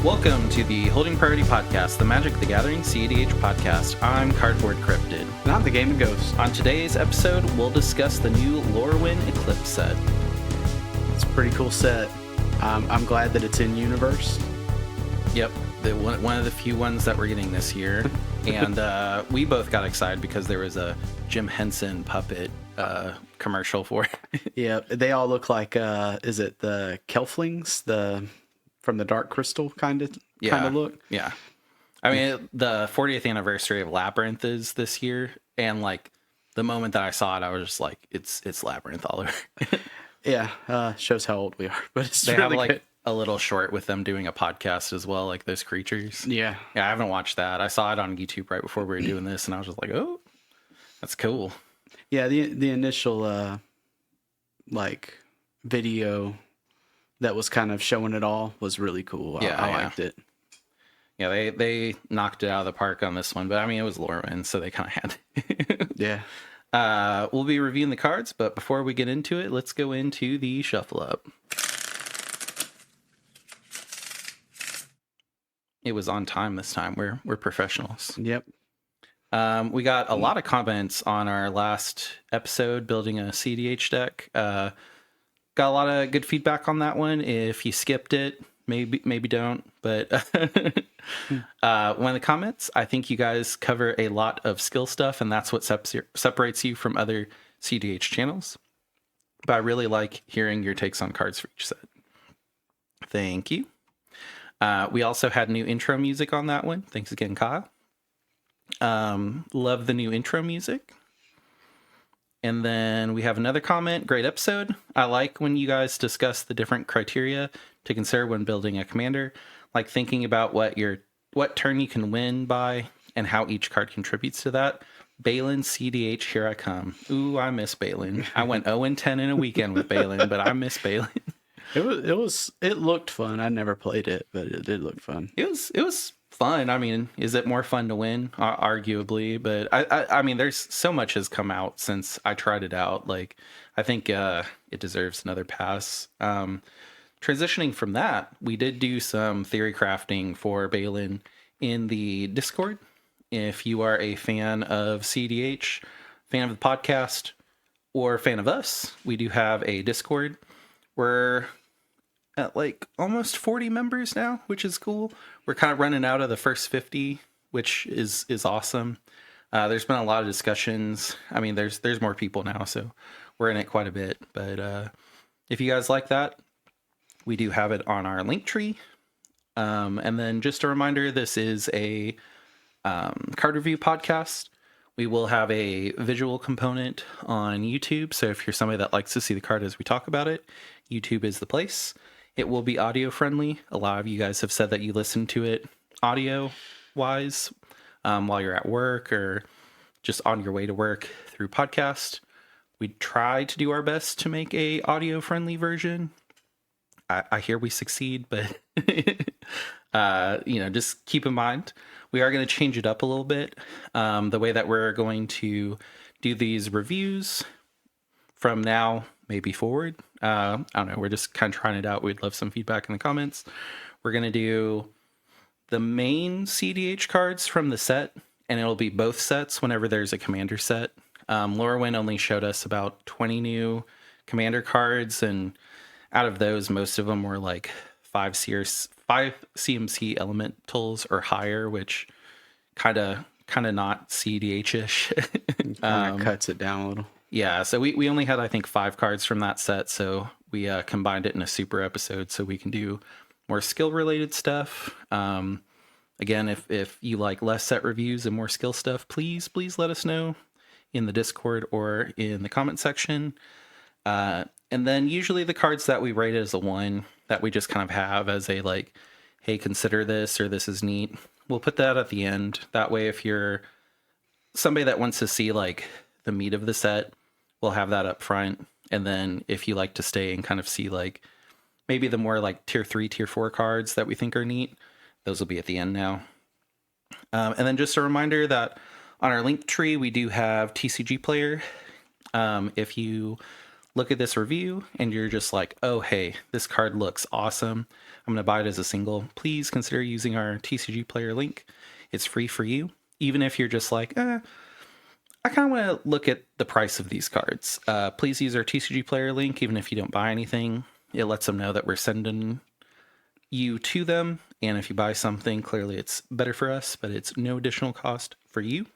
Welcome to the Holding Priority Podcast, the Magic the Gathering CEDH podcast. I'm Cardboard Cryptid. And I'm the Gaming Ghost. On today's episode, we'll discuss the new Lorwyn Eclipsed set. It's a pretty cool set. I'm glad that it's in Universe. Yep, one of the few ones that we're getting this year. And we both got excited because there was a Jim Henson puppet commercial for it. Yeah, they all look like, is it the Kelflings? From the Dark Crystal kind of look? Yeah. I mean, the 40th anniversary of Labyrinth is this year. And like the moment that I saw it, I was just like, it's Labyrinth all over. Yeah, shows how old we are. But it's they really have like good. A little short with them doing a podcast as well, like those creatures. Yeah, I haven't watched that. I saw it on YouTube right before we were doing this, and I was just like, oh, that's cool. Yeah, the initial like video that was kind of showing it all was really cool. I liked it. Yeah, they knocked it out of the park on this one, but I mean, it was Lorwyn, so they kind of had to. Yeah. We'll be reviewing the cards, but before we get into it, let's go into the shuffle up. It was on time this time. We're professionals. Yep. We got a lot of comments on our last episode building a CDH deck. Got a lot of good feedback on that one. If you skipped it, maybe don't. But one of the comments, I think you guys cover a lot of skill stuff, and that's what separates you from other CDH channels. But I really like hearing your takes on cards for each set. Thank you. We also had new intro music on that one. Thanks again, Kyle. Love the new intro music. And then we have another comment. Great episode. I like when you guys discuss the different criteria to consider when building a commander, like thinking about what turn you can win by and how each card contributes to that. Balin CDH, here I come. Ooh, I miss Balin. I went 0-10 in a weekend with Balin, but I miss Balin. It looked fun. I never played it, but it did look fun. It was fun. I mean, is it more fun to win? Arguably, but I mean, there's so much has come out since I tried it out. Like, I think it deserves another pass. Transitioning from that, we did do some theory crafting for Balin in the Discord. If you are a fan of CDH, fan of the podcast, or fan of us, we do have a Discord. We're at like almost 40 members now, which is cool. We're kind of running out of the first 50, which is awesome. There's been a lot of discussions. I mean, there's more people now, so we're in it quite a bit. But if you guys like that, we do have it on our link tree. And then just a reminder, this is a card review podcast. We will have a visual component on YouTube. So if you're somebody that likes to see the card as we talk about it, YouTube is the place. It will be audio friendly. A lot of you guys have said that you listen to it audio wise while you're at work or just on your way to work through podcast. We try to do our best to make a audio friendly version. I hear we succeed, but just keep in mind, we are going to change it up a little bit. The way that we're going to do these reviews from now, maybe forward. I don't know. We're just kind of trying it out. We'd love some feedback in the comments. We're going to do the main CDH cards from the set, and it'll be both sets whenever there's a commander set. Lorwyn only showed us about 20 new commander cards, and out of those, most of them were like 5 CMC elementals or higher, which kind of not CDH-ish. Kind of cuts it down a little. Yeah, so we only had, I think, 5 cards from that set, so we combined it in a super episode so we can do more skill-related stuff. Again, if you like less set reviews and more skill stuff, please let us know in the Discord or in the comment section. And then usually the cards that we rate as a 1 that we just kind of have as a, like, hey, consider this or this is neat, we'll put that at the end. That way, if you're somebody that wants to see, like, the meat of the set, we'll have that up front. And then if you like to stay and kind of see like maybe the more like tier 3, tier 4 cards that we think are neat, those will be at the end now. And then just a reminder that on our link tree, we do have TCG Player. If you look at this review and you're just like, oh, hey, this card looks awesome, I'm going to buy it as a single, please consider using our TCG player link. It's free for you. Even if you're just like, I kind of want to look at the price of these cards. Please use our TCG player link, even if you don't buy anything. It lets them know that we're sending you to them. And if you buy something, clearly it's better for us, but it's no additional cost for you.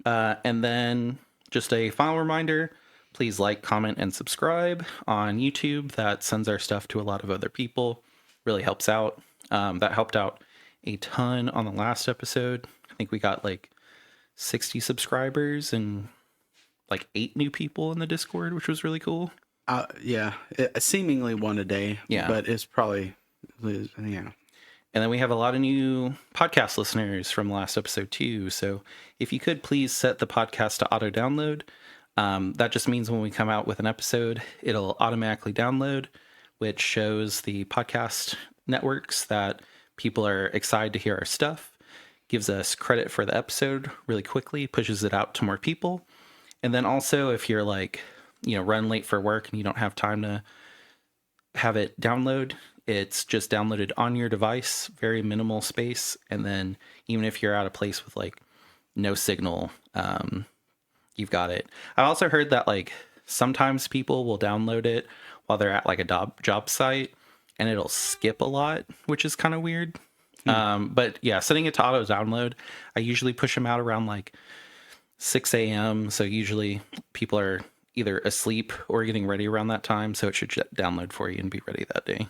And then just a final reminder, please like, comment, and subscribe on YouTube. That sends our stuff to a lot of other people. Really helps out. That helped out a ton on the last episode. I think we got like 60 subscribers and like 8 new people in the Discord, which was really cool. Yeah, seemingly one a day. Yeah. But it's probably, yeah. And then we have a lot of new podcast listeners from the last episode too. So if you could please set the podcast to auto download. That just means when we come out with an episode, it'll automatically download, which shows the podcast networks that people are excited to hear our stuff, gives us credit for the episode really quickly, pushes it out to more people. And then also if you're like, run late for work and you don't have time to have it download, it's just downloaded on your device, very minimal space. And then even if you're at a place with like no signal, you've got it. I also heard that like sometimes people will download it while they're at like a job site and it'll skip a lot, which is kind of weird. But yeah, setting it to auto download, I usually push them out around like 6 a.m. So usually people are either asleep or getting ready around that time. So it should download for you and be ready that day.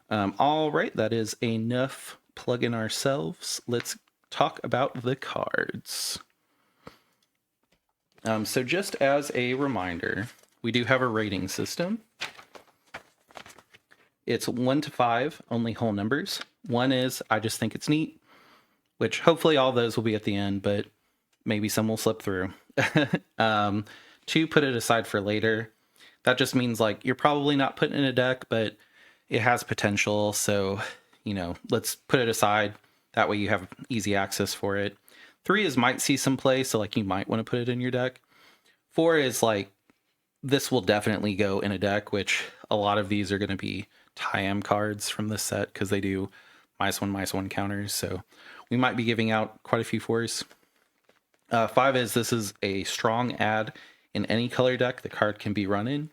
All right, that is enough plugging ourselves. Let's talk about the cards. So just as a reminder, we do have a rating system. It's 1 to 5, only whole numbers. 1 is, I just think it's neat, which hopefully all those will be at the end, but maybe some will slip through. 2, put it aside for later. That just means like you're probably not putting in a deck, but it has potential. So, let's put it aside. That way you have easy access for it. 3 is might see some play. So like you might want to put it in your deck. 4 is like, this will definitely go in a deck, which a lot of these are going to be tie-am cards from this set because they do -1/-1 counters. So we might be giving out quite a few 4s. 5 is this is a strong add in any color deck the card can be run in.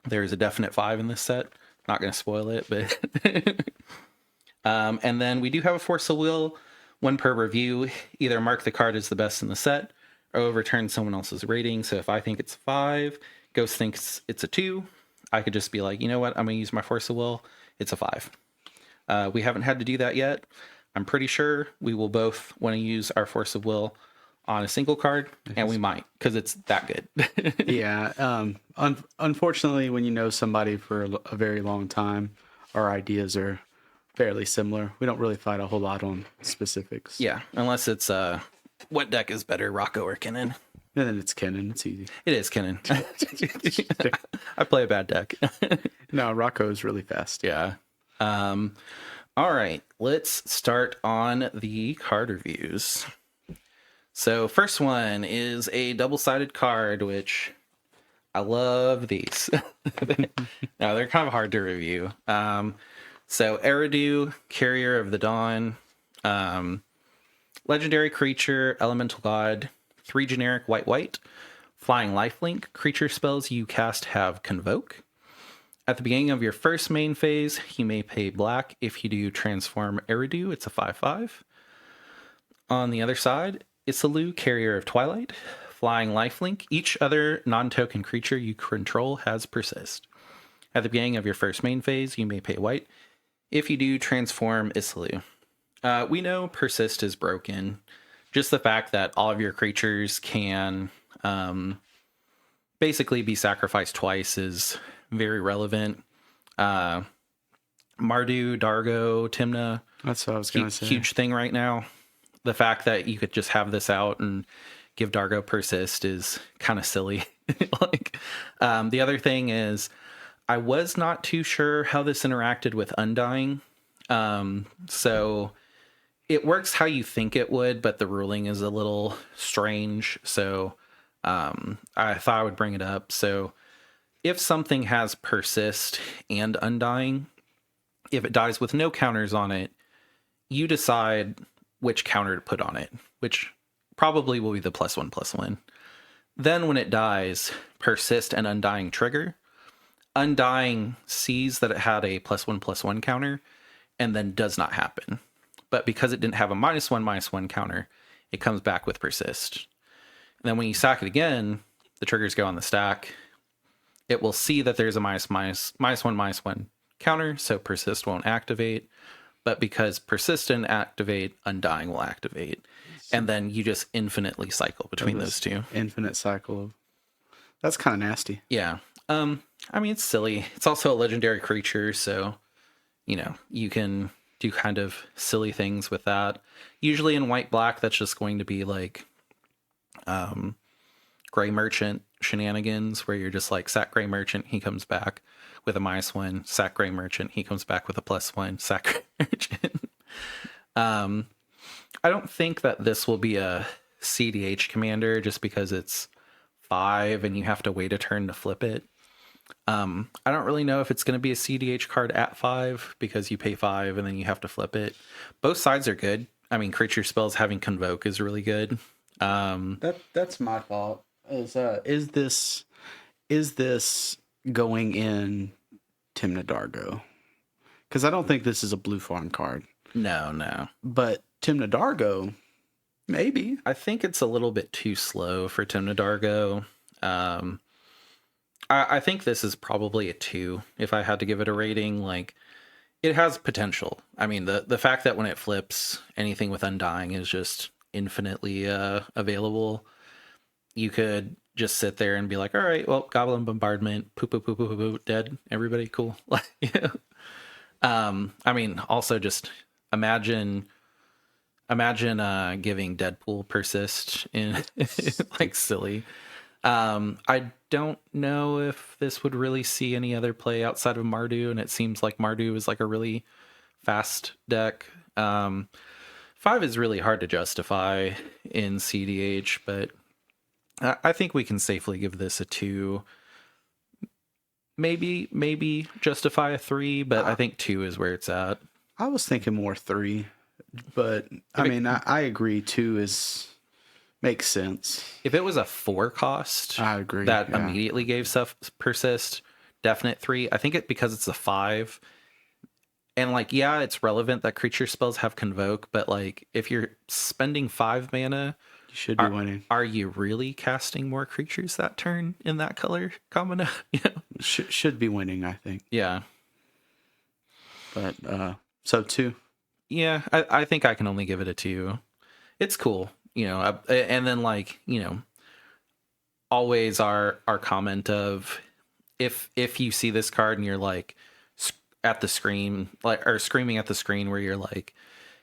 There's a definite 5 in this set. Not going to spoil it, but and then we do have a Force of Will, 1 per review. Either mark the card as the best in the set or overturn someone else's rating. So if I think it's 5, Ghost thinks it's a 2, I could just be like, you know what, I'm going to use my Force of Will. It's a 5. We haven't had to do that yet. I'm pretty sure we will both want to use our Force of Will on a single card, and we might, because it's that good. Yeah. Unfortunately, when you know somebody for a very long time, our ideas are fairly similar. We don't really fight a whole lot on specifics. Yeah, unless it's what deck is better, Rocco or Kinnan? And then it's Kennen. It's easy. It is Kinnan. I play a bad deck. No, Rocco is really fast. Yeah. All right, let's start on the card reviews. So first one is a double-sided card, which I love these. No, they're kind of hard to review. So Eridu, Carrier of the Dawn, legendary creature, elemental god, 3 generic white, flying lifelink. Creature spells you cast have Convoke. At the beginning of your first main phase, you may pay black. If you do transform Eridu, it's a 5/5. On the other side, Isalu, Carrier of Twilight, flying lifelink. Each other non-token creature you control has Persist. At the beginning of your first main phase, you may pay white. If you do transform Isalu. We know Persist is broken. Just the fact that all of your creatures can basically be sacrificed twice is very relevant. Mardu, Dargo, Timna. That's what I was going to say. Huge thing right now. The fact that you could just have this out and give Dargo Persist is kind of silly. The other thing is, I was not too sure how this interacted with Undying. So it works how you think it would, but the ruling is a little strange. So I thought I would bring it up. So if something has persist and undying, if it dies with no counters on it, you decide which counter to put on it, which probably will be the +1/+1. Then when it dies, persist and undying trigger. Undying sees that it had a +1/+1 counter and then does not happen. But because it didn't have a -1/-1 counter, it comes back with persist. And then when you sack it again, the triggers go on the stack. It will see that there's a -1/-1 counter, so persist won't activate. But because persist didn't activate, undying will activate. And then you just infinitely cycle between those two. Infinite cycle of... That's kind of nasty. Yeah. I mean, it's silly. It's also a legendary creature, so, you know, you can do kind of silly things with that. Usually in white-black, that's just going to be like Gray Merchant shenanigans, where you're just like, sack Gray Merchant, he comes back with a -1, sack Gray Merchant, he comes back with a +1, sack Gray Merchant. I don't think that this will be a CDH commander just because it's 5 and you have to wait a turn to flip it. I don't really know if it's going to be a CDH card at 5 because you pay 5 and then you have to flip it. Both sides are good. I mean, creature spells having Convoke is really good. That's my thought. Is this going in Timna Dargo? Because I don't think this is a blue farm card. No. But Timna Dargo, maybe. I think it's a little bit too slow for Timna Dargo. I think this is probably a 2 if I had to give it a rating. Like, it has potential. I mean, the fact that when it flips, anything with Undying is just infinitely available. You could just sit there and be like, all right, well, Goblin Bombardment, poop, dead, everybody, cool. Yeah. I mean, also just imagine giving Deadpool persist in like silly. I don't know if this would really see any other play outside of Mardu, and it seems like Mardu is like a really fast deck. 5 is really hard to justify in CDH, but I think we can safely give this a 2. Maybe justify a 3, but I think 2 is where it's at. I was thinking more 3, but I agree 2 makes sense. If it was a 4 cost, I agree. That immediately gave stuff persist, definite 3. I think because it's a 5, and like, yeah, it's relevant that creature spells have Convoke, but like, if you're spending 5 mana, you should be winning. Are you really casting more creatures that turn in that color combination? Should be winning, I think. Yeah. But so 2. Yeah, I think I can only give it a 2. It's cool, you know. And then, like, you know, always our comment of if you see this card and you're like at the screen, like, or screaming at the screen where you're like,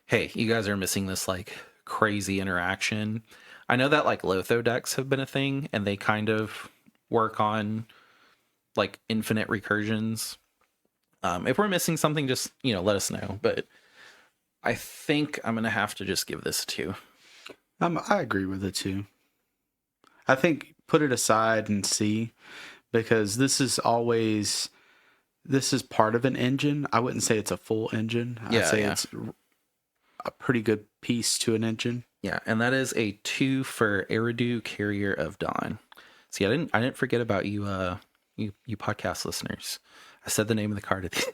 hey, you guys are missing this like crazy interaction. I know that like Lotho decks have been a thing and they kind of work on like infinite recursions. If we're missing something, just, you know, let us know. But I think I'm going to have to just give this a 2. I agree with it 2. I think put it aside and see, because this is part of an engine. I wouldn't say it's a full engine. I'd say it's a pretty good piece to an engine. Yeah, and that is a 2 for Eridu, Carrier of Dawn. See, I didn't forget about you, you podcast listeners. I said the name of the card at the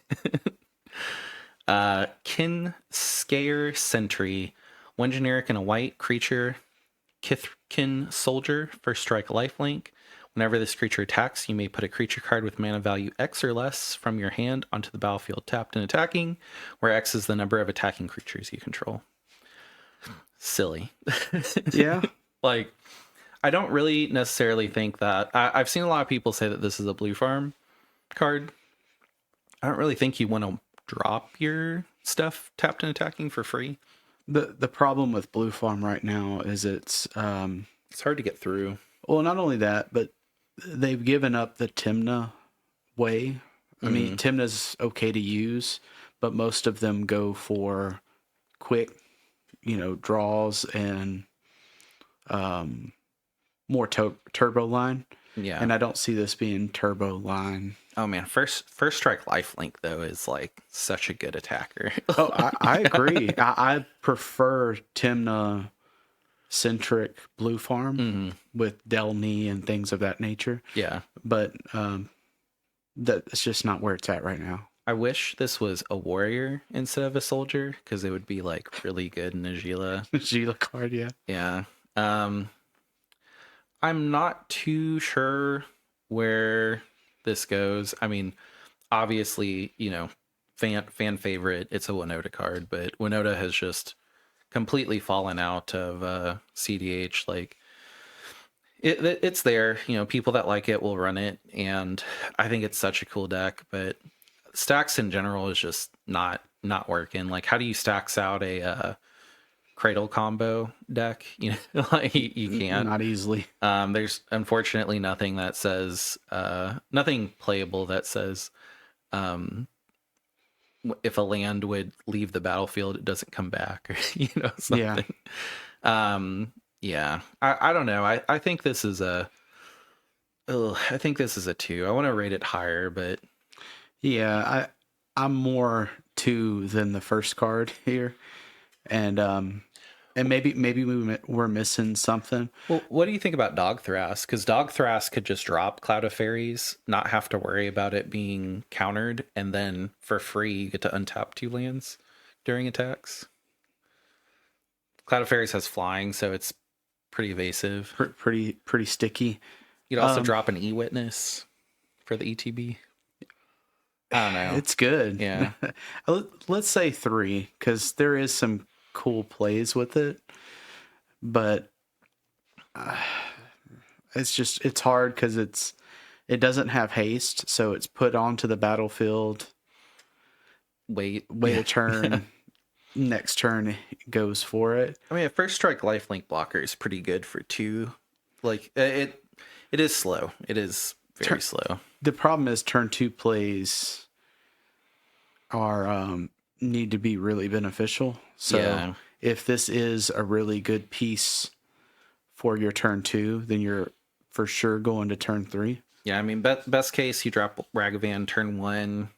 end. Kinscare Sentry, 1 generic and a white creature, Kithkin Soldier, first strike lifelink. Whenever this creature attacks, you may put a creature card with mana value X or less from your hand onto the battlefield tapped and attacking, where X is the number of attacking creatures you control. Silly. Yeah. Like, I don't really necessarily think that... I've seen a lot of people say that this is a blue farm card. I don't really think you want to drop your stuff tapped and attacking for free. The problem with blue farm right now is it's hard to get through. Well, not only that, but they've given up the Timna way. I mean, Timna's okay to use, but most of them go for quick, you know, draws and more turbo line. Yeah. and I don't see this being turbo line. Oh man, first strike lifelink though is like such a good attacker. Oh, I agree. I prefer Timna centric blue farm with Delney and things of that nature. Yeah. But that's just not where it's at right now. I wish this was a warrior instead of a soldier because it would be like really good in a Gila. Gila card, yeah. Yeah. I'm not too sure where this goes. I mean, obviously, fan favorite, it's a Winota card, but Winota has just completely fallen out of CDH. Like it's there, people that like it will run it, and I think it's such a cool deck, but stacks in general is just not working. Like, how do you stacks out a cradle combo deck? Like you can't. Not easily. There's unfortunately nothing that says nothing playable that says if a land would leave the battlefield, it doesn't come back, or something. Yeah. I don't know. I think this is a 2. I want to rate it higher, but yeah, I'm more 2 than the first card here, and maybe we're missing something. Well, what do you think about Dog Thras? Because Dog Thras could just drop Cloud of Fairies, not have to worry about it being countered, and then for free you get to untap 2 lands during attacks. Cloud of Fairies has flying, so it's pretty evasive. Pretty sticky. You'd also drop an E-Witness for the ETB. I don't know. It's good. Yeah. Let's say 3, because there is some cool plays with it, but it's hard because it doesn't have haste, so it's put onto the battlefield. Wait a turn. Next turn goes for it. I mean, a first strike lifelink blocker is pretty good for 2. Like it is slow. It is very slow. The problem is turn 2 plays are need to be really beneficial. So if this is a really good piece for your turn 2, then you're for sure going to turn 3. Yeah, I mean, best case, you drop Ragavan turn 1,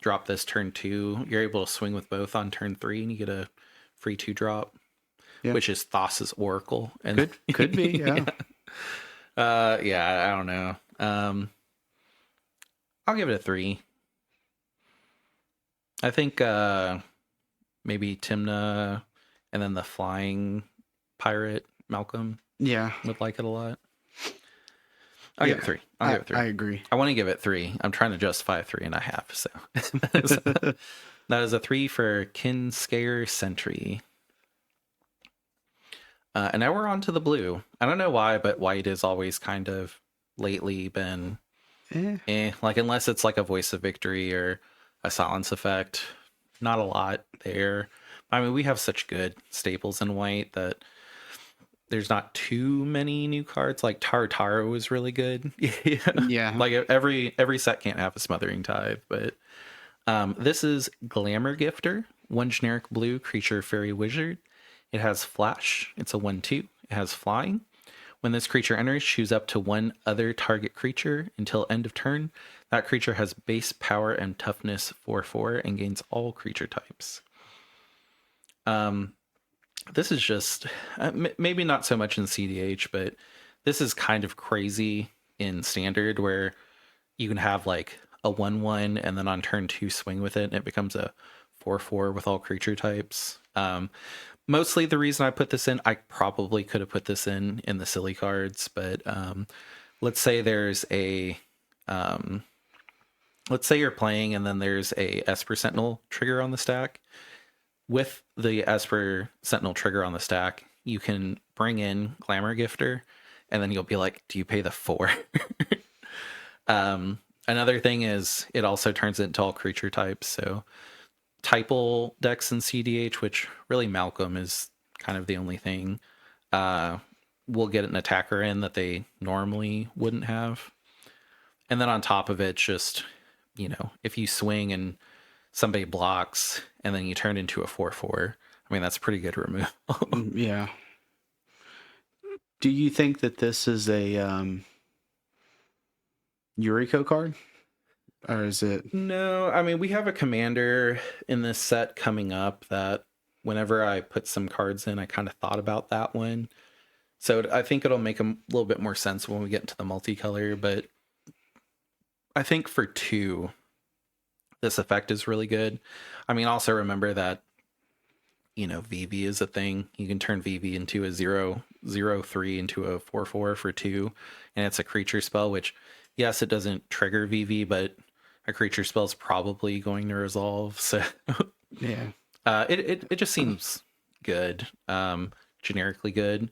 drop this turn 2. You're able to swing with both on turn 3, and you get a free 2 drop, which is Thassa's Oracle. And could be, yeah. I don't know. I'll give it a 3. I think maybe Timna and then the flying pirate Malcolm would like it a lot. I'll give it 3. I'll give it 3. I agree. I want to give it 3. I'm trying to justify 3.5. So that is a 3 for Kinscare Sentry. And now we're on to the blue. I don't know why, but white has always kind of lately been like, unless it's like a Voice of Victory or a Silence Effect, not a lot there. I mean, we have such good staples in white that there's not too many new cards. Like Taro is really good. Yeah. Like every set can't have a Smothering Tithe, but this is Glamour Gifter, 1 generic blue creature fairy wizard. It has flash. It's a 1/2. It has flying. When this creature enters, choose up to 1 other target creature until end of turn. That creature has base power and toughness 4/4 and gains all creature types. This is just maybe not so much in CDH, but this is kind of crazy in standard, where you can have like a 1/1 and then on turn 2 swing with it, and it becomes a 4/4 with all creature types. Mostly the reason I put this in, I probably could have put this in the silly cards, but let's say there's a let's say you're playing and then there's a Esper Sentinel trigger on the stack. With the Esper Sentinel trigger on the stack, you can bring in Glamour Gifter, and then you'll be like, do you pay the 4? Another thing is it also turns it into all creature types, so typal decks in CDH, which really Malcolm is kind of the only thing, will get an attacker in that they normally wouldn't have. And then on top of it, just, if you swing and somebody blocks and then you turn into a 4/4, I mean, that's a pretty good removal. Yeah. Do you think that this is a Yuriko card? Or is it? No, I mean, we have a commander in this set coming up that whenever I put some cards in, I kind of thought about that one. So I think it'll make a little bit more sense when we get into the multicolor. But I think for 2, this effect is really good. I mean, also remember that, VV is a thing. You can turn VV into a 0/0/3 into a 4/4 for 2. And it's a creature spell, which, yes, it doesn't trigger VV, but a creature spell is probably going to resolve. So Yeah. it just seems good, generically good.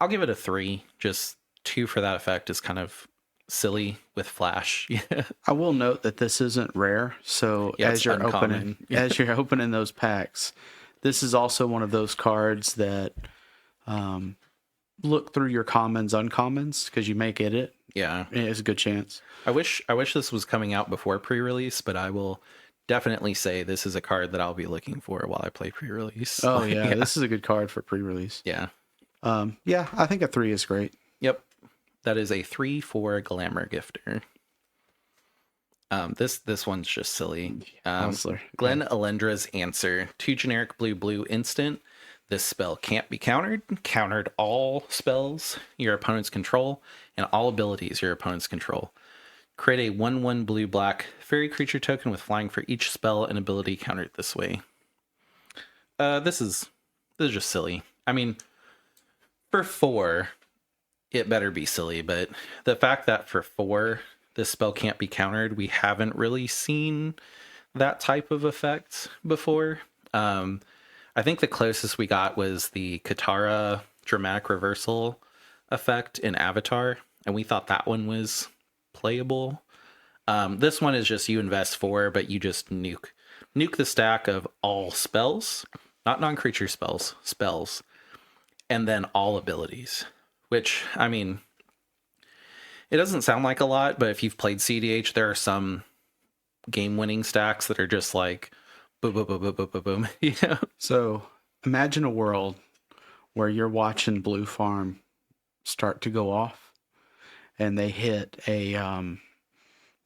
I'll give it a 3. Just 2 for that effect is kind of silly with flash. Yeah, I will note that this isn't rare. So yeah, as it's you're uncommon. as you're opening those packs, this is also one of those cards that look through your commons, uncommons, because you may get it. Yeah, It's a good chance. I wish this was coming out before pre-release, but I will definitely say this is a card that I'll be looking for while I play pre-release. Oh yeah, this is a good card for pre-release. Yeah. Yeah, I think a 3 is great. Yep. That is a 3 for Glamour Gifter. This one's just silly. Counselor. Glen Alendra's Answer. 2 generic blue instant. This spell can't be countered. Countered all spells your opponents control and all abilities your opponents control. Create a 1/1 blue-black fairy creature token with flying for each spell and ability countered this way. This is just silly. I mean, for 4, it better be silly, but the fact that for 4, this spell can't be countered, we haven't really seen that type of effect before. I think the closest we got was the Katara dramatic reversal effect in Avatar, and we thought that one was playable. This one is just you invest 4, but you just nuke the stack of all spells, not non-creature spells, and then all abilities. Which, I mean, it doesn't sound like a lot, but if you've played CDH, there are some game-winning stacks that are just like boom, boom, boom, boom, boom, boom, boom. So imagine a world where you're watching Blue Farm start to go off, and they hit a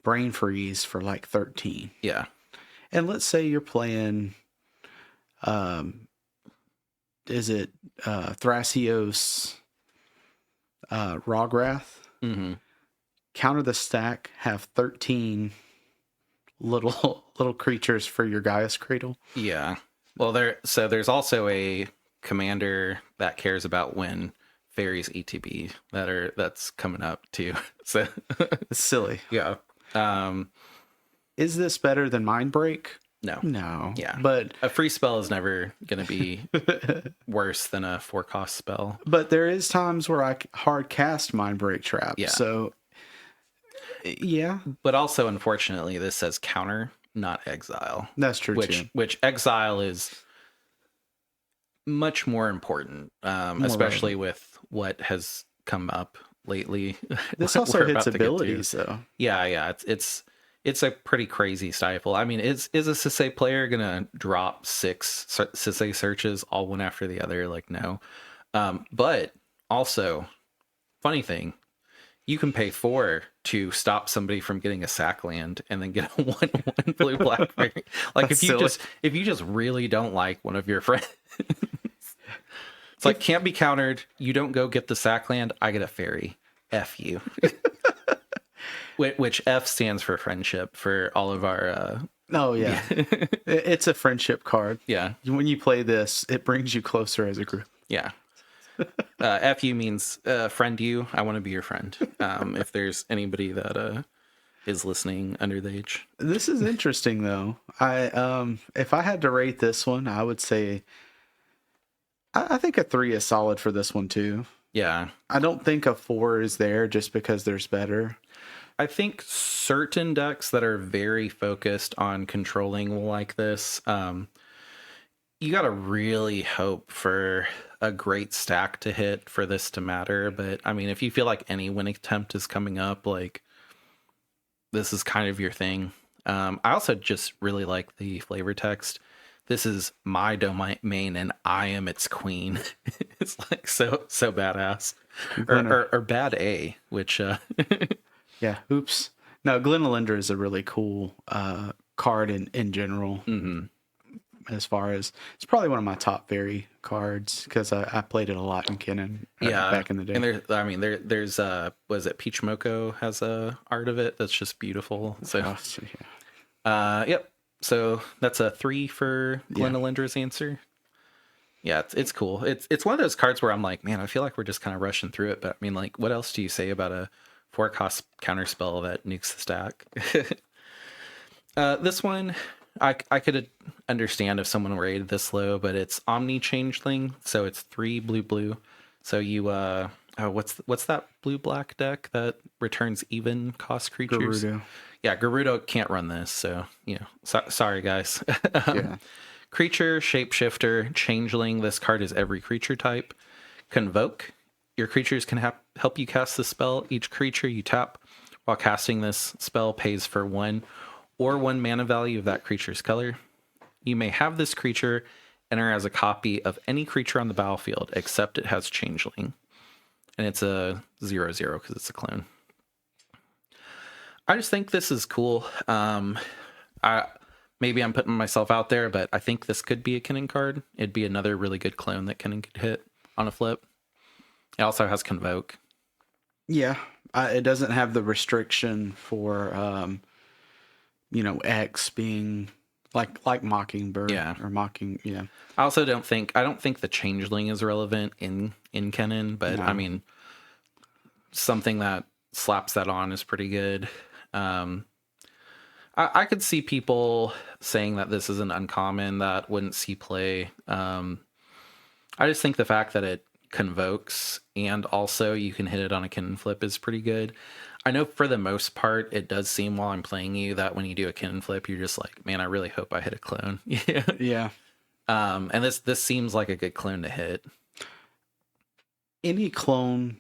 brain freeze for like 13. Yeah. And let's say you're playing, is it Thrasios Rograth? Mm-hmm. Counter the stack, have 13 little creatures for your Gaia's Cradle. Yeah. Well, there's also a commander that cares about when fairies ETB that's coming up too. So It's silly. yeah. Is this better than Mind Break? No. No. Yeah. But A free spell is never going to be worse than a 4-cost spell. but there is times where I hard cast Mind Break Trap. Yeah. So yeah, But also, unfortunately, this says counter, not exile. that's true too. Which exile is much more important, especially with what has come up lately. This We're also about hits to get to. abilities though. Yeah. It's a pretty crazy stifle. I mean, is a Sisei player gonna drop 6 Sisei searches all one after the other? Like, no. But also, funny thing, you can pay 4 to stop somebody from getting a sack land and then get a 1/1 blue black fairy. Like, That's if you just really don't like one of your friends, it's like can't be countered. You don't go get the sack land. I get a fairy. F you. Which F stands for friendship for all of our. Oh yeah, it's a friendship card. Yeah. When you play this, it brings you closer as a group. Yeah. FU means friend you. I want to be your friend. If there's anybody that is listening under the age. This is interesting though. If I had to rate this one, I would say I think a 3 is solid for this one too. Yeah. I don't think a 4 is there just because there's better. I think certain decks that are very focused on controlling will like this. You got to really hope for a great stack to hit for this to matter. But I mean, if you feel like any win attempt is coming up, like this is kind of your thing. I also just really like the flavor text. This is my domain and I am its queen. It's like so badass. Or bad A, which Yeah, Yeah. Oops. No, Glenelinder is a really cool card in general. Mm-hmm. As far as it's probably one of my top fairy cards because I played it a lot in Kennen Yeah, back in the day. and there's was it Peach Moko has a art of it that's just beautiful. So, yep. So that's a 3 for Glenelinder's answer. Yeah, it's cool. It's one of those cards where I'm like, man, I feel like we're just kind of rushing through it. But I mean, like, what else do you say about a 4-cost counterspell that nukes the stack? This one, I could understand if someone rated this low, but it's Omni Changeling, so it's 3 blue. So you what's that blue black deck that returns even cost creatures? Gerudo. Yeah, Gerudo can't run this, so sorry guys. Yeah. Creature, shapeshifter, changeling. This card is every creature type. Convoke. Your creatures can help you cast the spell. Each creature you tap while casting this spell pays for 1 or 1 mana value of that creature's color. You may have this creature enter as a copy of any creature on the battlefield, except it has changeling. And it's a 0/0 because it's a clone. I just think this is cool. Maybe I'm putting myself out there, but I think this could be a Kennen card. It'd be another really good clone that Kennen could hit on a flip. It also has Convoke. Yeah, it doesn't have the restriction for, X being like Mockingbird. Yeah. Or Mocking. Yeah. I also don't think the Changeling is relevant in Kennen, but No. I mean, something that slaps that on is pretty good. I could see people saying that this is an uncommon that wouldn't see play. I just think the fact that it convokes and also you can hit it on a Kennen flip is pretty good. I know for the most part, it does seem while I'm playing you that when you do a Kennen flip, you're just like, man, I really hope I hit a clone. Yeah. And this seems like a good clone to hit. Any clone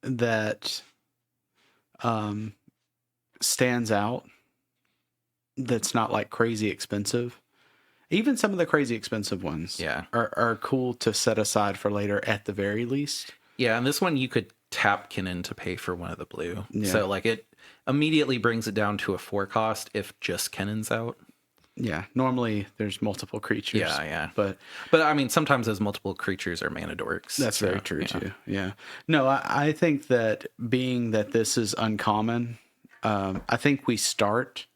that stands out that's not like crazy expensive. Even some of the crazy expensive ones are cool to set aside for later at the very least. Yeah, and this one you could tap Kennen to pay for 1 of the blue. Yeah. So like it immediately brings it down to a 4 cost if just Kennen's out. Yeah, normally there's multiple creatures. Yeah. But I mean, sometimes those multiple creatures are mana dorks. That's very true too. Yeah. No, I think that being that this is uncommon, I think we start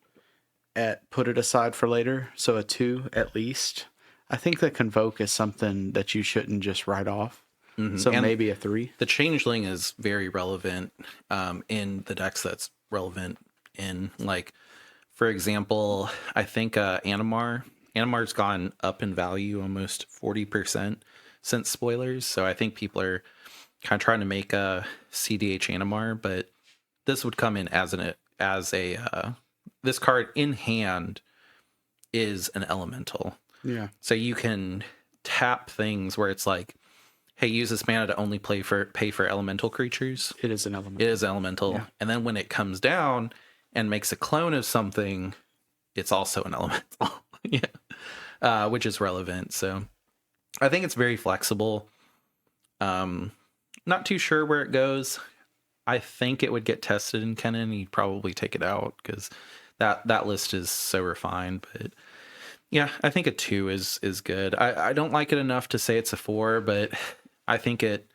at put it aside for later. So a 2 at least. I think that Convoke is something that you shouldn't just write off. Mm-hmm. So and maybe a 3. The Changeling is very relevant in the decks that's relevant in, like, for example, I think Animar's gone up in value almost 40% since spoilers. So I think people are kind of trying to make a CDH Animar, but this would come in as a this card in hand is an elemental. Yeah. So you can tap things where it's like, hey, use this mana to only pay for elemental creatures. It is an elemental. It is elemental. Yeah. And then when it comes down and makes a clone of something, it's also an elemental. Yeah. Which is relevant. So I think it's very flexible. Not too sure where it goes. I think it would get tested in Kennen. You'd probably take it out because that list is so refined. But yeah, I think a 2 is good. I don't like it enough to say it's a 4, but I think it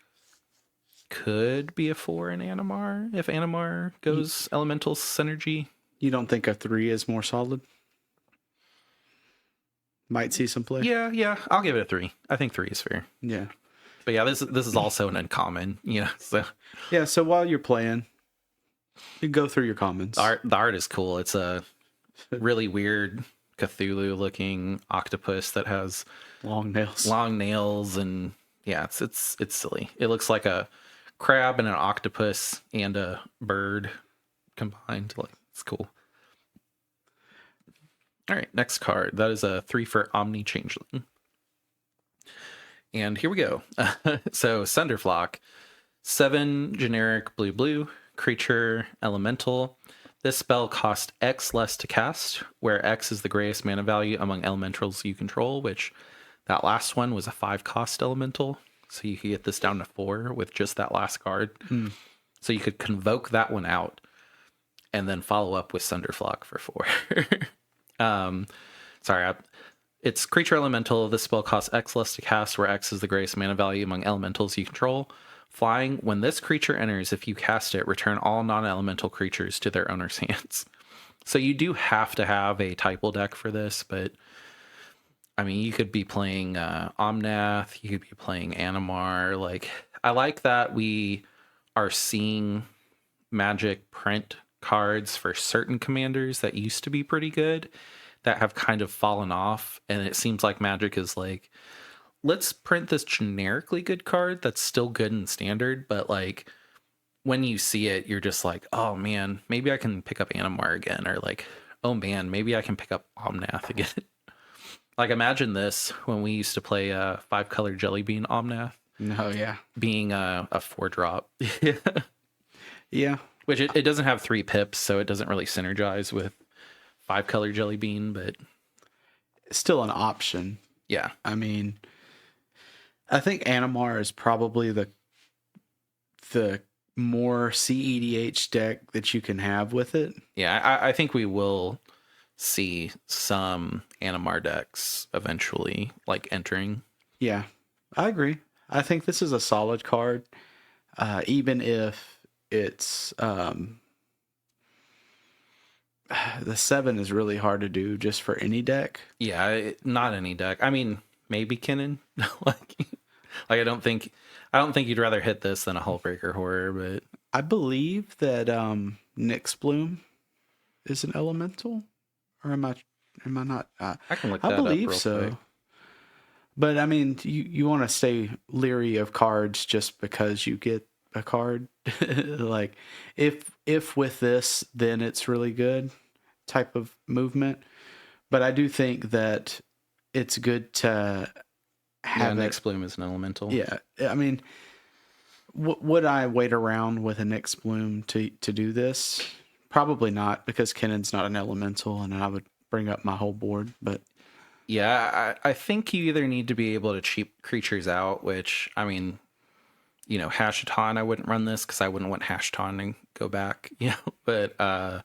could be a 4 in Animar if Animar goes elemental synergy. You don't think a 3 is more solid? Might see some play. Yeah. I'll give it a 3. I think 3 is fair. Yeah. But yeah, this is also an uncommon, so. Yeah, so while you're playing, you go through your comments. The art is cool. It's a really weird Cthulhu-looking octopus that has long nails, and yeah, it's silly. It looks like a crab and an octopus and a bird combined. Like, it's cool. All right, next card. That is a 3 for Omni Changeling. And here we go. So Sunderflock, 7 generic blue creature elemental. This spell costs X less to cast, where X is the greatest mana value among elementals you control, which that last one was a 5 cost elemental. So you could get this down to 4 with just that last card. So you could convoke that one out. and then follow up with Sunderflock for 4. Sorry, it's creature elemental. This spell costs X less to cast, where X is the greatest mana value among elementals you control. Flying, when this creature enters, if you cast it, return all non-elemental creatures to their owner's hands. So you do have to have a typal deck for this, but I mean, you could be playing Omnath, you could be playing Animar. Like, I like that we are seeing Magic print cards for certain commanders that used to be pretty good that have kind of fallen off, and it seems like Magic is like, let's print this generically good card that's still good in standard, but like when you see it, you're just like, oh man, maybe I can pick up Animar again, or like, oh man, maybe I can pick up Omnath again. Like, imagine this when we used to play 5-color Jellybean Omnath. No, yeah. Being a 4-drop. Yeah. Which it doesn't have 3 pips, so it doesn't really synergize with 5-color Jellybean, but It's still an option. yeah. I mean, I think Animar is probably the more CEDH deck that you can have with it. Yeah, I think we will see some Animar decks eventually, like, entering. Yeah, I agree. I think this is a solid card, even if it's the 7 is really hard to do just for any deck. Yeah, not any deck. I mean, maybe Kinnan. like I don't think you'd rather hit this than a Hullbreaker Horror, but I believe that Nyx Bloom is an elemental, or am I not? I can look I that up believe real so. quick. But I mean, you want to stay leery of cards just because you get a card. Like, if with this, then it's really good type of movement. But I do think that it's good to have Nyx Bloom is an elemental. Yeah, I mean, would I wait around with a Nyx Bloom to do this? Probably not, because Kennan's not an elemental, and I would bring up my whole board. But yeah, I think you either need to be able to cheap creatures out, which, I mean, you know, Hashaton, I wouldn't run this because I wouldn't want Hashaton to go back, you know, but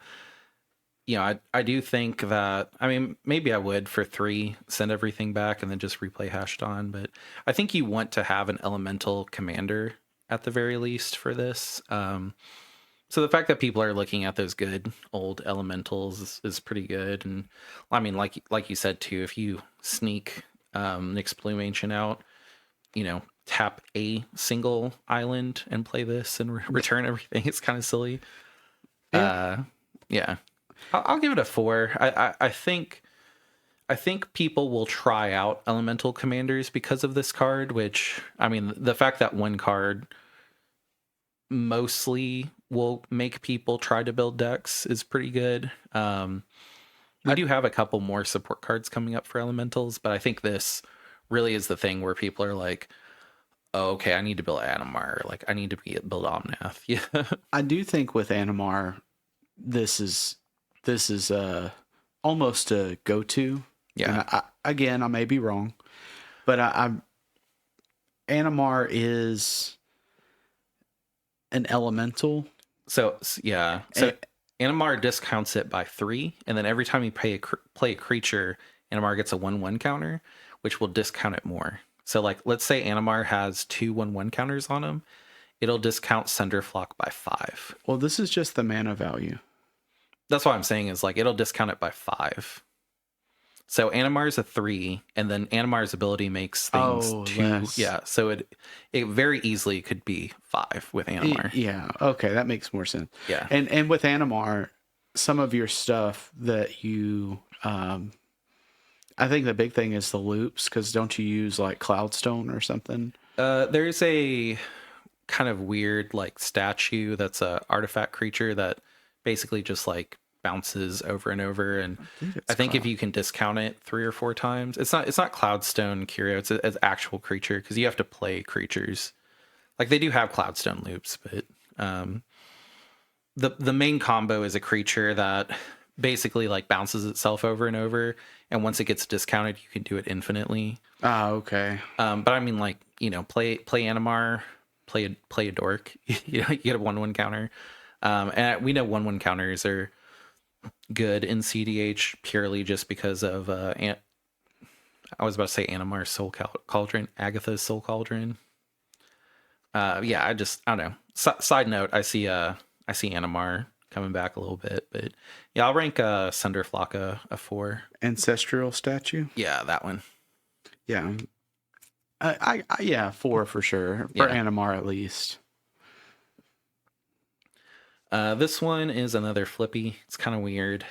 you know, I do think that, I mean, maybe I would for 3 send everything back and then just replay Hashaton, but I think you want to have an elemental commander at the very least for this. So the fact that people are looking at those good old elementals is pretty good. And I mean, like you said too, if you sneak Nyx Bloom Ancient out, you know, tap a single island and play this and return everything, it's kind of silly. Yeah. I'll give it a 4. I think people will try out elemental commanders because of this card, which, I mean, the fact that one card mostly will make people try to build decks is pretty good. We do have a couple more support cards coming up for elementals, but I think this really is the thing where people are like, oh, okay, I need to build Animar. Like, I need to build Omnath. Yeah. I do think with Animar, this is almost a go-to. Yeah. And I may be wrong, but Animar is an elemental. So yeah. So Animar discounts it by 3, and then every time you play a creature, Animar gets a 1/1 counter, which will discount it more. So, like, let's say Animar has 2 1/1 counters on him, it'll discount Sunderflock by 5. Well, this is just the mana value. That's what I'm saying is, like, it'll discount it by 5. So Animar is a 3, and then Animar's ability makes things 2. Less. Yeah, so it very easily could be 5 with Animar. Yeah, okay, that makes more sense. Yeah. And with Animar, some of your stuff that you I think the big thing is the loops, because don't you use like Cloudstone or something? There's a kind of weird like statue that's a artifact creature that basically just like bounces over and over, and I think if you can discount it 3 or 4 times, it's not Cloudstone Curio, it's an actual creature, because you have to play creatures. Like, they do have Cloudstone loops, but the main combo is a creature that basically like bounces itself over and over, and once it gets discounted, you can do it infinitely. Okay. But I mean, like, you know, play Animar, play a dork, you know, you get a 1/1 counter. And we know 1/1 counters are good in CDH purely just because of I was about to say Animar's Soul Cauldron, Agatha's Soul Cauldron. Yeah, I don't know. Side note, I see Animar coming back a little bit, but yeah, I'll rank Sunderflock a 4. Ancestral statue. Yeah, that one. Yeah, yeah, 4 for sure for Yeah. Animar at least. This one is another flippy. It's kind of weird.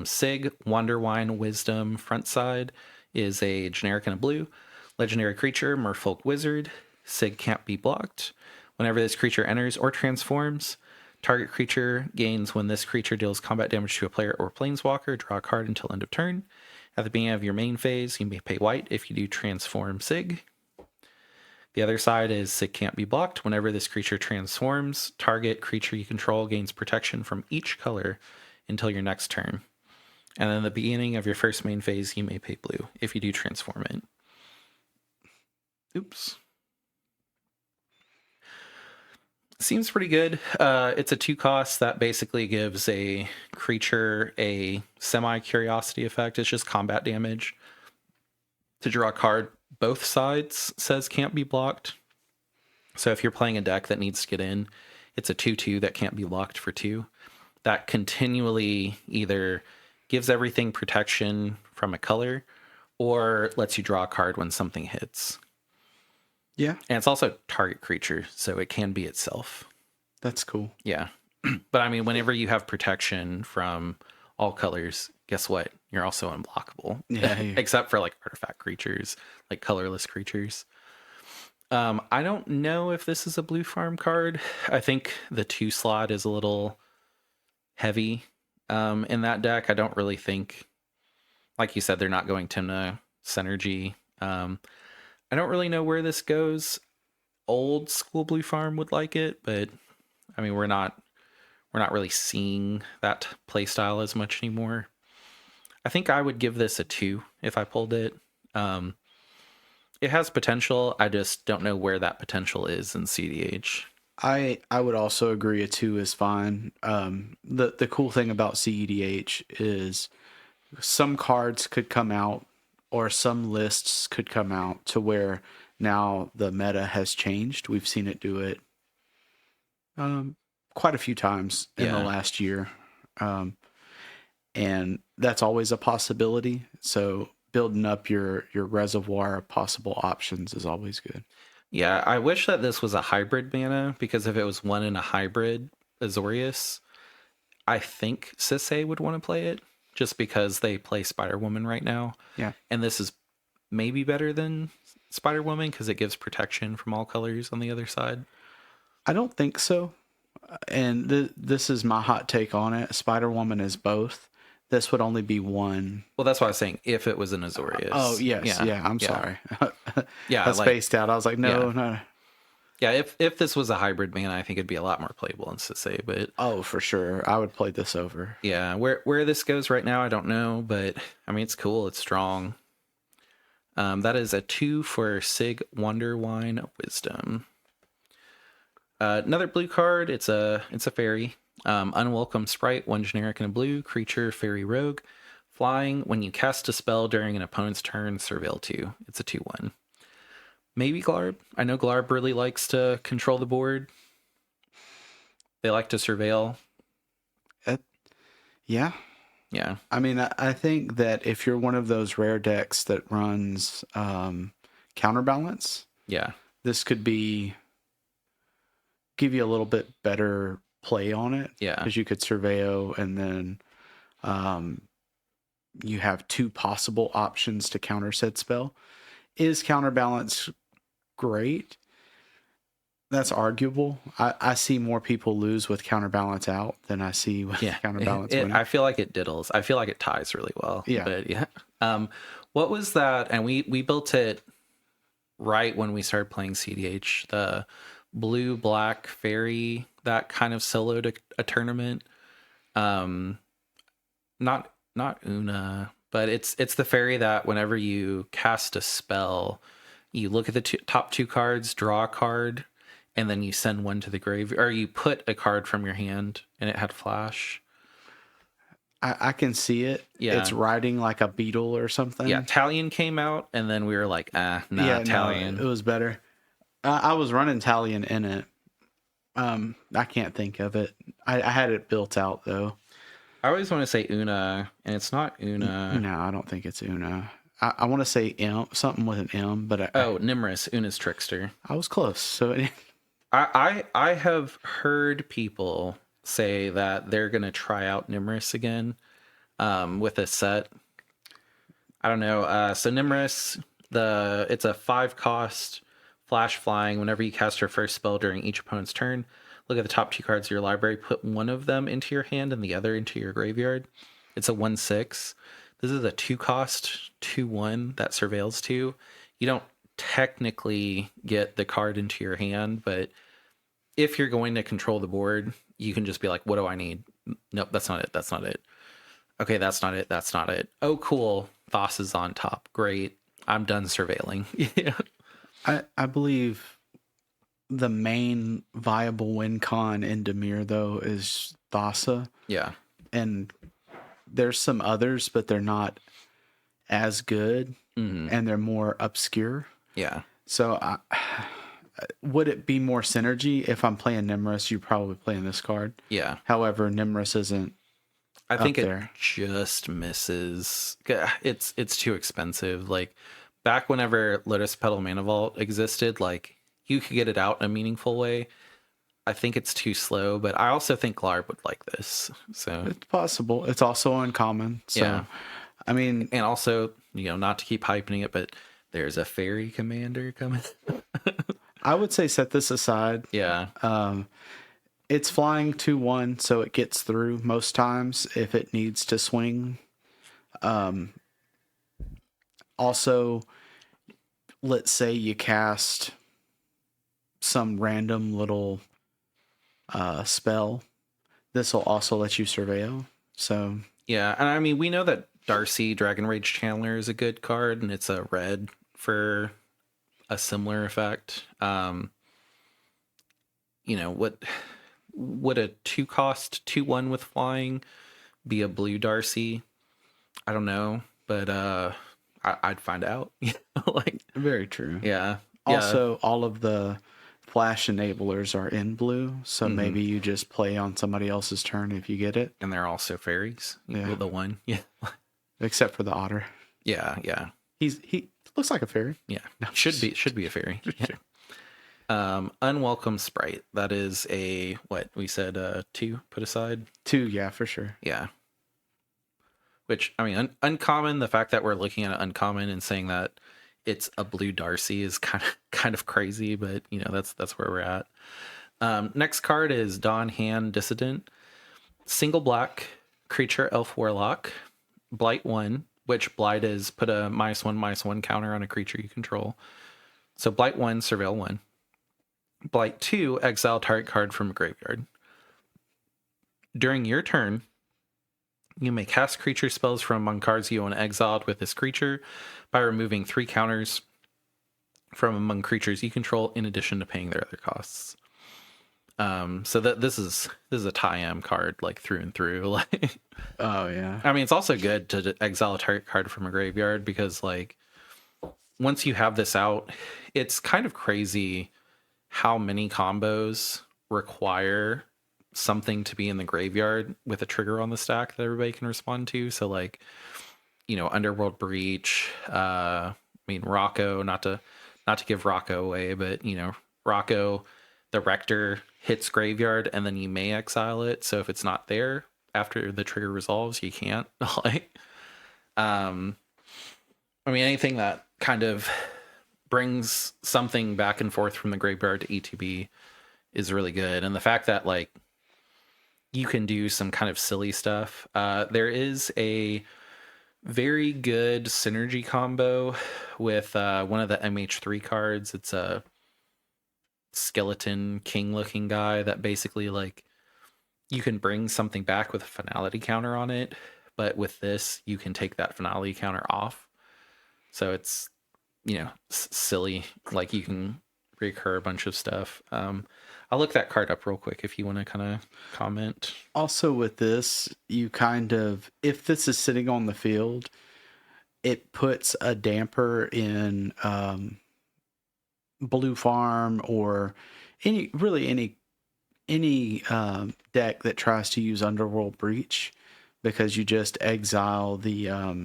Sig Wonderwine Wisdom front side is a generic and a blue legendary creature, Merfolk Wizard. Sig can't be blocked. Whenever this creature enters or transforms, target creature gains when this creature deals combat damage to a player or planeswalker. Draw a card until end of turn. At the beginning of your main phase, you may pay white if you do transform Sig. The other side is Sig can't be blocked. Whenever this creature transforms, target creature you control gains protection from each color until your next turn. And then at the beginning of your first main phase, you may pay blue if you do transform it. Oops. Seems pretty good. It's a 2 cost that basically gives a creature a semi-curiosity effect. It's just combat damage. To draw a card, both sides says can't be blocked. So if you're playing a deck that needs to get in, it's a 2/2 that can't be blocked for 2. That continually either gives everything protection from a color or lets you draw a card when something hits. Yeah. And it's also target creature, so it can be itself. That's cool. Yeah. But I mean, whenever you have protection from all colors, guess what? You're also unblockable. Yeah. Except for like artifact creatures, like colorless creatures. I don't know if this is a blue farm card. I think the 2 slot is a little heavy in that deck. I don't really think, like you said, they're not going Tymna Synergy. I don't really know where this goes. Old school blue farm would like it, but I mean, we're not really seeing that play style as much anymore. I think I would give this a 2 if I pulled it. It has potential. I just don't know where that potential is in CDH. I would also agree a 2 is fine. The cool thing about CEDH is some cards could come out or some lists could come out to where now the meta has changed. We've seen it do it quite a few times in the last year. And that's always a possibility. So building up your reservoir of possible options is always good. Yeah, I wish that this was a hybrid mana, because if it was one in a hybrid Azorius, I think Sisay would want to play it just because they play Spider-Woman right now. Yeah. And this is maybe better than Spider-Woman because it gives protection from all colors on the other side. I don't think so. And this is my hot take on it. Spider-Woman is both. This would only be one. Well, that's what I was saying. If it was an Azorius. Oh, yes. Yeah, I'm sorry. Yeah. I spaced out. I was like, no. Yeah, if this was a hybrid mana, I think it'd be a lot more playable in Sisay, but... Oh, for sure. I would play this over. Yeah, where this goes right now, I don't know, but, I mean, it's cool. It's strong. That is a 2 for Sig Wonderwine Wisdom. Another blue card. It's a fairy. Unwelcome Sprite, 1 generic and a blue. Creature, fairy rogue. Flying. When you cast a spell during an opponent's turn, surveil 2. It's a 2/1. Maybe Glarb. I know Glarb really likes to control the board. They like to surveil. Yeah. Yeah. I mean, I think that if you're one of those rare decks that runs counterbalance, this could give you a little bit better play on it. Yeah. Because you could surveil and then you have 2 possible options to counter said spell. Is counterbalance great? That's arguable. I see more people lose with counterbalance out than I see with counterbalance winning. I feel like it diddles. I feel like it ties really well. Yeah. But yeah. What was that? And we built it right when we started playing CDH. The blue-black fairy that kind of soloed a tournament. Not Una, but it's the fairy that whenever you cast a spell, you look at the top 2 cards, draw a card, and then you send one to the grave, or you put a card from your hand and it had flash. I can see it. Yeah. It's riding like a beetle or something. Yeah, Talion came out, and then we were like, nah, Yeah, Talion. no, it was better. I was running Talion in it. I can't think of it. I had it built out though. I always want to say Una, and it's not Una. No, I don't think it's Una. I want to say M, something with an M, but Nimrus, Una's Trickster. I was close. So I have heard people say that they're gonna try out Nimrus again, with a set. I don't know. So Nimrus, it's a 5-cost flash flying. Whenever you cast your first spell during each opponent's turn, look at the top 2 cards of your library, put one of them into your hand and the other into your graveyard. It's a 1/6. This is a 2-cost 2/1 that surveils 2. You don't technically get the card into your hand, but if you're going to control the board, you can just be like, what do I need? Nope, that's not it. That's not it. Okay, that's not it. That's not it. Oh, cool. Thos is on top. Great. I'm done surveilling. Yeah. I believe the main viable win con in Dimir though is Thassa. Yeah. And there's some others, but they're not as good, and they're more obscure. Yeah. So would it be more synergy if I'm playing Nimrus? You're probably playing this card. Yeah. However, Nimrus isn't. I think it there. just misses. It's too expensive. Like back whenever Lotus Petal Mana Vault existed, like you could get it out in a meaningful way. I think it's too slow, but I also think Glarb would like this. So It's possible. It's also uncommon. So, yeah. I mean, and also, not to keep hyping it, but there's a fairy commander coming. I would say set this aside. Yeah. It's flying 2/1, so it gets through most times if it needs to swing. Also, let's say you cast some random little spell. This will also let you surveil. So yeah, and I mean, we know that Darcy Dragon Rage Channeler is a good card, and it's a red for a similar effect. Would a 2-cost 2/1 with flying be a blue Darcy? I don't know, but I'd find out. Like, very true. yeah. Also, all of the flash enablers are in blue, so maybe you just play on somebody else's turn if you get it. And they're also fairies. Yeah. The one. Yeah. Except for the otter. Yeah, yeah. He looks like a fairy. Yeah. Should be a fairy. Yeah. Unwelcome Sprite. That is a, what we said, 2 put aside. 2, yeah, for sure. Yeah. Which, I mean, uncommon, the fact that we're looking at uncommon and saying that it's a blue Darcy is kind of crazy, but that's where we're at. Next card is Dawn Hand Dissident. Single black creature elf warlock. Blight 1, which blight is put a -1/-1 counter on a creature you control. So Blight 1, surveil 1. Blight 2, exile target card from a graveyard. During your turn, you may cast creature spells from among cards you own exiled with this creature by removing 3 counters from among creatures you control in addition to paying their other costs. So that this is a tie-am card, like through and through. Like, oh yeah. I mean, it's also good to exile a target card from a graveyard because, like, once you have this out, it's kind of crazy how many combos require something to be in the graveyard with a trigger on the stack that everybody can respond to. So, like, Underworld Breach. I mean, Rocco. Not to give Rocco away, but Rocco, the Rector hits graveyard, and then you may exile it. So if it's not there after the trigger resolves, you can't. Like, I mean, anything that kind of brings something back and forth from the graveyard to ETB is really good. And the fact that, like, you can do some kind of silly stuff. There is a very good synergy combo with one of the MH3 cards. It's a skeleton king looking guy that basically, like, you can bring something back with a finality counter on it, but with this you can take that finality counter off. So it's silly. Like, you can recur a bunch of stuff. I'll look that card up real quick if you want to kind of comment. Also with this, you kind of, if this is sitting on the field, it puts a damper in Blue Farm or any deck that tries to use Underworld Breach, because you just exile You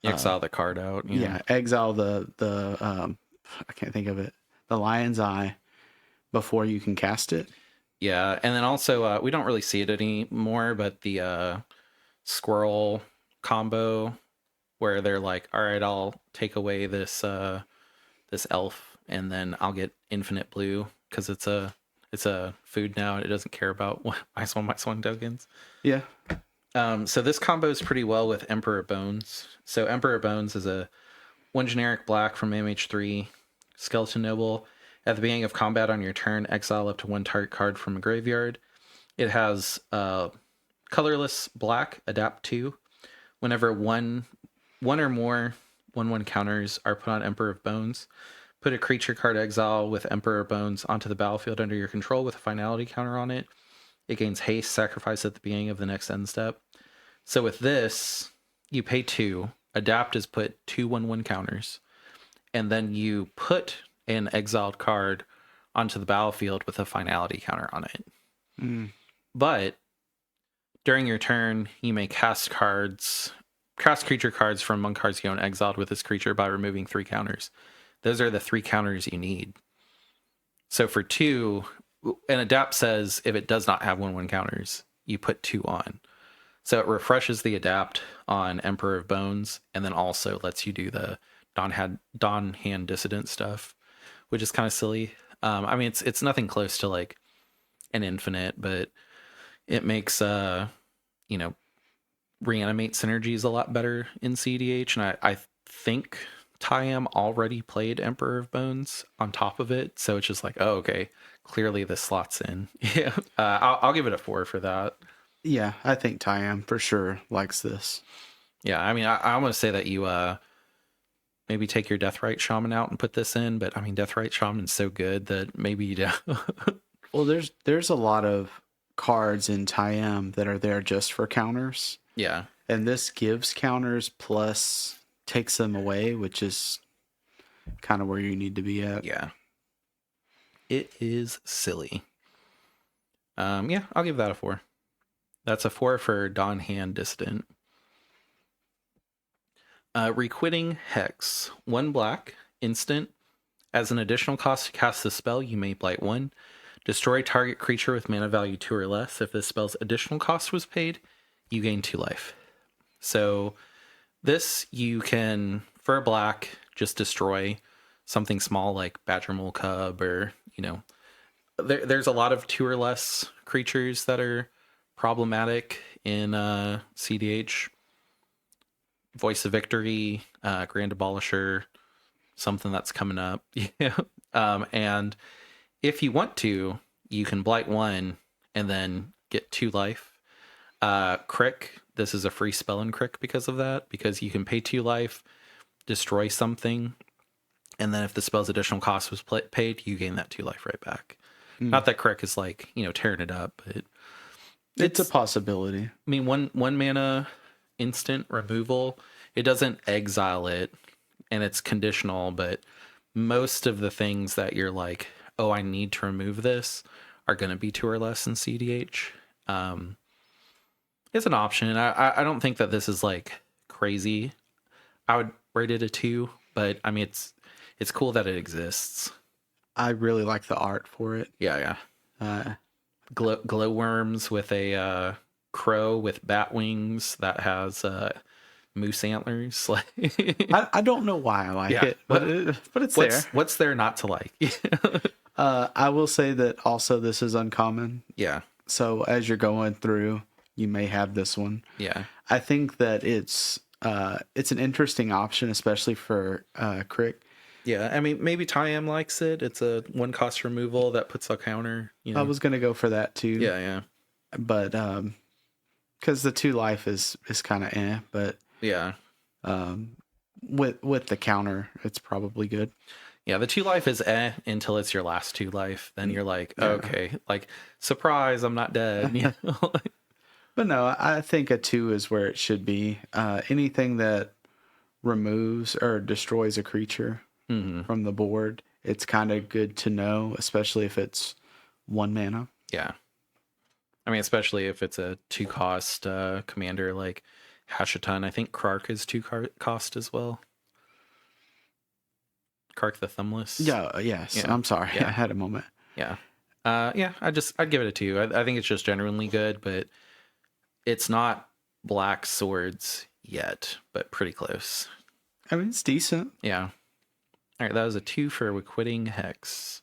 exile the card out. exile the I can't think of it, the Lion's Eye, before you can cast it. Yeah, and then also we don't really see it anymore, but the squirrel combo where they're like, all right, I'll take away this this elf and then I'll get infinite blue because it's a food now and it doesn't care about -1/-1 tokens. Yeah. So this combos pretty well with Emperor Bones. So Emperor Bones is a 1 generic black from MH3 Skeleton Noble. At the beginning of combat on your turn, exile up to 1 target card from a graveyard. It has colorless black, adapt 2. Whenever one or more 1/1 counters are put on Emperor of Bones, put a creature card exile with Emperor Bones onto the battlefield under your control with a finality counter on it. It gains haste, sacrifice at the beginning of the next end step. So with this, you pay 2. Adapt is put 2 1/1 counters. And then you put an exiled card onto the battlefield with a finality counter on it. But during your turn, you may cast creature cards from among cards you own exiled with this creature by removing 3 counters. Those are the 3 counters you need. So for 2, and adapt says if it does not have 1/1 counters, you put 2 on. So it refreshes the adapt on Emperor of Bones, and then also lets you do the Dawn Hand Dissident stuff, which is kind of silly. I mean, it's nothing close to like an infinite, but it makes reanimate synergies a lot better in CDH, and I think Tyam already played Emperor of Bones on top of it, so it's just like, oh, okay, clearly this slots in. Yeah, I'll give it a 4 for that. Yeah, I think Tyam for sure likes this. Yeah, I mean, I want to say that you maybe take your Deathrite Shaman out and put this in, but I mean, Deathrite Shaman's so good that maybe you don't. Well, there's a lot of cards in Tyam that are there just for counters. Yeah. And this gives counters plus takes them away, which is kind of where you need to be at. Yeah. It is silly. Yeah, I'll give that a 4. That's a 4 for Dawn Hand Dissident. Requiting Hex. 1 black, instant. As an additional cost to cast the spell, you may blight 1. Destroy target creature with mana value 2 or less. If this spell's additional cost was paid, you gain 2 life. So this you can, for a black, just destroy something small like Badger Mole Cub, or, there's a lot of 2 or less creatures that are problematic in CDH. Voice of Victory, Grand Abolisher, something that's coming up. And if you want to, you can blight 1 and then get 2 life. Crick, this is a free spell in Crick because of that, because you can pay 2 life, destroy something, and then if the spell's additional cost was paid, you gain that 2 life right back. Not that Crick is like, tearing it up, but it's a possibility. I mean, one mana instant removal, it doesn't exile it, and it's conditional, but most of the things that you're like, oh, I need to remove this, are going to be 2 or less in CDH. It's an option. I don't think that this is like crazy. I would rate it a 2, but I mean, it's cool that it exists. I really like the art for it. Yeah. Glowworms with a crow with bat wings that has moose antlers. I don't know why I like it, but it's there. What's there not to like? I will say that also this is uncommon. Yeah. So as you're going through, you may have this one. Yeah. I think that it's an interesting option, especially for Crick. Yeah, I mean, maybe Tyam likes it. It's a 1 cost removal that puts a counter. I was gonna go for that too. Yeah. But because the 2 life is kind of but yeah. with the counter, it's probably good. Yeah, the 2 life is until it's your last 2 life. Then you're like, Yeah. okay, like surprise, I'm not dead. You know? But no, I think a 2 is where it should be. Anything that removes or destroys a creature from the board, it's kind of good to know, especially if it's 1 mana. Yeah. I mean, especially if it's a 2 cost commander like Hashiton. I think Krark is 2 cost as well. Krark the Thumbless. Yeah, yes. Yeah. I'm sorry. Yeah. I had a moment. Yeah. Yeah, I'd give it a 2. I think it's just genuinely good, but it's not Black Swords yet, but pretty close. I mean, it's decent. Yeah. All right, that was a 2 for Requiting Hex.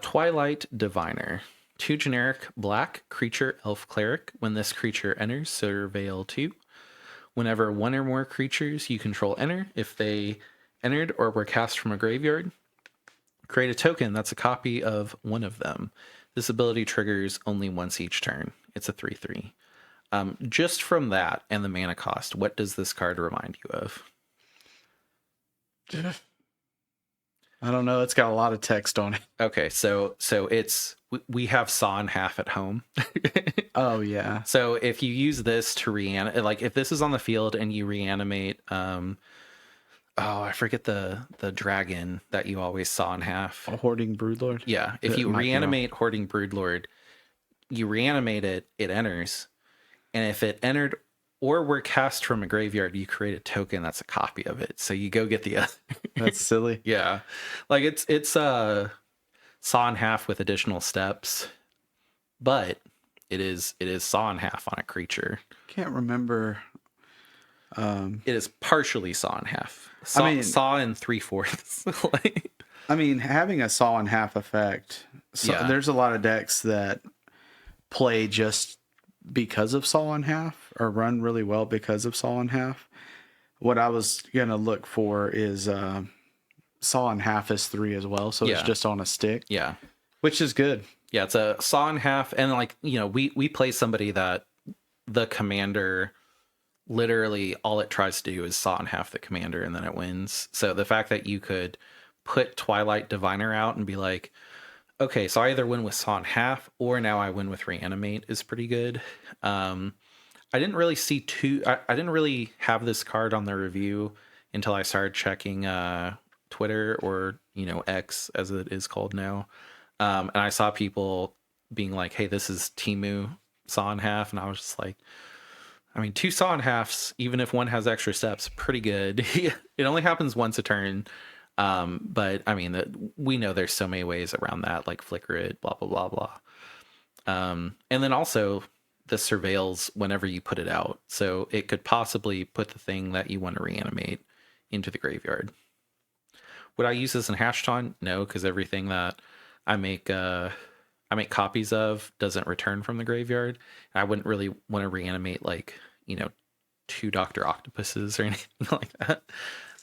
Twilight Diviner. 2 generic black creature elf cleric. When this creature enters, surveil 2. Whenever 1 or more creatures you control enter, if they entered or were cast from a graveyard, create a token that's a copy of one of them. This ability triggers only once each turn. It's a 3/3. Just from that and the mana cost, what does this card remind you of? I don't know. It's got a lot of text on it. Okay, so it's we have Saw in Half at home. Oh yeah. So if you use this to reanimate, like if this is on the field and you reanimate, I forget the dragon that you always saw in half. A Hoarding Broodlord. Yeah, if you reanimate Hoarding Broodlord, you reanimate it, it enters, and if it entered or were cast from a graveyard, you create a token that's a copy of it. So you go get the other. That's silly. Yeah, like it's saw in half with additional steps, but it is saw in half on a creature. Can't remember. It is partially saw in half. Saw in 3/4. Like, I mean, having a saw in half effect. So Yeah. There's a lot of decks that play just because of saw in half, or run really well because of saw in half. What I was gonna look for is saw in half is 3 as well, so it's Yeah. just on a stick, yeah, which is good. yeah. It's a saw in half, and like we play somebody that the commander literally all it tries to do is saw in half the commander, and then it wins. So the fact that you could put Twilight Diviner out and be like, okay, so I either win with saw in half or now I win with reanimate is pretty good. I didn't really see I didn't really have this card on the review until I started checking Twitter, or X as it is called now. And I saw people being like, hey, this is Timu saw in half, and I was just like, I mean, 2 saw in halves, even if one has extra steps, pretty good. It only happens once a turn. But I mean, we know there's so many ways around that, like flicker it, blah, blah, blah, blah. And then also the surveils whenever you put it out. So it could possibly put the thing that you want to reanimate into the graveyard. Would I use this in Hashton? No, because everything that I make copies of doesn't return from the graveyard. I wouldn't really want to reanimate 2 Dr. Octopuses or anything like that.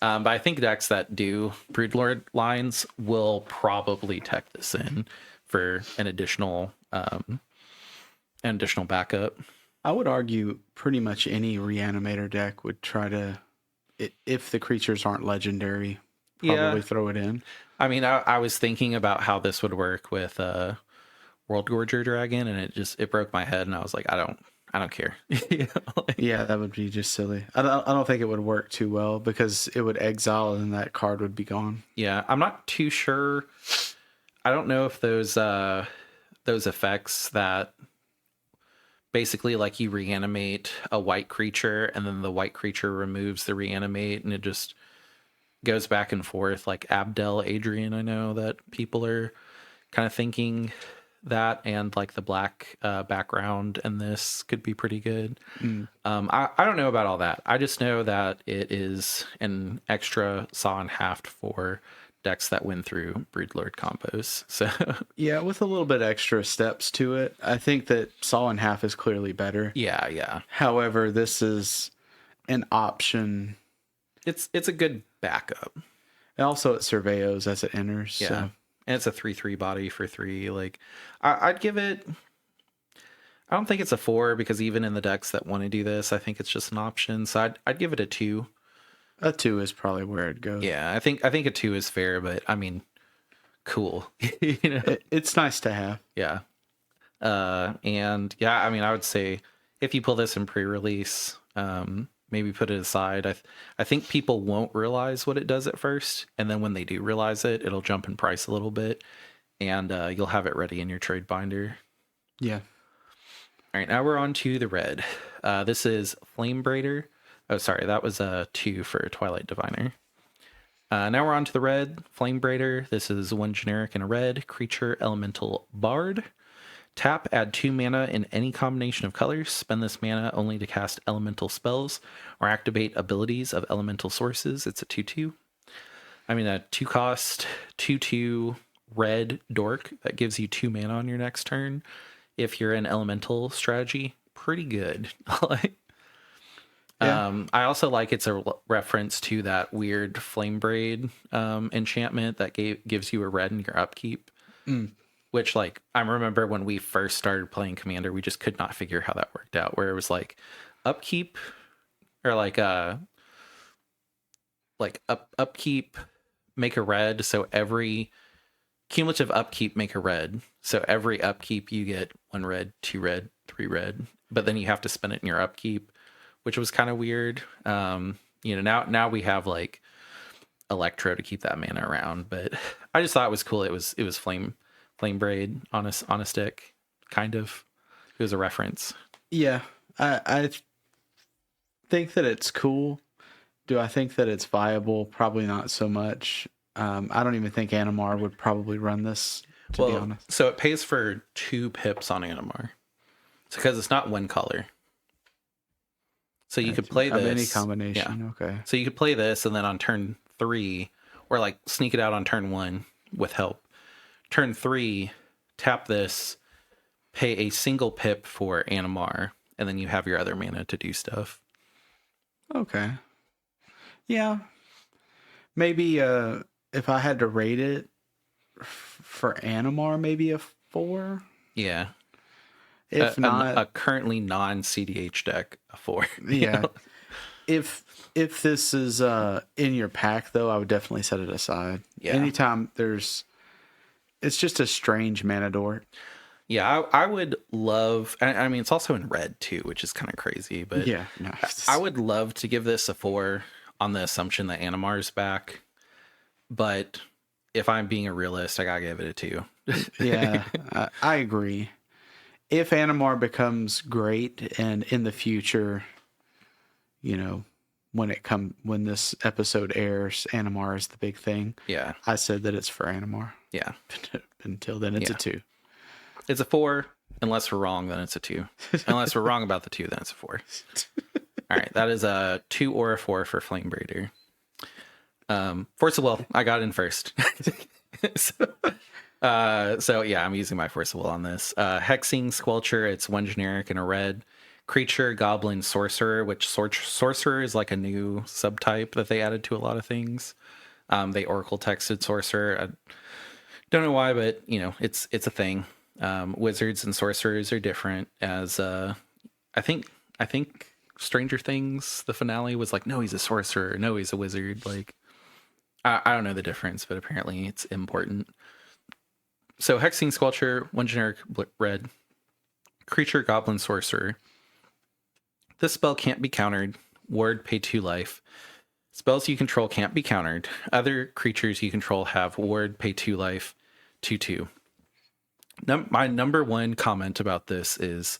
But I think decks that do Broodlord lines will probably tech this in for an additional backup. I would argue pretty much any reanimator deck would try to, if the creatures aren't legendary, probably throw it in. I mean, I was thinking about how this would work with World Gorger Dragon, and it broke my head, and I was like, I don't care. Yeah, that would be just silly. I don't think it would work too well because it would exile and that card would be gone. Yeah, I'm not too sure. I don't know if those effects that basically like you reanimate a white creature and then the white creature removes the reanimate and it just goes back and forth, like Abdel Adrian. I know that people are kind of thinking that, and like the black background and this could be pretty good. I don't know about all that. I just know that it is an extra saw in half for decks that win through Broodlord combos. So yeah, with a little bit extra steps to it, I think that saw in half is clearly better. yeah. However, this is an option. It's a good backup. And also it surveils as it enters. Yeah. So. And it's a 3/3 body for 3. Like, I'd give it. I don't think it's a 4 because even in the decks that want to do this, I think it's just an option. So I'd give it a 2. A 2 is probably where it goes. Yeah, I think a 2 is fair, but I mean, cool. you know? It's nice to have. Yeah. And yeah, I mean, I would say if you pull this in pre-release, maybe put it aside. I think people won't realize what it does at first, and then when they do realize it, it'll jump in price a little bit, and you'll have it ready in your trade binder. Yeah. All right, now we're on to the red. This is Flame Braider. Oh, sorry, that was a 2 for Twilight Diviner. Now we're on to the red Flame Braider. This is 1 generic and a red creature elemental bard. Tap, add 2 mana in any combination of colors. Spend this mana only to cast elemental spells or activate abilities of elemental sources. It's a 2/2. I mean, a 2 cost, 2/2 red dork that gives you 2 mana on your next turn. If you're in elemental strategy, pretty good. Yeah. I also like it's a reference to that weird Flame Braid enchantment that gives you a red in your upkeep. Which, like, I remember when we first started playing Commander, we just could not figure how that worked out. Where it was like upkeep, or upkeep, make a red. So every cumulative upkeep, make a red. So every upkeep you get 1 red, 2 red, 3 red. But then you have to spend it in your upkeep, which was kind of weird. Now we have like Electro to keep that mana around. But I just thought it was cool. It was Flame Braid on a stick, kind of. It was a reference. Yeah. I think that it's cool. Do I think that it's viable? Probably not so much. I don't even think Animar would probably run this, to be honest. So it pays for 2 pips on Animar. It's because it's not 1 color. So you could play this. Any combination, yeah. Okay. So you could play this, and then on turn 3, or like sneak it out on turn 1 with help. Turn 3, tap this, pay a single pip for Animar, and then you have your other mana to do stuff. Okay. Yeah. Maybe if I had to rate it for Animar, maybe a 4. Yeah. If not, a currently non-CDH deck, a 4. Yeah. Know? If this is in your pack, though, I would definitely set it aside. Yeah. Anytime it's just a strange mana dork. Yeah, I would love. I mean, it's also in red too, which is kind of crazy. But yeah, no, I would love to give this a 4 on the assumption that Animar's back. But if I'm being a realist, I gotta give it a 2. Yeah, I agree. If Animar becomes great, and in the future, when this episode airs, Animar is the big thing. Yeah, I said that it's for Animar. Yeah. Until then, it's a 2. It's a 4. Unless we're wrong, then it's a 2. Unless we're wrong about the 2, then it's a 4. All right, that is a 2 or a 4 for Flame Braider. Force of Will, I got in first. So yeah, I'm using my Force of Will on this. Hexing Squelcher, it's 1 generic and a red. Creature, Goblin, Sorcerer, which Sorcerer is like a new subtype that they added to a lot of things. They Oracle texted Sorcerer. I don't know why, but it's a thing. Wizards and sorcerers are different. As I think Stranger Things, the finale was like, no, he's a sorcerer, no, he's a wizard. Like, I don't know the difference, but apparently it's important. So Hexing Squelcher, 1 generic red. Creature, Goblin, Sorcerer. This spell can't be countered. Ward, pay 2 life. Spells you control can't be countered. Other creatures you control have ward, pay 2 life, 2/2. My number 1 comment about this is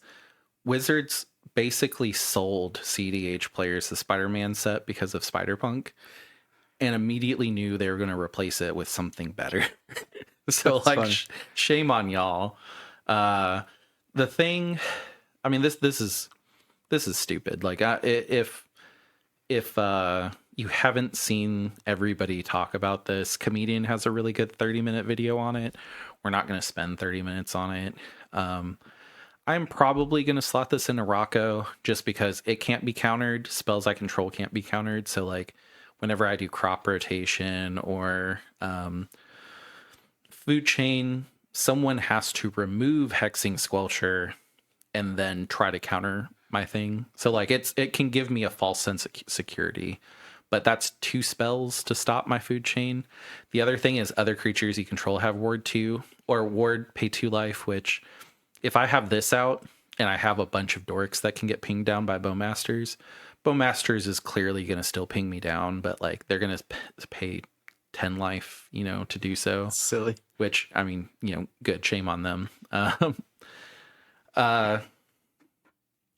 Wizards basically sold CDH players the Spider-Man set because of Spider-Punk, and immediately knew they were going to replace it with something better. So that's like shame on y'all. The thing, I mean, this is stupid. Like, if you haven't seen everybody talk about this, Comedian has a really good 30-minute video on it. We're not going to spend 30 minutes on it. I'm probably going to slot this into Rocco just because it can't be countered. Spells I control can't be countered. So like whenever I do crop rotation or food chain, someone has to remove Hexing Squelcher and then try to counter my thing. So like it can give me a false sense of security. but that's 2 spells to stop my food chain. The other thing is other creatures you control have ward 2 or ward pay 2 life, which if I have this out and I have a bunch of dorks that can get pinged down by Bowmasters, Bowmasters is clearly going to still ping me down, but like they're going to pay 10 life, to do so. Silly. Which, I mean, good. Shame on them.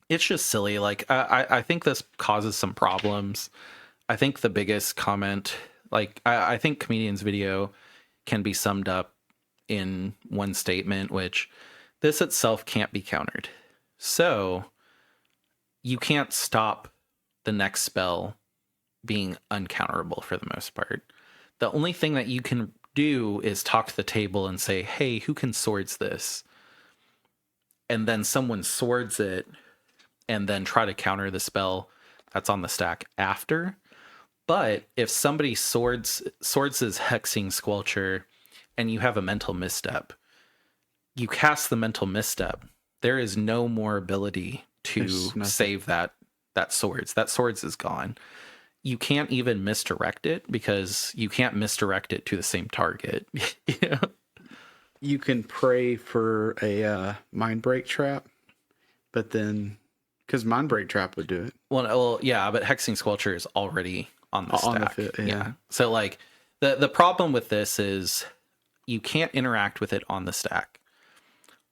It's just silly. Like, I think this causes some problems. I think the biggest comment, like, I think Comedian's video can be summed up in one statement, which this itself can't be countered. So you can't stop the next spell being uncounterable for the most part. The only thing that you can do is talk to the table and say, hey, who can swords this? And then someone swords it and then try to counter the spell that's on the stack after. But if somebody swords his Hexing Squelcher and you have a mental misstep, you cast the mental misstep. There is no more ability to save that swords. That swords is gone. You can't even misdirect it because you can't misdirect it to the same target. You can pray for a mind break trap, but then because mind break trap would do it. Well, yeah, but Hexing Squelcher is already on the stack. Yeah. So like the problem with this is you can't interact with it on the stack.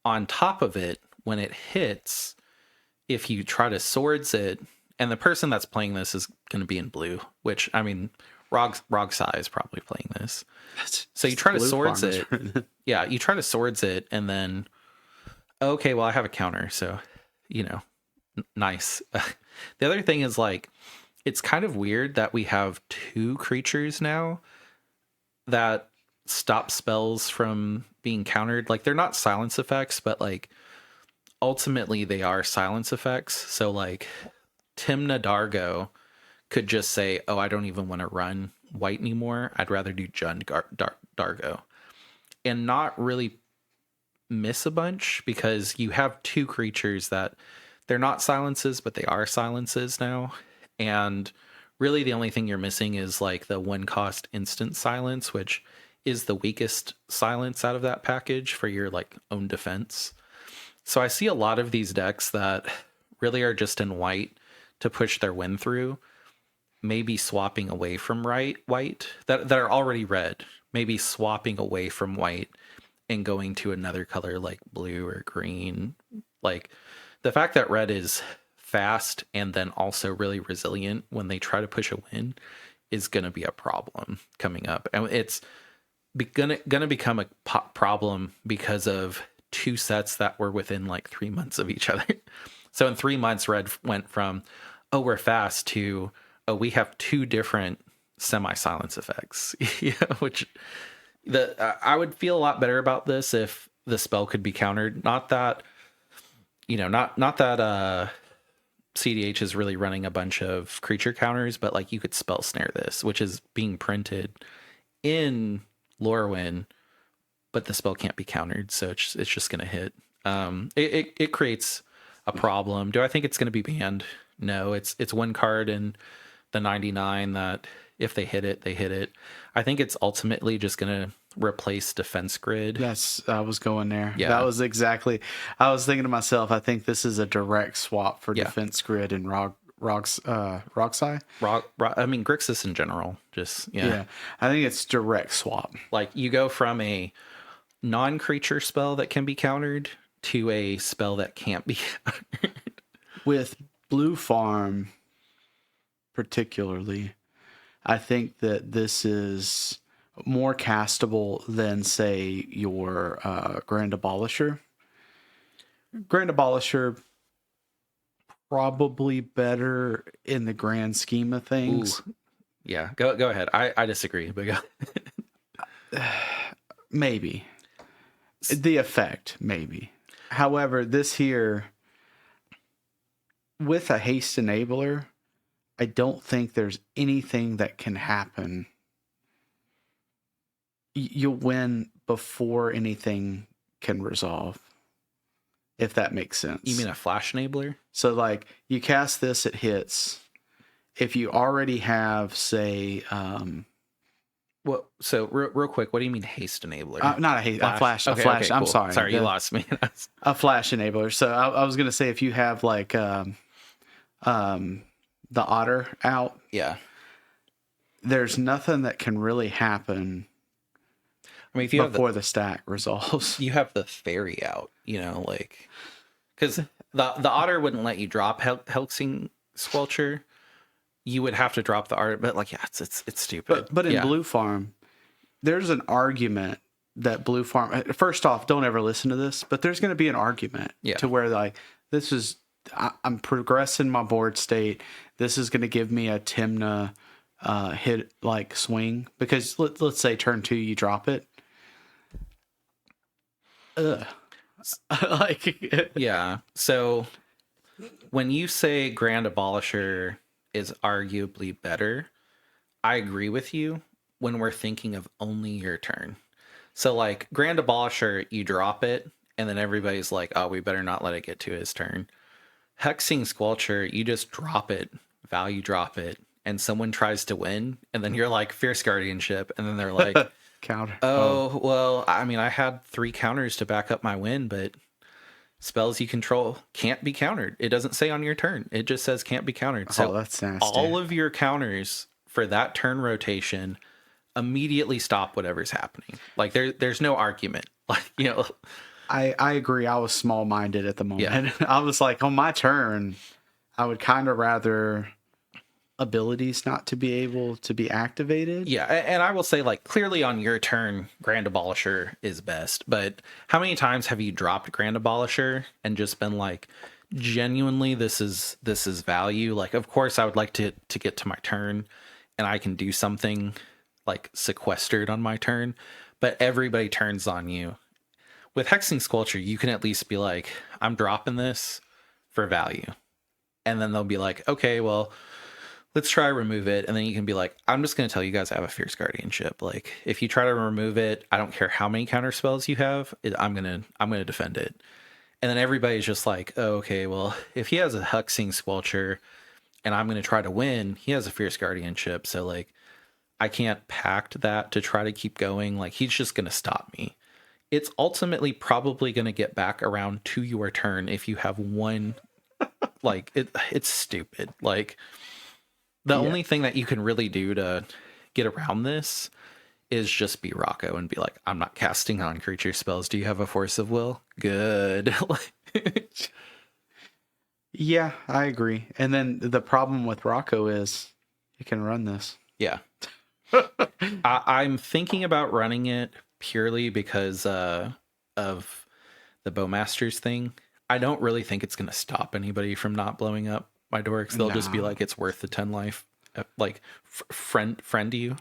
On top of it, when it hits, if you try to swords it, and the person that's playing this is going to be in blue, which, I mean, Rogsai is probably playing this. So you try to swords it. Yeah, you try to swords it, and then, okay, well, I have a counter, so, nice. The other thing is, like, it's kind of weird that we have 2 creatures now that stop spells from being countered. Like, they're not silence effects, but, like, ultimately they are silence effects. So, like, Timna Dargo could just say, oh, I don't even want to run white anymore. I'd rather do Jund Dargo. And not really miss a bunch because you have 2 creatures that they're not silences, but they are silences now. And really the only thing you're missing is like the 1-cost instant silence, which is the weakest silence out of that package for your like own defense. So I see a lot of these decks that really are just in white to push their win through, maybe swapping away from white that are already red, maybe swapping away from white and going to another color like blue or green. Like the fact that red is fast and then also really resilient when they try to push a win is going to be a problem coming up. And it's going to become a problem because of 2 sets that were within like 3 months of each other. So in 3 months, red went from, oh, we're fast to, oh, we have 2 different semi-silence effects, which I would feel a lot better about this if the spell could be countered. Not that, not that CDH is really running a bunch of creature counters, but like you could spell snare this, which is being printed in Lorwyn, but the spell can't be countered, so it's just going to hit. It creates a problem. Do I think it's going to be banned? No, it's 1 card in the 99 that if they hit it, they hit it. I think it's ultimately just going to replace Defense Grid. Yes, I was going there. Yeah. That was exactly. I was thinking to myself, I think this is a direct swap for Defense Grid and Rogsai. I mean, Grixis in general. Just, yeah. I think it's direct swap. Like, you go from a non-creature spell that can be countered to a spell that can't be countered. With Blue Farm, particularly, I think that this is more castable than, say, your Grand Abolisher. Grand Abolisher, probably better in the grand scheme of things. Ooh. Yeah, go ahead. I disagree, but go. Maybe. The effect, maybe. However, this here, with a haste enabler, I don't think there's anything that can happen. You'll win before anything can resolve, if that makes sense. You mean a flash enabler? So, like, you cast this, it hits, if you already have, say, Well, so real quick, what do you mean haste enabler? not a flash, Okay, a flash. okay, I'm cool. sorry, Sorry, you lost me. a flash enabler. So I was gonna say if you have like the otter out, Yeah. there's nothing that can really happen I mean, if you have before the stack resolves. you have the fairy out, like, because the otter wouldn't let you drop Helsing Squelcher. You would have to drop the otter, but like, yeah, it's stupid. But in yeah. Blue Farm, there's an argument that Blue Farm. First off, don't ever listen to this, but there's going to be an argument to where like this is. I'm progressing my board state. This is going to give me a Timna hit like swing because let's say turn 2 you drop it. Like Yeah. So when you say Grand Abolisher is arguably better, I agree with you when we're thinking of only your turn. So like Grand Abolisher, you drop it, and then everybody's like, oh, we better not let it get to his turn. Hexing Squelcher, you just drop it, value drop it, and someone tries to win, and then you're like, Fierce Guardianship, and then they're like, counter. oh, well, I mean, I had 3 counters to back up my win, but spells you control can't be countered. It doesn't say on your turn. It just says can't be countered. So that's nasty. all of your counters for that turn rotation immediately stop whatever's happening. Like there's no argument. Like, I agree. I was small minded at the moment. Yeah. I was like, on my turn, I would kind of rather abilities not to be able to be activated. Yeah, and I will say, like, clearly on your turn, Grand Abolisher is best. But how many times have you dropped Grand Abolisher and just been like, genuinely, this is value? Like, of course, I would like to get to my turn, and I can do something like sequestered on my turn, but everybody turns on you. With Hexing Squelcher, you can at least be like, I'm dropping this for value. And then they'll be like, okay, well, let's try remove it. And then you can be like, I'm just going to tell you guys I have a Fierce Guardianship. Like, if you try to remove it, I don't care how many counter spells you have, I'm going to defend it. And then everybody's just like, oh, okay, well, if he has a Hexing Squelcher and I'm going to try to win, he has a Fierce Guardianship. So, like, I can't pact that to try to keep going. Like, he's just going to stop me. It's ultimately probably going to get back around to your turn if you have one. Like, it's stupid. Like, the only thing that you can really do to get around this is just be Rocco and be like, I'm not casting on creature spells. Do you have a Force of Will? Good. Yeah, I agree. And then the problem with Rocco is you can run this. Yeah. I'm thinking about running it purely because of the Bowmasters thing. I don't really think it's going to stop anybody from not blowing up my dorks. They'll just be like, it's worth the 10 life. Like, friend you.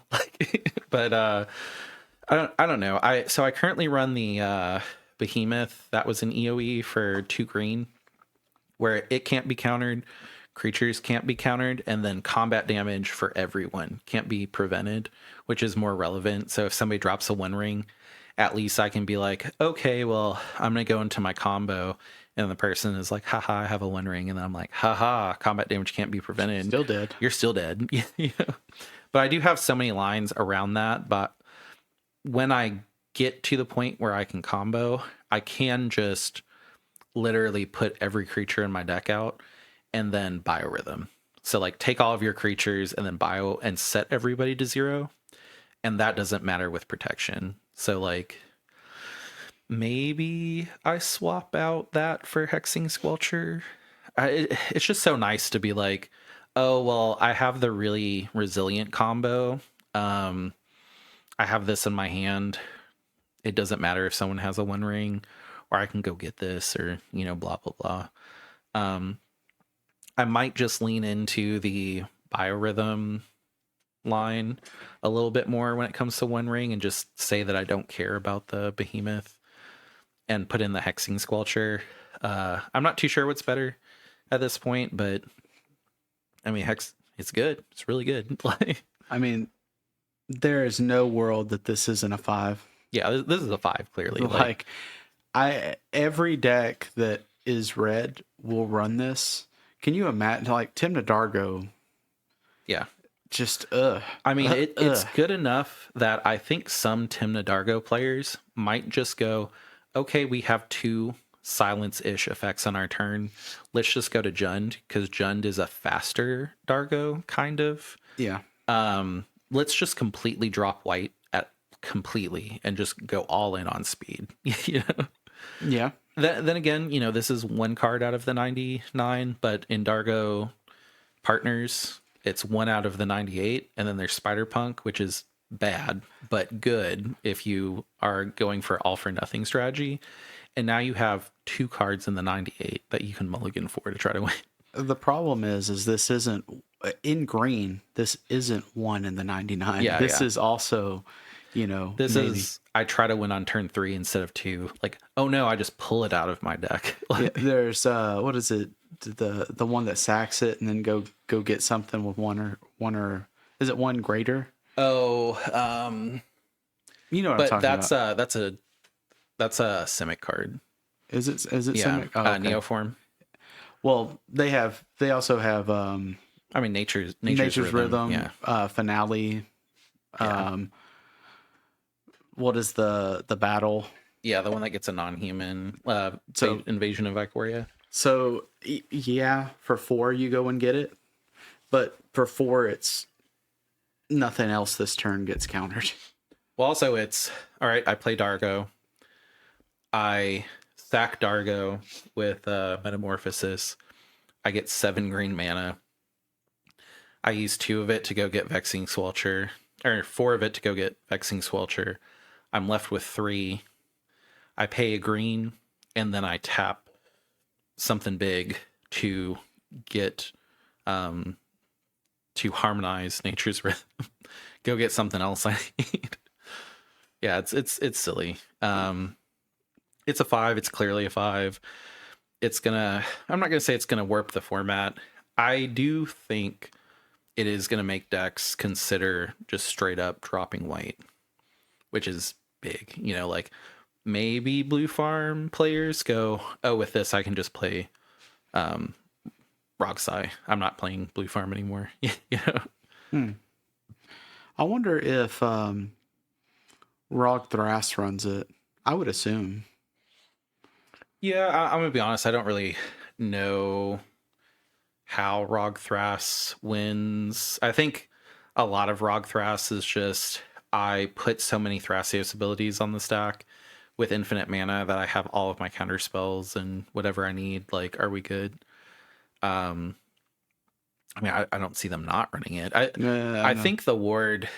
But I don't know. I currently run the Behemoth that was an EOE for 2 green, where it can't be countered, creatures can't be countered, and then combat damage for everyone can't be prevented, which is more relevant. So if somebody drops a One Ring, at least I can be like, okay, well, I'm going to go into my combo, and the person is like, haha, I have a One Ring, and then I'm like, haha, combat damage can't be prevented. Still dead. You're still dead. But I do have so many lines around that, but when I get to the point where I can combo, I can just literally put every creature in my deck out and then biorhythm. So like take all of your creatures and then bio and set everybody to 0. And that doesn't matter with protection. So like maybe I swap out that for Hexing Squelcher. It's just so nice to be like, oh, well, I have the really resilient combo. I have this in my hand. It doesn't matter if someone has a One Ring, or I can go get this, or, blah, blah, blah. I might just lean into the biorhythm line a little bit more when it comes to One Ring and just say that I don't care about the Behemoth and put in the Hexing Squelcher. I'm not too sure what's better at this point, but I mean, it's good. It's really good. I mean, there is no world that this isn't a 5. Yeah, this is a 5, clearly. Like every deck that is red will run this. Can you imagine, like, Tim Nadargo Yeah. Just I mean, it's good enough that I think some Timna Dargo players might just go, okay, we have 2 silence-ish effects on our turn. Let's just go to Jund, because Jund is a faster Dargo, kind of. yeah. Let's just completely drop white at completely and just go all in on speed. You know? Yeah. Then again, this is 1 card out of the 99, but in Dargo partners, it's 1 out of the 98, and then there's Spider Punk, which is bad but good if you are going for all for nothing strategy. And now you have 2 cards in the 98 that you can mulligan for to try to win. The problem is this isn't in green. This isn't 1 in the 99. Yeah, this yeah. is also, This maybe. is I try to win on turn 3 instead of 2. Like, oh no, I just pull it out of my deck. Like, There's what is it? The one that sacks it and then go get something with one or is it 1 greater? oh, You know what I'm but talking about. that's a Simic card. Is it Yeah, Simic? Oh, okay. Neoform. Well, they also have I mean, nature's rhythm, Yeah, finale. Yeah. What is the battle? Yeah, the one that gets a non-human So- invasion of Ikoria. So yeah, for 4 you go and get it, but for 4 it's nothing else this turn gets countered. Well, also it's all right. I play Dargo. I sack Dargo with Metamorphosis. I get 7 green mana. I use 2 of it to go get Vexing Swelcher, or 4 of it to go get Vexing Swelcher. I'm left with 3. I pay a green, and then I tap something big to get to harmonize nature's rhythm. Go get something else I need. Yeah, it's silly. It's a 5. It's clearly a 5. I'm not gonna say it's gonna warp the format. I do think it is gonna make decks consider just straight up dropping white, which is big. Like maybe blue farm players go, oh, with this I can just play Roxai. I'm not playing blue farm anymore. I wonder if Rog Thras runs it. I would assume. Yeah, I'm gonna be honest. I don't really know how Rog Thras wins. I think a lot of Rog Thras is just I put so many Thrasios abilities on the stack with infinite mana that I have all of my counter spells and whatever I need. Like, are we good? I mean, I don't see them not running it. I think the ward,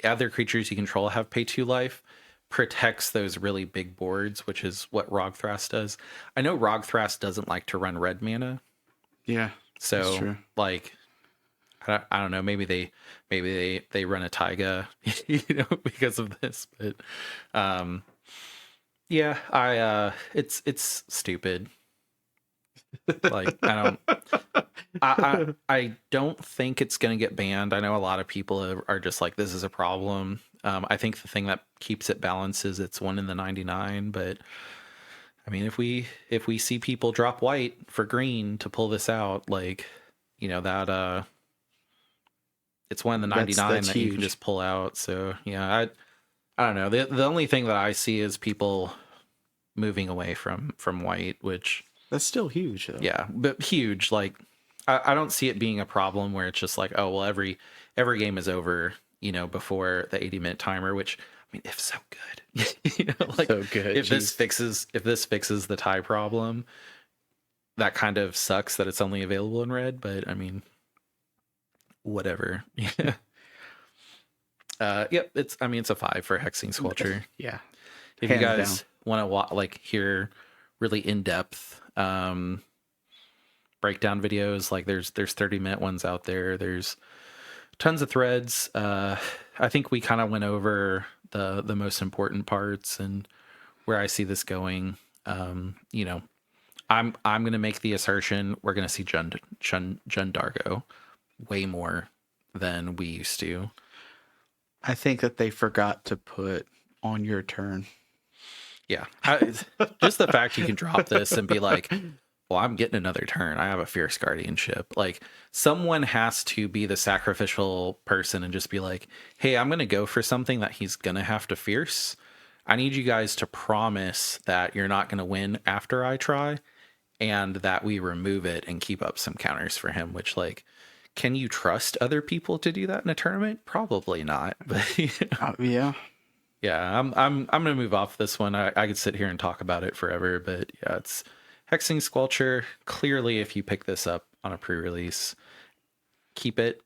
other creatures you control have pay 2 life, protects those really big boards, which is what Rog Thras does. I know Rog Thras doesn't like to run red mana. Yeah. So like, I don't know. Maybe they run a Taiga, because of this. But yeah, it's stupid. Like I don't think it's gonna get banned. I know a lot of people are just like, this is a problem. I think the thing that keeps it balanced is it's 1 in the 99. But I mean, if we see people drop white for green to pull this out, like, that it's 1 in the 99 that's that huge. you can just pull out. So yeah, I don't know. The only thing that I see is people moving away from white, which That's still huge, though. yeah, but huge. Like I don't see it being a problem where it's just like, oh well, every game is over, before the 80-minute timer. Which, I mean, if so good, like So good, if this jeez. fixes the tie problem, that kind of sucks that it's only available in red. But I mean, whatever. Yep. It's a 5 for Hexing Sculpture. Yeah. If you Hands guys want to hear really in-depth breakdown videos, like there's 30-minute ones out there. There's tons of threads. I think we kind of went over the most important parts and where I see this going. I'm gonna make the assertion we're gonna see Jund Dargo way more than we used to. I think that they forgot to put on your turn. Yeah, just the fact you can drop this and be like, well, I'm getting another turn. I have a fierce guardianship. Like, someone has to be the sacrificial person and just be like, hey, I'm going to go for something that he's going to have to fierce. I need you guys to promise that you're not going to win after I try, and that we remove it and keep up some counters for him, which, like, can you trust other people to do that in a tournament? Probably not. But Yeah. yeah, I'm gonna move off this one. I could sit here and talk about it forever, but yeah, it's Hexing Squelcher. Clearly, if you pick this up on a pre-release, keep it,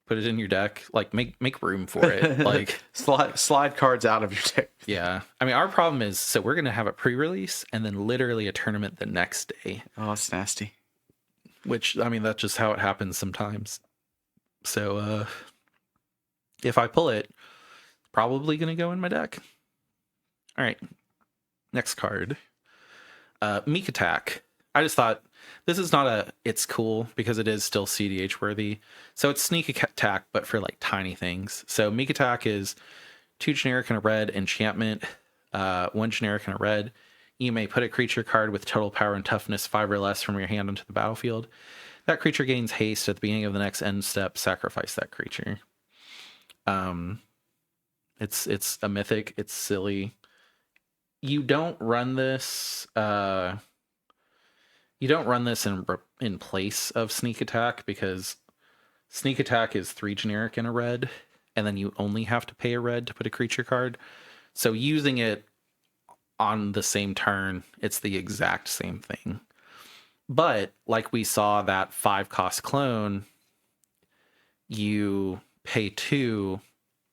put it in your deck, like make room for it. Like, slide cards out of your deck. yeah. I mean, our problem is, so we're gonna have a pre-release and then literally a tournament the next day. Oh, it's nasty. Which, I mean, that's just how it happens sometimes. So if I pull it, it's probably gonna go in my deck. All right. Next card. Meek Attack. I just thought this is not it's cool because it is still CDH worthy. So it's Sneak Attack, but for like tiny things. So Meek Attack is 2 generic and a red enchantment, 1 generic and a red. You may put a creature card with total power and toughness 5 or less from your hand onto the battlefield. That creature gains haste at the beginning of the next end step. Sacrifice that creature. It's a mythic. It's silly. You don't run this. You don't run this in place of Sneak Attack, because Sneak Attack is 3 generic and a red, and then you only have to pay a red to put a creature card. So using it on the same turn, it's the exact same thing. But like we saw that 5-cost clone, you pay 2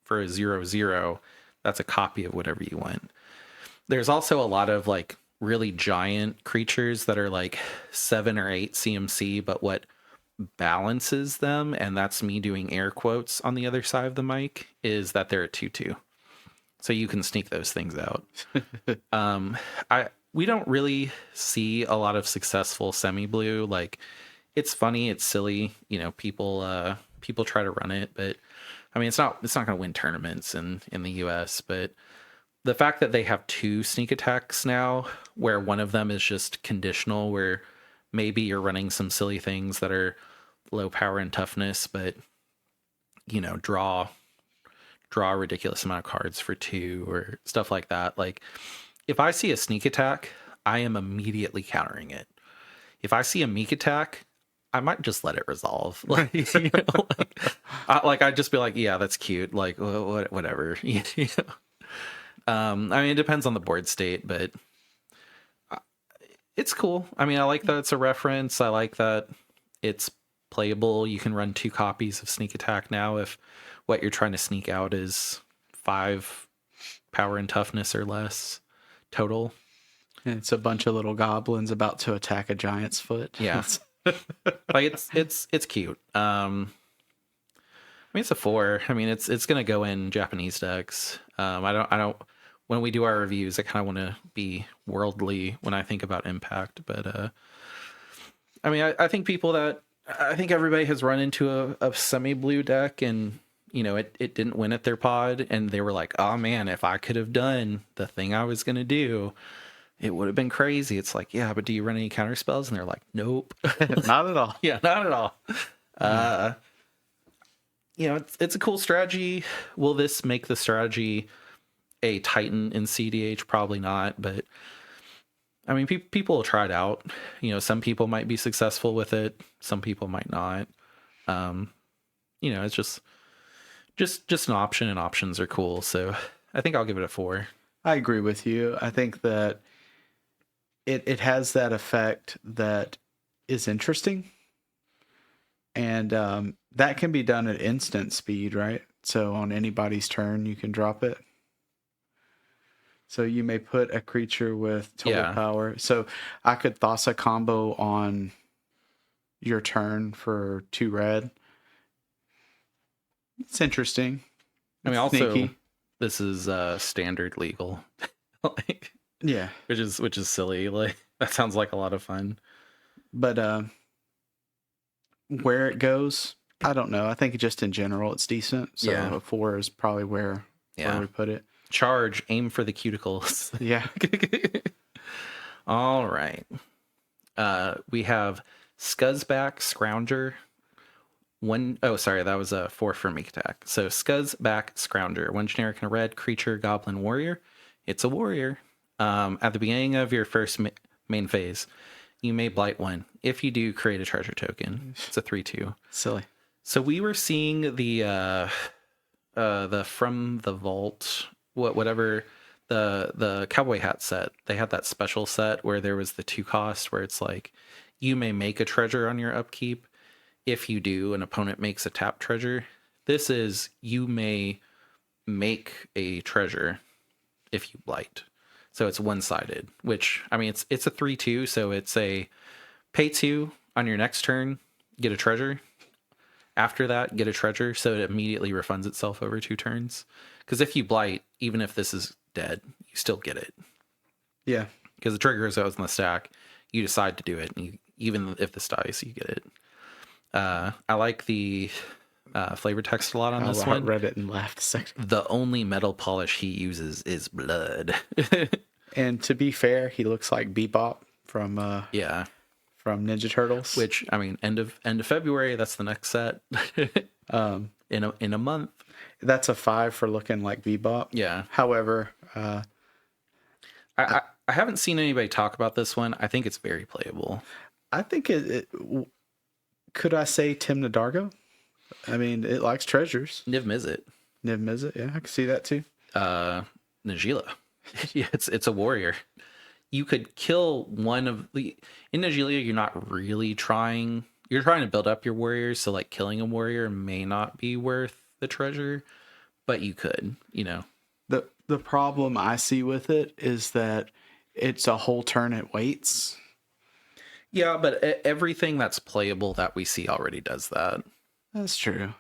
for a 0/0. That's a copy of whatever you want. There's also a lot of like really giant creatures that are like 7 or 8 CMC, but what balances them, and that's me doing air quotes on the other side of the mic, is that they're a 2/2. So you can sneak those things out. We don't really see a lot of successful semi-blue. Like, it's funny, it's silly, you know, people try to run it, but I mean, it's not going to win tournaments in the US, but the fact that they have 2 sneak attacks now, where one of them is just conditional, where maybe you're running some silly things that are low power and toughness, but, you know, draw a ridiculous amount of cards for 2 or stuff like that. Like, if I see a sneak attack, I am immediately countering it. If I see a meek attack, I might just let it resolve. Like, you know, I'd just be like, yeah, that's cute. Like, whatever. You know? I mean, it depends on the board state, but it's cool. I mean, I like that it's a reference. I like that it's playable. You can run 2 copies of Sneak Attack now if what you're trying to sneak out is 5 power and toughness or less total. And it's a bunch of little goblins about to attack a giant's foot. Yeah. Like, it's cute. I mean, it's a 4. I mean, it's gonna go in Japanese decks. I don't. When we do our reviews, I kind of want to be worldly when I think about impact. But I mean, I think everybody has run into a semi-blue deck, and you know, it didn't win at their pod, and they were like, oh man, if I could have done the thing I was gonna do, it would have been crazy. It's like, yeah, but do you run any counter spells? And they're like, nope. Not at all. Yeah, not at all. You know, it's a cool strategy. Will this make the strategy a Titan in CDH? Probably not, but I mean, people will try it out. You know, some people might be successful with it, some people might not. You know, it's just an option, and options are cool. So I think I'll give it a 4. I agree with you. I think that it has that effect that is interesting, and that can be done at instant speed, right? So on anybody's turn, you can drop it. So you may put a creature with total power. So I could Thassa combo on your turn for 2 red. It's interesting. I mean, also, sneaky. This is standard legal. Like, yeah, which is silly. Like, that sounds like a lot of fun. But where it goes, I don't know. I think just in general, it's decent. So a 4 is probably where we put it. Charge, aim for the cuticles. Yeah. All right. We have Scuzzback Scrounger. That was a 4 for meek attack. So Scuzzback Scrounger, 1 generic and a red creature, goblin warrior. It's a warrior. At the beginning of your first main phase, you may blight 1. If you do, create a treasure token. It's a 3/2. Silly. So we were seeing the From the Vault, whatever, the cowboy hat set. They had that special set where there was the 2 cost, where it's like you may make a treasure on your upkeep. If you do, an opponent makes a tap treasure. This is you may make a treasure if you blight. So it's one-sided, which, I mean, it's a 3/2, so it's a pay 2 on your next turn, get a treasure. After that, get a treasure, so it immediately refunds itself over 2 turns. Because if you blight, even if this is dead, you still get it. Yeah. Because the trigger is always in the stack. You decide to do it, and even if this dies, you get it. I like the flavor text a lot on this one. I read it and laughed a second. The only metal polish he uses is blood. And to be fair, he looks like Bebop from Ninja Turtles. Which, I mean, end of February, that's the next set. In a month. That's a 5 for looking like Bebop. Yeah. However, I haven't seen anybody talk about this one. I think it's very playable. I think could I say Timna Dargo? I mean, it likes treasures. Niv Mizzet. Niv Mizzet, yeah, I can see that too. Najila. Yeah, it's a warrior. You could kill one of the... In Najila, you're not really trying... You're trying to build up your warriors, so like killing a warrior may not be worth the treasure, but you could, The problem I see with it is that it's a whole turn it waits. Yeah, but everything that's playable that we see already does that. That's true.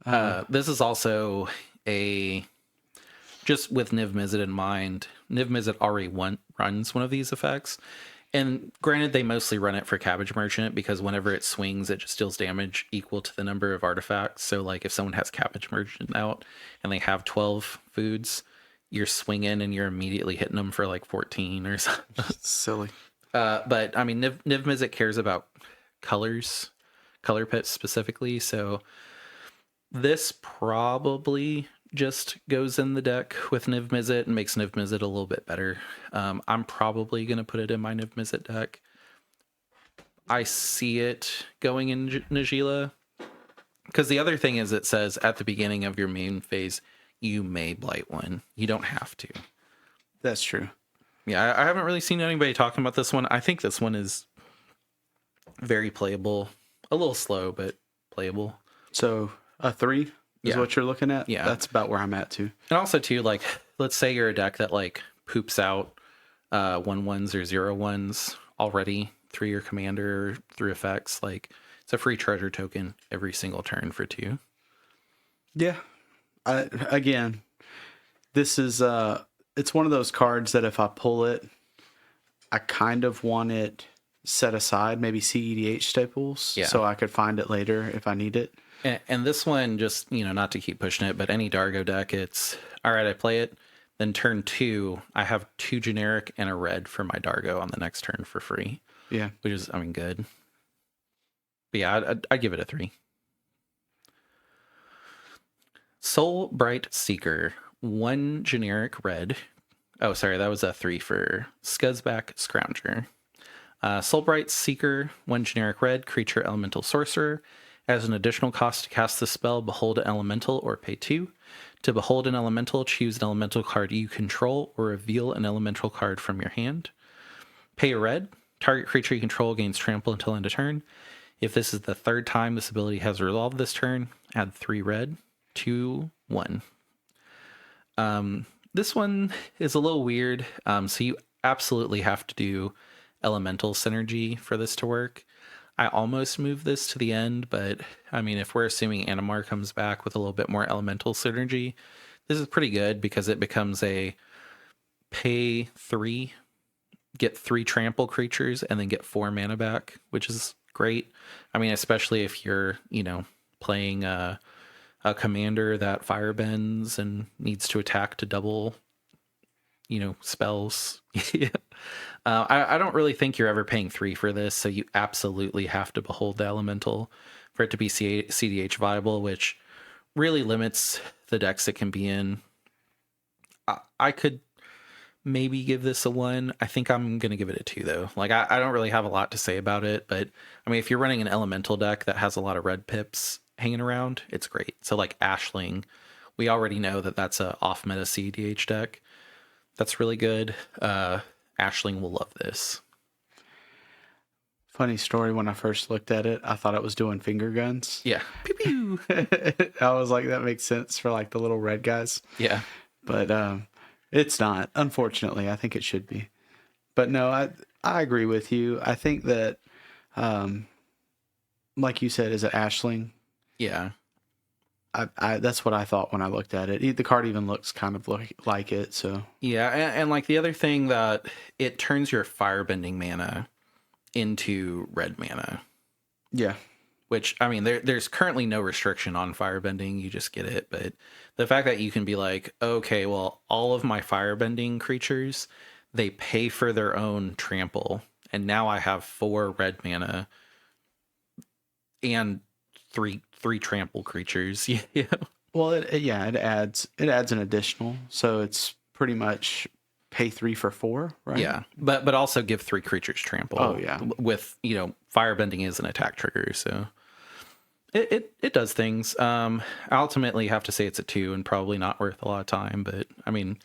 This is also just with Niv Mizzet in mind. Niv Mizzet already runs one of these effects. And granted, they mostly run it for Cabbage Merchant because whenever it swings, it just deals damage equal to the number of artifacts. So like if someone has Cabbage Merchant out and they have 12 foods, you're swinging and you're immediately hitting them for like 14 or something. Silly. But I mean, Niv Mizzet cares about color pits specifically. So this probably just goes in the deck with Niv Mizzet and makes Niv Mizzet a little bit better. I'm probably going to put it in my Niv Mizzet deck. I see it going in Najila. Because the other thing is it says at the beginning of your main phase, you may blight 1. You don't have to. That's true. Yeah, I haven't really seen anybody talking about this one. I think this one is very playable. A little slow, but playable. So a 3 is what you're looking at? Yeah. That's about where I'm at too. And also too, like, let's say you're a deck that like poops out 1/1s or 0/1s already through your commander or through effects. Like, it's a free treasure token every single turn for 2. Yeah. Again, this is it's one of those cards that if I pull it, I kind of want it set aside, maybe CEDH staples, so I could find it later if I need it. And this one, just, not to keep pushing it, but any Dargo deck, it's, all right, I play it, then turn 2, I have 2 generic and a red for my Dargo on the next turn for free. Yeah. Which is, I mean, good. But yeah, I'd give it a 3. Soul Bright Seeker, 1 generic red. Oh, sorry, that was a 3 for Scuzzback Scrounger. Soulbright Seeker, 1 generic red, creature elemental sorcerer. As an additional cost to cast the spell, behold an elemental or pay 2. To behold an elemental, choose an elemental card you control or reveal an elemental card from your hand. Pay a red. Target creature you control gains trample until end of turn. If this is the 3rd time this ability has resolved this turn, add 3 red. 2, 1. This one is a little weird. So you absolutely have to do elemental synergy for this to work. I almost moved this to the end, but I mean, if we're assuming Animar comes back with a little bit more elemental synergy, this is pretty good because it becomes a pay 3, get 3 trample creatures, and then get 4 mana back, which is great. I mean, especially if you're, playing a commander that firebends and needs to attack to double, spells. I don't really think you're ever paying 3 for this, so you absolutely have to behold the elemental for it to be CDH viable, which really limits the decks it can be in. I could maybe give this a 1. I think I'm going to give it a 2, though. Like, I don't really have a lot to say about it, but I mean, if you're running an elemental deck that has a lot of red pips hanging around, it's great. So, like, Ashling, we already know that that's a off-meta CDH deck. That's really good. Ashling will love this. Funny story, when I first looked at it, I thought it was doing finger guns. Yeah. Pew pew. I was like, that makes sense for like the little red guys. Yeah. But it's not. Unfortunately, I think it should be. But no, I agree with you. I think that, like you said, is it Ashling? Yeah. I that's what I thought when I looked at it. The card even looks kind of like it. So Yeah, and like the other thing that it turns your firebending mana into red mana. yeah, Which, I mean, there's currently no restriction on firebending. You just get it. But the fact that you can be like, okay, well, all of my firebending creatures, they pay for their own trample. And now I have 4 red mana and three trample creatures. Yeah. well, it adds an additional, so it's pretty much pay 3 for 4, right? Yeah. But also give 3 creatures trample. Oh, yeah. With, firebending is an attack trigger, so it does things. I ultimately have to say it's a 2 and probably not worth a lot of time, but I mean,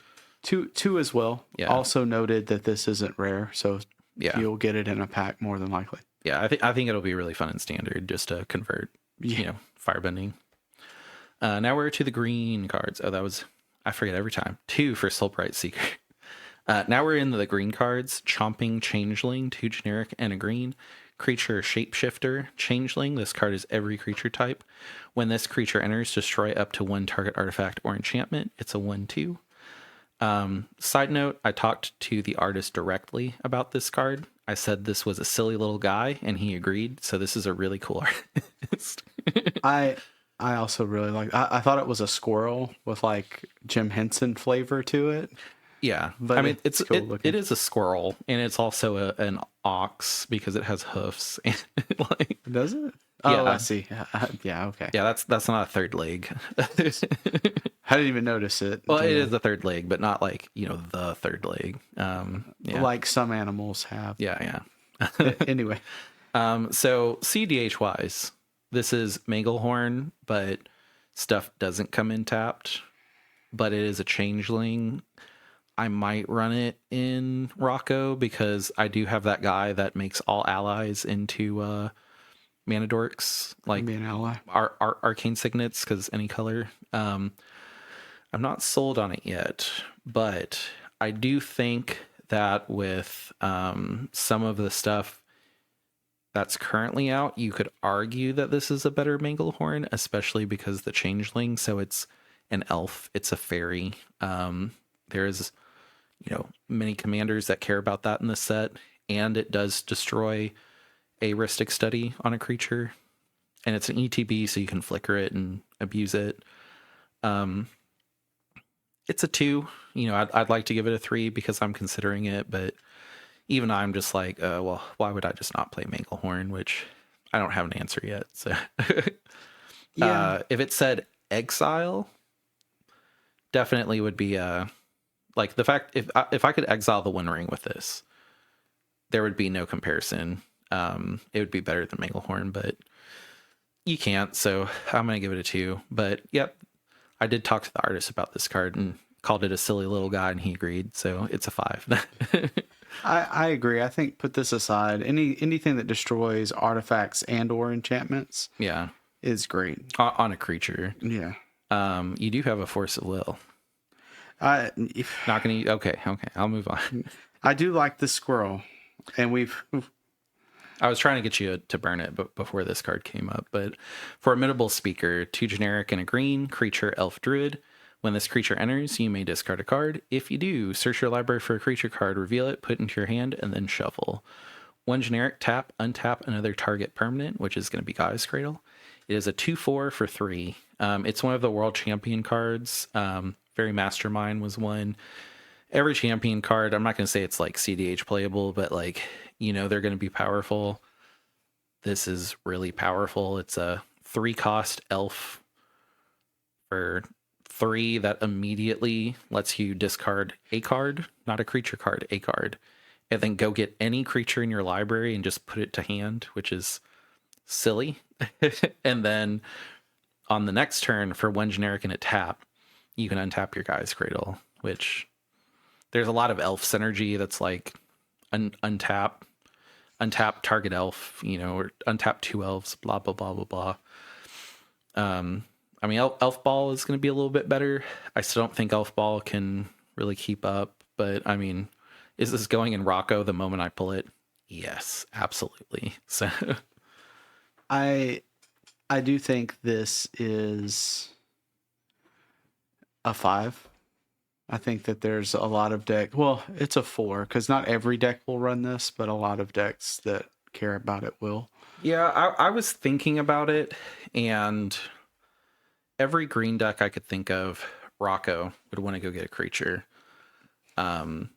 two as well. Yeah. Also noted that this isn't rare, so yeah. you'll get it in a pack more than likely. Yeah, I think it'll be really fun in standard just to convert, firebending. Now we're to the green cards. Oh, I forget every time. 2 for Soulbright Seeker. Now we're in the green cards. Chomping Changeling, 2 generic and a green. Creature Shapeshifter, Changeling. This card is every creature type. When this creature enters, destroy up to 1 target artifact or enchantment. It's a 1/2. Side note, I talked to the artist directly about this card. I said this was a silly little guy, and he agreed. So this is a really cool artist. I also really like. I thought it was a squirrel with like Jim Henson flavor to it. Yeah, but I mean, cool it is a squirrel, and it's also an ox because it has hoofs. And like, does it? Yeah. Oh, I see. Yeah, okay. Yeah, that's not a third leg. I didn't even notice it. Well, it is the third leg, but not like the third leg. Yeah. Like some animals have. Yeah. Anyway, so CDH wise, this is Manglehorn, but stuff doesn't come in tapped. But it is a changeling. I might run it in Rocco because I do have that guy that makes all allies into mana dorks, like be an ally. Our arcane signets, because any color. I'm not sold on it yet, but I do think that with some of the stuff that's currently out, you could argue that this is a better Manglehorn, especially because the changeling. So it's an elf, it's a fairy. There's many commanders that care about that in the set, and it does destroy a Ristic Study on a creature, and it's an ETB, so you can flicker it and abuse it. It's a 2. I'd like to give it a 3 because I'm considering it, but even I'm just like, well, why would I just not play Manglehorn, which I don't have an answer yet. So Yeah. If it said Exile, definitely would be like the fact if I could exile the One Ring with this, there would be no comparison. It would be better than Manglehorn, but you can't, so I'm gonna give it a 2. But yep, I did talk to the artist about this card and called it a silly little guy, and he agreed, so it's a 5. I agree. I think put this aside. Anything that destroys artifacts and or enchantments, Yeah, is great on a creature. Yeah. You do have a Force of Will. I Not gonna. Okay. I'll move on. I do like the squirrel, and I was trying to get you to burn it, but before this card came up. But Formidable Speaker, 2 generic and a green creature, elf druid. When this creature enters, you may discard a card. If you do, search your library for a creature card, reveal it, put it into your hand, and then shuffle. 1 generic, tap, untap another target permanent, which is going to be Gaia's Cradle. It is a 2/4 for 3. It's one of the world champion cards. Very Mastermind was one. every champion card, I'm not going to say it's like CDH playable, but like, they're going to be powerful. This is really powerful. It's a 3-cost elf for 3 that immediately lets you discard a card, not a creature card, a card, and then go get any creature in your library and just put it to hand, which is silly. And then on the next turn, for 1 generic and a tap, you can untap your Guy's Cradle, which there's a lot of elf synergy that's like untap target elf, or untap 2 elves, blah, blah, blah, blah, blah. I mean, Elf Ball is going to be a little bit better. I still don't think Elf Ball can really keep up, but I mean, is this going in Rocco the moment I pull it? Yes, absolutely. So I do think this is a 5. I think that there's a lot of deck. Well, it's a 4 because not every deck will run this, but a lot of decks that care about it will. Yeah, I was thinking about it, and every green deck I could think of, Rocco would want to go get a creature. Any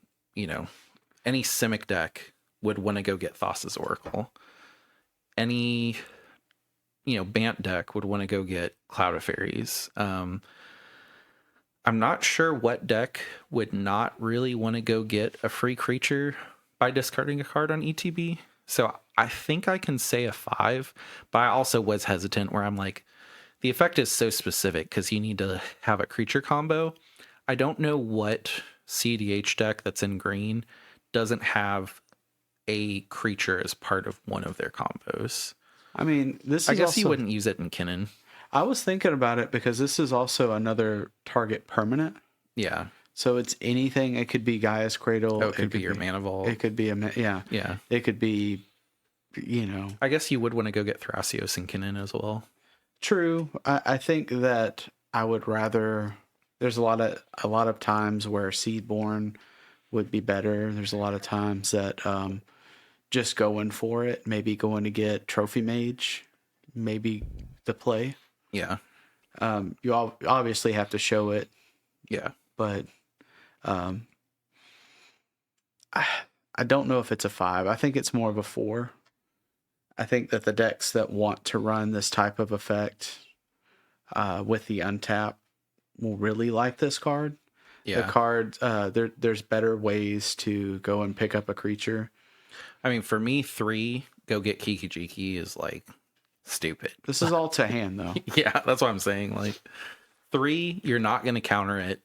Simic deck would want to go get Thassa's Oracle. Any, Bant deck would want to go get Cloud of Fairies. I'm not sure what deck would not really want to go get a free creature by discarding a card on ETB. So I think I can say a 5, but I also was hesitant where I'm like, the effect is so specific because you need to have a creature combo. I don't know what CDH deck that's in green doesn't have a creature as part of one of their combos. I mean, I guess you wouldn't use it in Kinnan. I was thinking about it because this is also another target permanent. Yeah. So it's anything. It could be Gaia's Cradle. Oh, it could be your Mana Vault. It could be yeah. It could be, I guess you would want to go get Thrasios and Kinnan as well. True. I think that I would rather. There's a lot of times where Seedborn would be better. There's a lot of times that just going for it, maybe going to get Trophy Mage, maybe the play. Yeah. You obviously have to show it. Yeah. But I don't know if it's a 5. I think it's more of a 4. I think that the decks that want to run this type of effect with the untap will really like this card. Yeah. The card, there's better ways to go and pick up a creature. I mean, for me, 3, go get Kiki Jiki is like stupid. This is all to hand, though. Yeah, that's what I'm saying. Like 3, you're not going to counter it,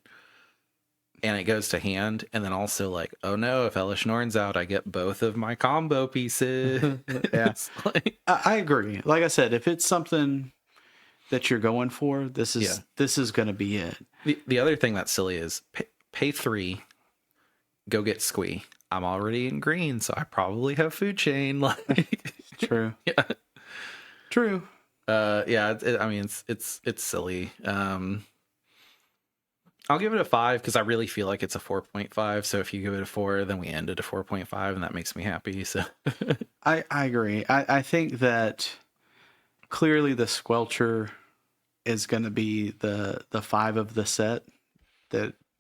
and it goes to hand. And then also like, oh no, if Elish Norn's out, I get both of my combo pieces. Yeah, I agree. Like I said, if it's something that you're going for, this is going to be it. The other thing that's silly is pay 3, go get Squee. I'm already in green, so I probably have Food Chain. Like, true. Yeah. True. Yeah. I mean, it's silly. I'll give it a 5 because I really feel like it's a 4.5. So if you give it a 4, then we end at a 4.5, and that makes me happy. So I agree. I think that clearly the Squelcher is going to be the 5 of the set.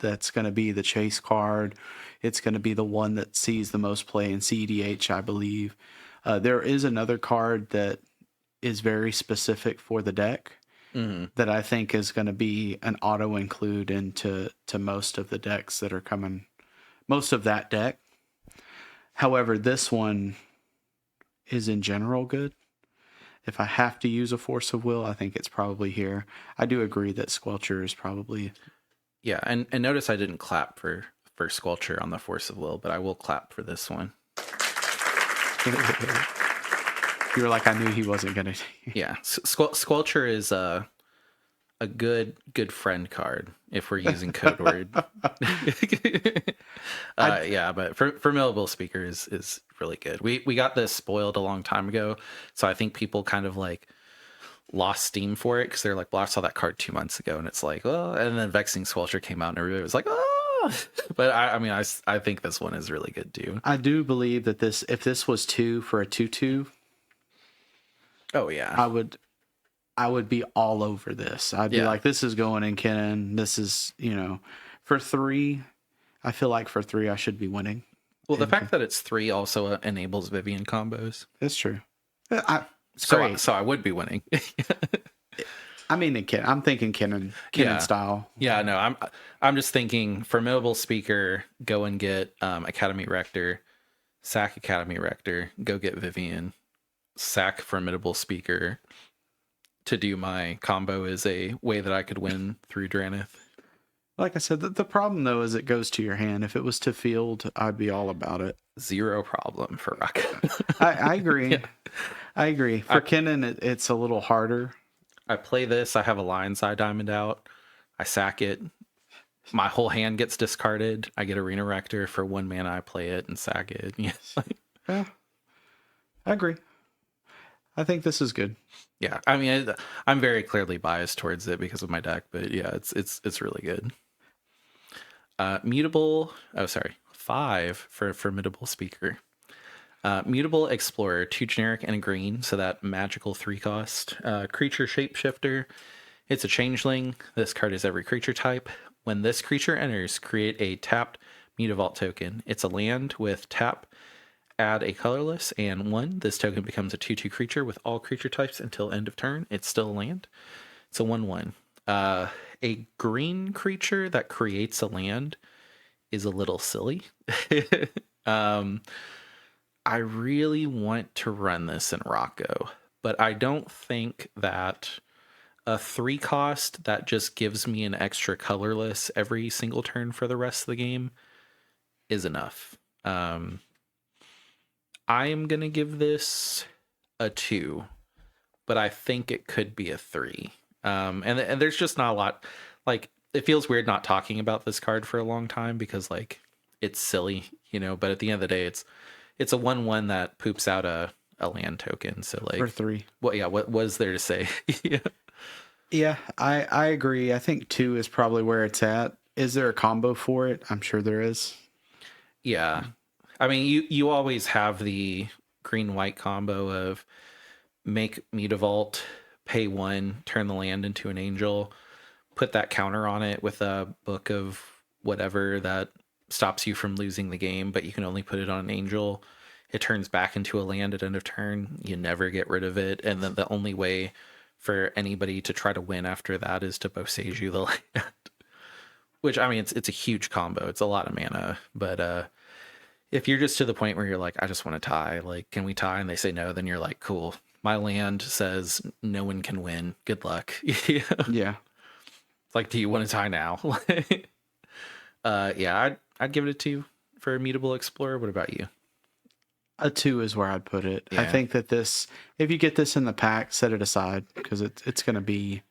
That's going to be the chase card. It's going to be the one that sees the most play in CDH, I believe. There is another card that is very specific for the deck. Mm-hmm. That I think is going to be an auto include into most of the decks that are coming, most of that deck. However, this one is in general good. If I have to use a Force of Will, I think it's probably here. I do agree that Squelcher is probably... Yeah, and notice I didn't clap for Squelcher on the Force of Will, but I will clap for this one. You were like, I knew he wasn't going to... Yeah, Squelcher is a good friend card, if we're using code word. Yeah, but Formidable Speaker is really good. We got this spoiled a long time ago, so I think people kind of like lost steam for it because they're like, well, I saw that card 2 months ago, and it's like, oh, and then Vexing Squelcher came out and everybody was like, oh. But I think this one is really good too. I do believe that if this was 2 for a 2/2, oh yeah, I would be all over this. I'd be like, this is going in Kinnan. This is, for 3, I feel like for 3, I should be winning. Well, the fact that it's 3 also enables Vivian combos. It's true. It's So, great. so I would be winning. I mean, I'm thinking Kennen Yeah. style. Yeah, no, I'm just thinking formidable speaker, go and get Academy Rector, sack Academy Rector, go get Vivian, sack formidable speaker to do my combo is a way that I could win through Dranith. Like I said, the problem though is it goes to your hand. If it was to field, I'd be all about it. Zero problem for Rock. I agree. Yeah. I agree. For Kennen, it's a little harder. I play this. I have a Lion Side Diamond out. I sack it. My whole hand gets discarded. I get Arena Rector for 1 mana. I play it and sack it. Yeah. Yeah, I agree. I think this is good. Yeah, I mean, I'm very clearly biased towards it because of my deck, but yeah, it's really good. Mutable. Oh, sorry, 5 for formidable speaker. Mutable Explorer, 2 generic and a green, so that magical 3 cost. Creature Shapeshifter. It's a changeling. This card is every creature type. When this creature enters, create a tapped Mutavault token. It's a land with tap, add a colorless, and 1. This token becomes a 2/2 creature with all creature types until end of turn. It's still a land. It's a 1/1. A green creature that creates a land is a little silly. I really want to run this in Rocco, but I don't think that a 3 cost that just gives me an extra colorless every single turn for the rest of the game is enough. I am going to give this a 2, but I think it could be a 3. And there's just not a lot. Like, it feels weird not talking about this card for a long time because, like, it's silly, but at the end of the day, it's a 1/1 that poops out a land token. So, like, For 3. Well, yeah, what was there to say? Yeah. Yeah, I agree. I think 2 is probably where it's at. Is there a combo for it? I'm sure there is. Yeah. I mean, you always have the green-white combo of make Mutavault, pay 1, turn the land into an angel, put that counter on it with a book of whatever that stops you from losing the game, but you can only put it on an angel. It turns back into a land at end of turn. You never get rid of it. And then the only way for anybody to try to win after that is to Boseiju the land. Which, I mean, it's a huge combo. It's a lot of mana. But if you're just to the point where you're like, I just want to tie, like, can we tie? And they say no, then you're like, cool. My land says no one can win. Good luck. Yeah. Like, do you want to tie now? Yeah, I'd give it a 2 for Immutable Explorer. What about you? A 2 is where I'd put it. Yeah. I think that this, if you get this in the pack, set it aside because it's going to be,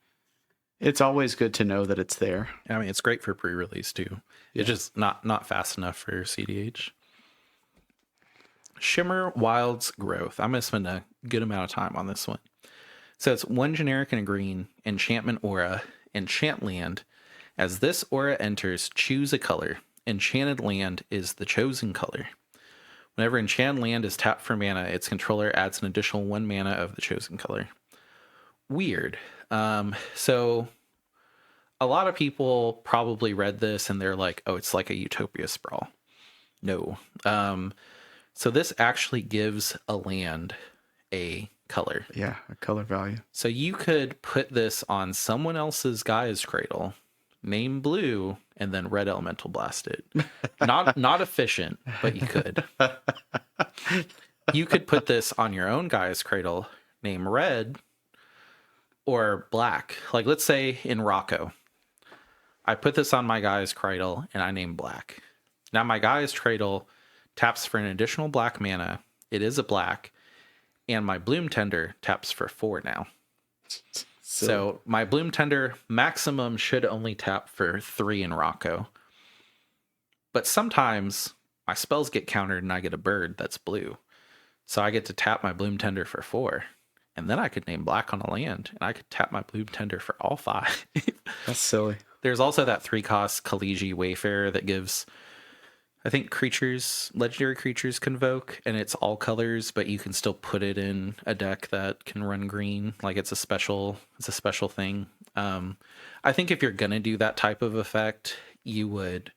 it's always good to know that it's there. I mean, it's great for pre-release too. It's just not fast enough for CDH. Shimmer Wild's Growth. I'm going to spend a good amount of time on this one. So it's 1 generic and a green, enchantment aura, enchant land. As this aura enters, choose a color. Enchanted land is the chosen color. Whenever enchanted land is tapped for mana, its controller adds an additional 1 mana of the chosen color. Weird. So a lot of people probably read this and they're like, oh, it's like a Utopia Sprawl. No. So this actually gives a land a color. Yeah, a color value. So you could put this on someone else's Gaia's Cradle, name blue, and then red elemental blast it. Not efficient, but you could. You could put this on your own Gaia's Cradle, name red or black. Like, let's say in Rocco, I put this on my Gaia's Cradle and I name black. Now my Gaia's Cradle taps for an additional black mana. It is a black. And my Bloom Tender taps for 4 now. So my Bloom Tender maximum should only tap for 3 in Rocco. But sometimes my spells get countered and I get a bird that's blue. So I get to tap my Bloom Tender for 4. And then I could name black on a land. And I could tap my Bloom Tender for all 5. That's silly. There's also that 3-cost Kaliji Wayfarer that gives, I think, legendary creatures convoke, and it's all colors, but you can still put it in a deck that can run green. Like, it's a special thing. I think if you're gonna do that type of effect, you would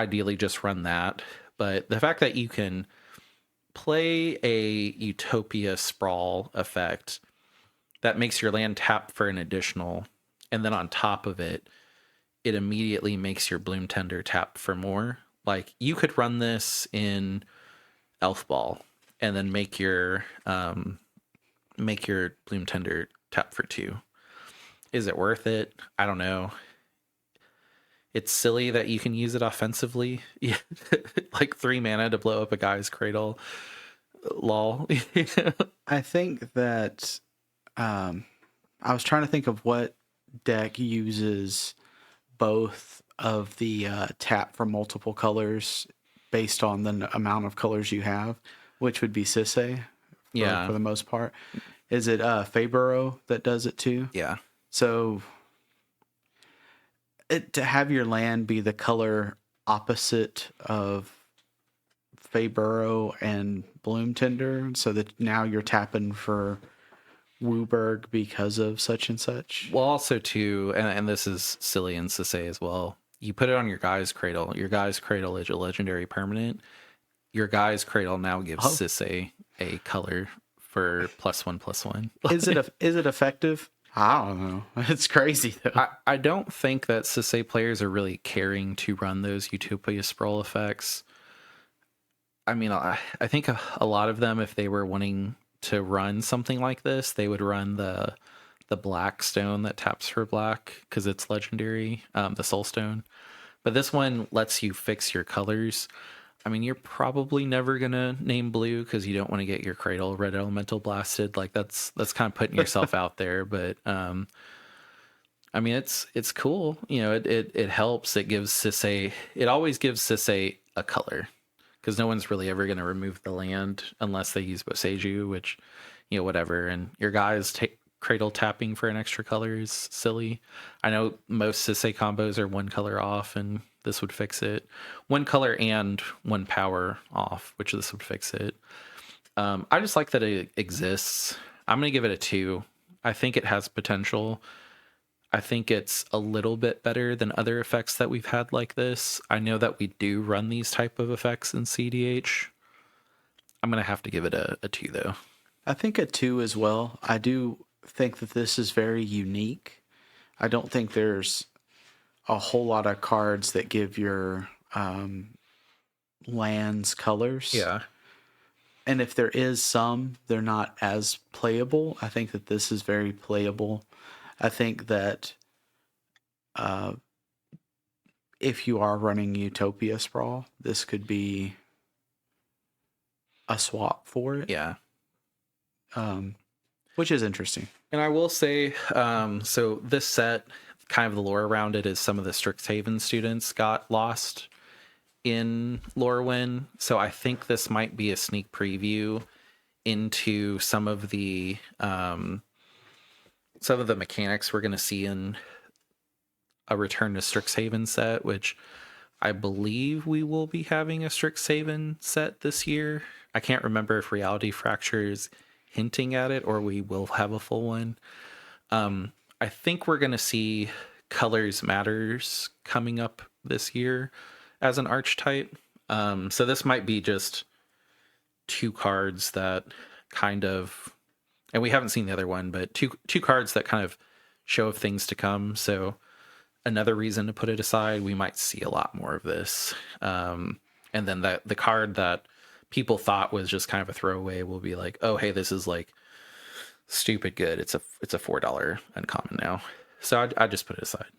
ideally just run that. But the fact that you can play a Utopia Sprawl effect that makes your land tap for an additional, and then on top of it, it immediately makes your Bloom Tender tap for more. Like, you could run this in Elf Ball and then make your Bloom Tender tap for 2. Is it worth it? I don't know. It's silly that you can use it offensively. Yeah. Like 3 mana to blow up a guy's cradle. Lol. I think that I was trying to think of what deck uses both of the tap for multiple colors based on the amount of colors you have, which would be Sisay for the most part. Is it Faburo that does it too? Yeah. So to have your land be the color opposite of Faburo and Bloom Tender, so that now you're tapping for Wooburg because of such and such. Well, also too, and this is silly and to say as well, you put it on your guy's cradle. Your guy's cradle is a legendary permanent. Your guy's cradle now gives Sisay a color for +1/+1. Is it effective? I don't know. It's crazy though. I don't think that Sisay players are really caring to run those Utopia Sprawl effects. I mean, I think a lot of them, if they were wanting to run something like this, they would run the black stone that taps for black because it's legendary, the soul stone. But this one lets you fix your colors. I mean, you're probably never gonna name blue because you don't want to get your cradle red elemental blasted. Like that's kind of putting yourself out there. But I mean, it's cool. You know, it helps. It gives Sisay. It always gives Sisay a color because no one's really ever gonna remove the land unless they use Boseiju, which, you know, whatever. And your guys cradle tapping for an extra color is silly. I know most Sisay combos are 1 color off, and this would fix it. 1 color and 1 power off, which this would fix it. I just like that it exists. I'm going to give it a 2. I think it has potential. I think it's a little bit better than other effects that we've had like this. I know that we do run these type of effects in CDH. I'm going to have to give it a 2, though. I think a 2 as well. I do think that this is very unique. I don't think there's a whole lot of cards that give your lands colors. Yeah. And if there is some, they're not as playable. I think that this is very playable. I think that if you are running Utopia Sprawl, this could be a swap for it. Yeah. Which is interesting. And I will say, so this set, kind of the lore around it is some of the Strixhaven students got lost in Lorwyn. So I think this might be a sneak preview into some of the mechanics we're going to see in a Return to Strixhaven set, which I believe we will be having a Strixhaven set this year. I can't remember if Reality Fracture is hinting at it or we will have a full one. I think we're going to see Colors Matters coming up this year as an archetype. So this might be just 2 cards that kind of, and we haven't seen the other one, but two cards that kind of show of things to come. So another reason to put it aside, we might see a lot more of this. And then the card that people thought was just kind of a throwaway will be like, oh, hey, this is like stupid good. It's a $4 uncommon now. So I just put it aside.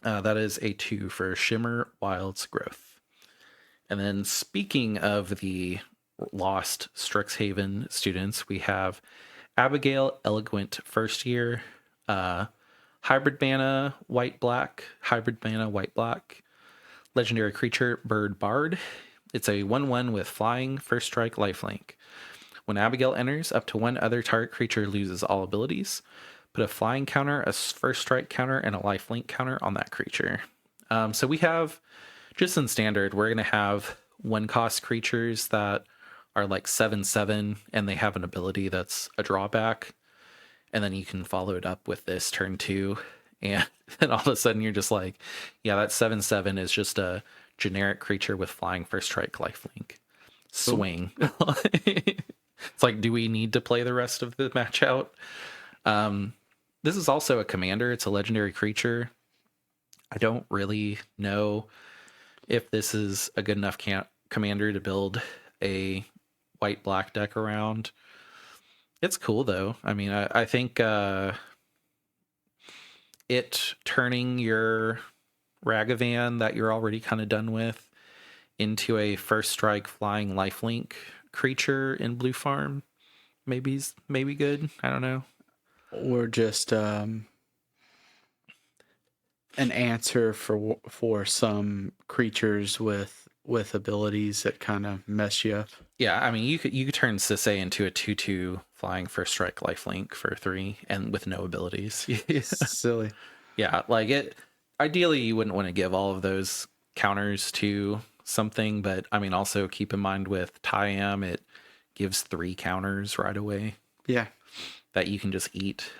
That is a 2 for Shimmer Wild's Growth. And then speaking of the lost Strixhaven students, we have Abigail Eloquent First Year, Hybrid Mana White Black, Legendary Creature Bird Bard. It's a 1/1 with Flying, First Strike, Lifelink. When Abigail enters, up to 1 other target creature loses all abilities. Put a flying counter, a first strike counter, and a lifelink counter on that creature. So we have, just in standard, we're going to have 1-cost creatures that are like 7/7, and they have an ability that's a drawback. And then you can follow it up with this turn 2. And then all of a sudden you're just like, yeah, that 7/7 is just a generic creature with flying first strike lifelink. Swing. It's like, do we need to play the rest of the match out? This is also a commander. It's a legendary creature. I don't really know if this is a good enough commander to build a white-black deck around. It's cool, though. I mean, I think it turning your Ragavan that you're already kind of done with into a first strike flying lifelink creature in blue farm maybe good. I don't know. Or just an answer for some creatures with abilities that kind of mess you up. Yeah, I mean, you could turn Sisay into a 2/2 flying first strike lifelink for 3 and with no abilities. Silly. Yeah, like it. Ideally, you wouldn't want to give all of those counters to something, but I mean, also keep in mind with Tyam, it gives 3 counters right away. Yeah, that you can just eat.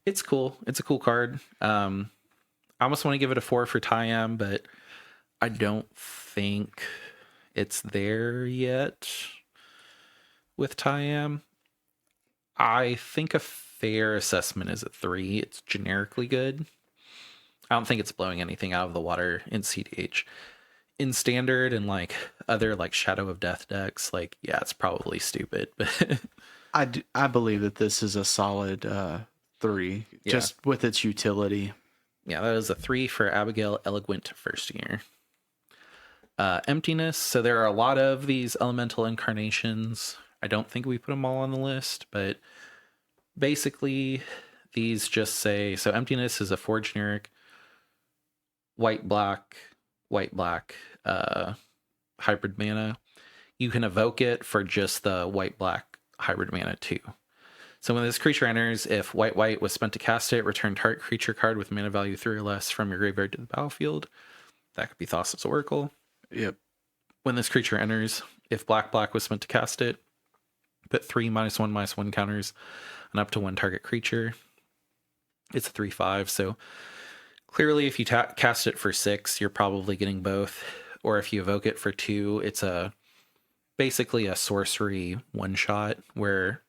It's cool. It's a cool card. I almost want to give it a 4 for Tyam, but I don't think it's there yet with Tyam. I think a fair assessment is a 3. It's generically good. I don't think it's blowing anything out of the water in CDH. In standard and like other like Shadow of Death decks, like, yeah, it's probably stupid, but I believe that this is a solid 3, just with its utility. Yeah, that is a 3 for Abigail Eloquent first year. Emptiness. So there are a lot of these elemental incarnations. I don't think we put them all on the list, but basically these just say, so Emptiness is a 4 generic white black hybrid mana. You can evoke it for just the white black hybrid mana too. So when this creature enters, if white was spent to cast it, return target creature card with mana value 3 or less from your graveyard to the battlefield. That could be Thassa's Oracle. Yep. When this creature enters, if black was spent to cast it, put 3 -1/-1 counters and up to 1 target creature. It's a 3/5, so clearly if you cast it for 6, you're probably getting both. Or if you evoke it for 2, it's basically a sorcery one-shot where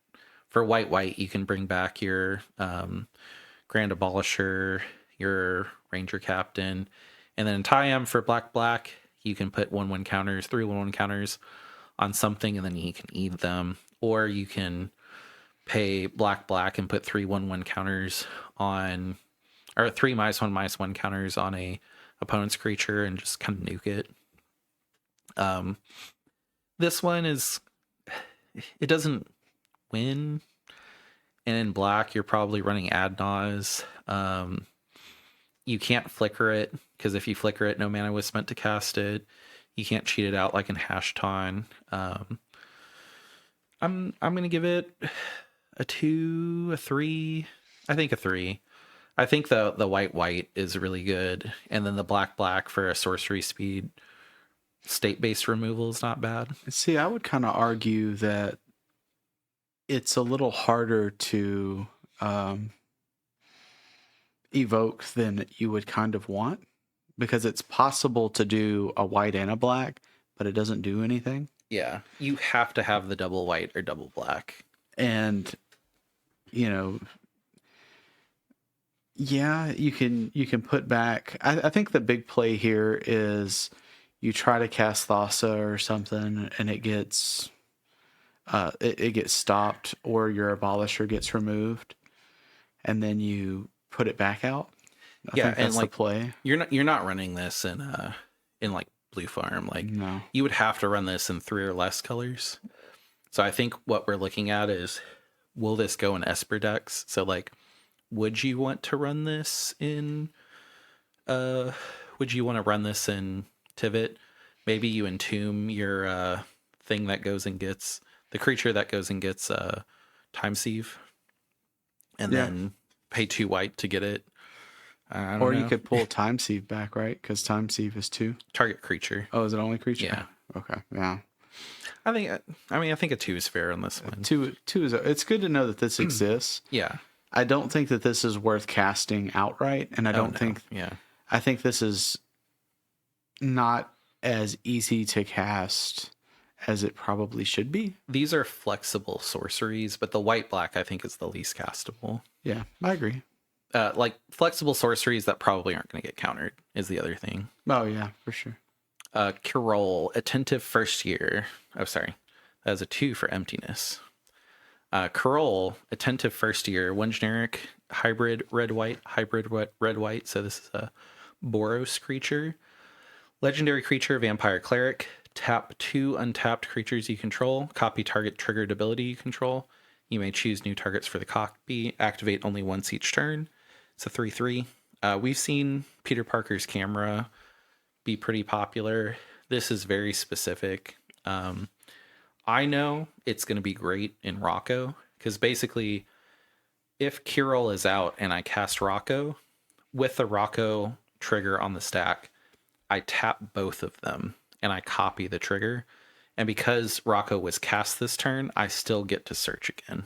for white you can bring back your Grand Abolisher, your Ranger Captain, and then in Tyam for black you can put 1/1 counters, 3 1/1 counters on something, and then you can eat them. Or you can pay black and put 3 1/1 counters on, or 3 -1/-1 counters on a opponent's creature and just kind of nuke it. This one it doesn't win, and in black you're probably running ad nause. You can't flicker it, because if you flicker it, no mana was spent to cast it. You can't cheat it out like in Hashton. I'm gonna give it a 2, a 3. I think a 3. I think the white is really good, and then the black for a sorcery speed state-based removal is not bad. See, I would kind of argue that it's a little harder to evoke than you would kind of want, because it's possible to do a white and a black, but it doesn't do anything. Yeah, you have to have the double white or double black. And, you know, yeah, you can put back. I think the big play here is you try to cast Thassa or something, and it gets stopped, or your Abolisher gets removed, and then you put it back out. I think that's like the play. You're not running this in like blue farm. Like, no, you would have to run this in 3 or less colors. So I think what we're looking at is, will this go in Esper decks? So like, would you want to run this in Tivit? Maybe you entomb your thing that goes and gets the creature that goes and gets Time Sieve, and then pay 2 white to get it. Or you could pull Time Sieve back, right? Because Time Sieve is 2 target creature. Oh, is it only creature? Yeah. Okay. Yeah. I think a 2 is fair on this one. 2 is. It's good to know that this exists. Yeah. I don't think that this is worth casting outright, and I Oh don't no, think yeah. I think this is not as easy to cast as it probably should be. These are flexible sorceries, but the white black I think is the least castable. Yeah, I agree. Like flexible sorceries that probably aren't going to get countered is the other thing. Oh yeah, for sure. Carol, attentive first year. Oh, sorry. That was a 2 for emptiness. Carol, attentive first year. 1 generic, hybrid red-white, red-white. So this is a Boros creature. Legendary creature, vampire cleric. Tap 2 untapped creatures you control. Copy target triggered ability you control. You may choose new targets for the copy. Activate only once each turn. It's a 3/3. We've seen Peter Parker's camera be pretty popular. This is very specific. I know it's going to be great in Rocco because basically, if Kirill is out and I cast Rocco with the Rocco trigger on the stack, I tap both of them and I copy the trigger. And because Rocco was cast this turn, I still get to search again.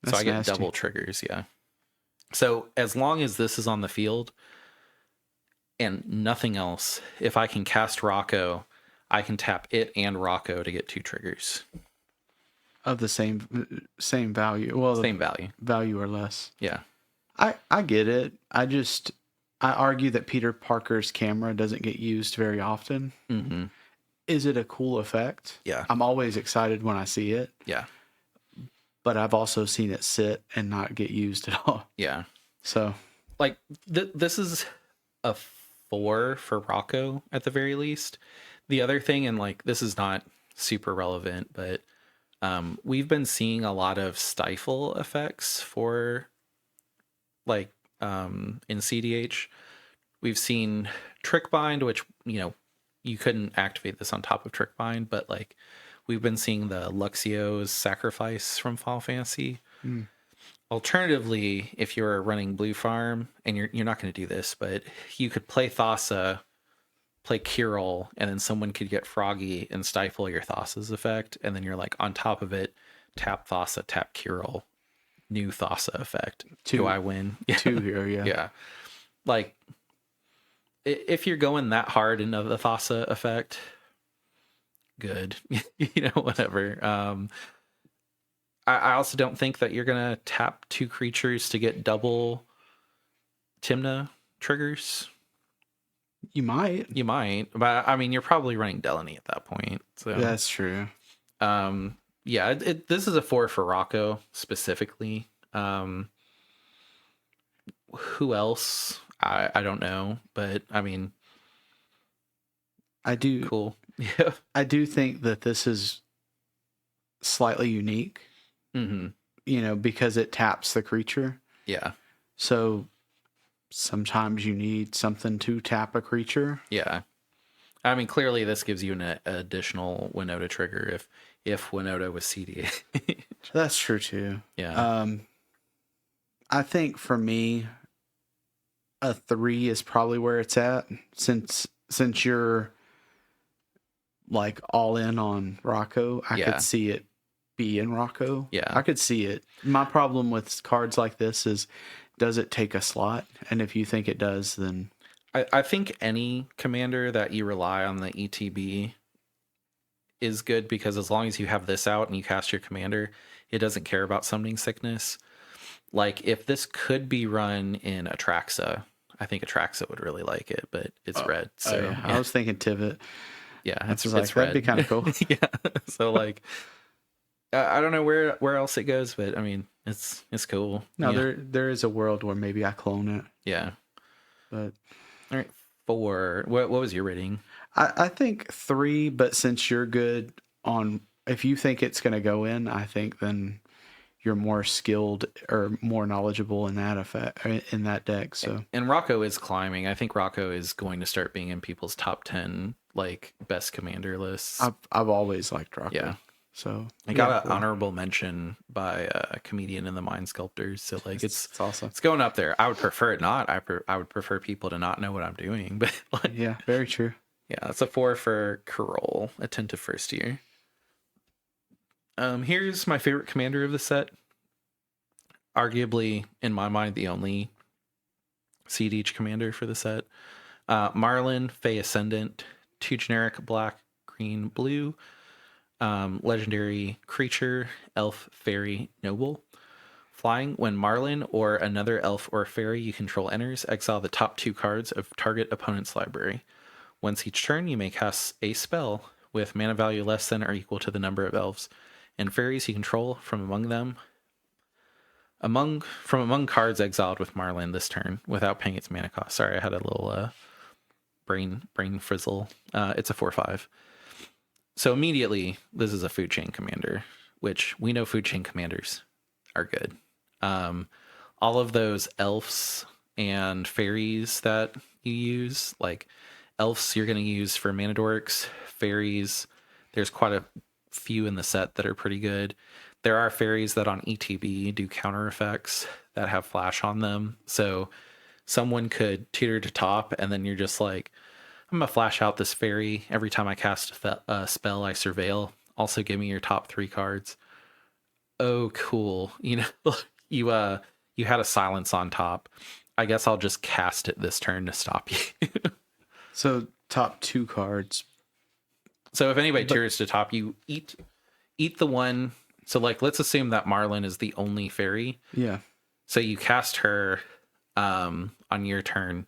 That's so I get nasty. double triggers, yeah. So as long as this is on the field and nothing else, if I can cast Rocco, I can tap it and Rocco to get 2 triggers. Of the same value. Well, Same value. Value or less. Yeah. I get it. I argue that Peter Parker's camera doesn't get used very often. Mm-hmm. Is it a cool effect? Yeah. I'm always excited when I see it. Yeah. But I've also seen it sit and not get used at all. Yeah. So, like, this is a 4 for Rocco at the very least. The other thing, and like, this is not super relevant, but we've been seeing a lot of stifle effects for, like, in CDH. We've seen Trick Bind, which, you know, you couldn't activate this on top of Trick Bind, but like, we've been seeing the Luxio's Sacrifice from Final Fantasy. Alternatively, if you're running Blue Farm, and you're not going to do this, but you could play Thassa, play Kirill, and then someone could get Froggy and stifle your Thassa's effect, and then you're like on top of it, tap Thassa, tap Kirill, new Thassa effect. Do I win? 2 here, yeah. Yeah. Like, if you're going that hard into the Thassa effect, good. You know, whatever. I also don't think that you're going to tap 2 creatures to get double Tymna triggers. You might. You might, but I mean, you're probably running Delaney at that point. So That's true. Yeah, this is a 4 for Rocco specifically. Who else? I don't know, but I mean, I do. Cool. Yeah. I do think that this is slightly unique. Mm-hmm. You know, because it taps the creature. Yeah. So sometimes you need something to tap a creature. Yeah. I mean, clearly this gives you an additional Winota trigger if Winota was CDA. That's true too. Yeah. I think for me, a 3 is probably where it's at since you're like all in on Rocco. I could see it be in Rocco. Yeah. I could see it. My problem with cards like this is, does it take a slot? And if you think it does, then I think any commander that you rely on the ETB is good, because as long as you have this out and you cast your commander, it doesn't care about summoning sickness. Like, if this could be run in Atraxa, I think Atraxa would really like it, but it's red. So yeah. I was thinking Tivit. Yeah, it's red. That'd be kind of cool. Yeah. So like, I don't know where else it goes, but I mean, it's cool. No, there is a world where maybe I clone it. Yeah. But all right, 4. What was your rating? I think 3, but since you're good on, if you think it's going to go in, I think then you're more skilled or more knowledgeable in that effect, in that deck. So, and Rocco is climbing. I think Rocco is going to start being in people's top 10 like best commander lists. I've always liked Rocco. Yeah. So I got an honorable mention by a comedian in the Mind Sculptors. So like, it's awesome. It's going up there. I would prefer it not. I would prefer people to not know what I'm doing. But like, yeah, very true. Yeah, that's a 4 for Carol, attentive first year. Here's my favorite commander of the set. arguably, in my mind, the only seed each commander for the set. Marlin, Fey Ascendant, 2 generic black, green, blue, legendary creature, elf, fairy, noble. Flying, when Marlin or another elf or fairy you control enters, exile the top 2 cards of target opponent's library. Once each turn, you may cast a spell with mana value less than or equal to the number of elves and fairies you control from among cards exiled with Marlin this turn without paying its mana cost. Sorry, I had a little brain frizzle. It's a 4/5. So immediately, this is a food chain commander, which we know food chain commanders are good. All of those elves and fairies that you use, like elves you're going to use for mana dorks, fairies, there's quite a few in the set that are pretty good. There are fairies that on ETB do counter effects that have flash on them. So someone could tutor to top, and then you're just like, I'm going to flash out this fairy. Every time I cast a spell, I surveil. Also, give me your top 3 cards. Oh, cool. You know, you had a silence on top. I guess I'll just cast it this turn to stop you. So top 2 cards. So if anybody tutors to top, you eat the one. So like, let's assume that Marlin is the only fairy. Yeah. So you cast her on your turn.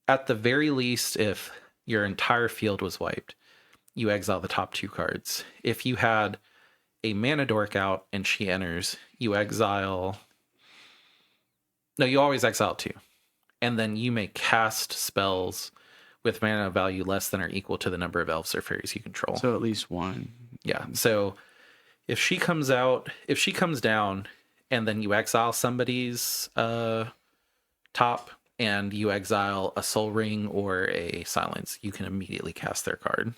At the very least, if your entire field was wiped, you exile the top 2 cards. If you had a mana dork out and she enters, you exile. No, you always exile 2. And then you may cast spells with mana value less than or equal to the number of elves or fairies you control. So at least 1. Yeah. So if she comes down, and then you exile somebody's top, and you exile a Soul Ring or a Silence, you can immediately cast their card.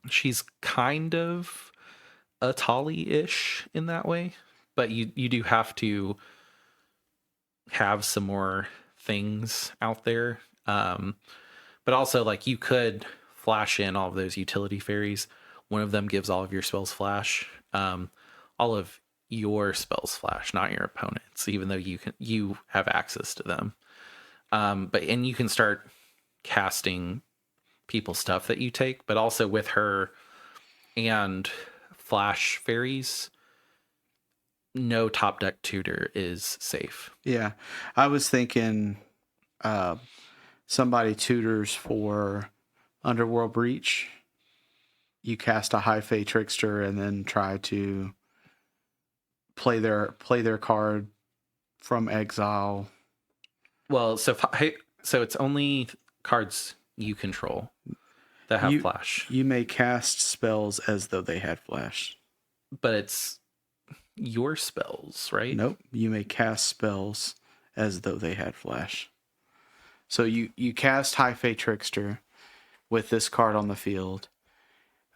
She's kind of a Tali-ish in that way, but you do have to have some more things out there. But also, like, you could flash in all of those utility fairies. One of them gives all of your spells flash. All of your spells flash, not your opponent's, even though you have access to them. And you can start casting people's stuff that you take, but also with her and flash fairies, no top deck tutor is safe. Yeah. I was thinking somebody tutors for Underworld Breach. You cast a High Fae Trickster and then try to play their card from exile. Well, so it's only cards you control that have flash. You may cast spells as though they had flash. But it's your spells, right? Nope. You may cast spells as though they had flash. So you cast High Fae Trickster with this card on the field.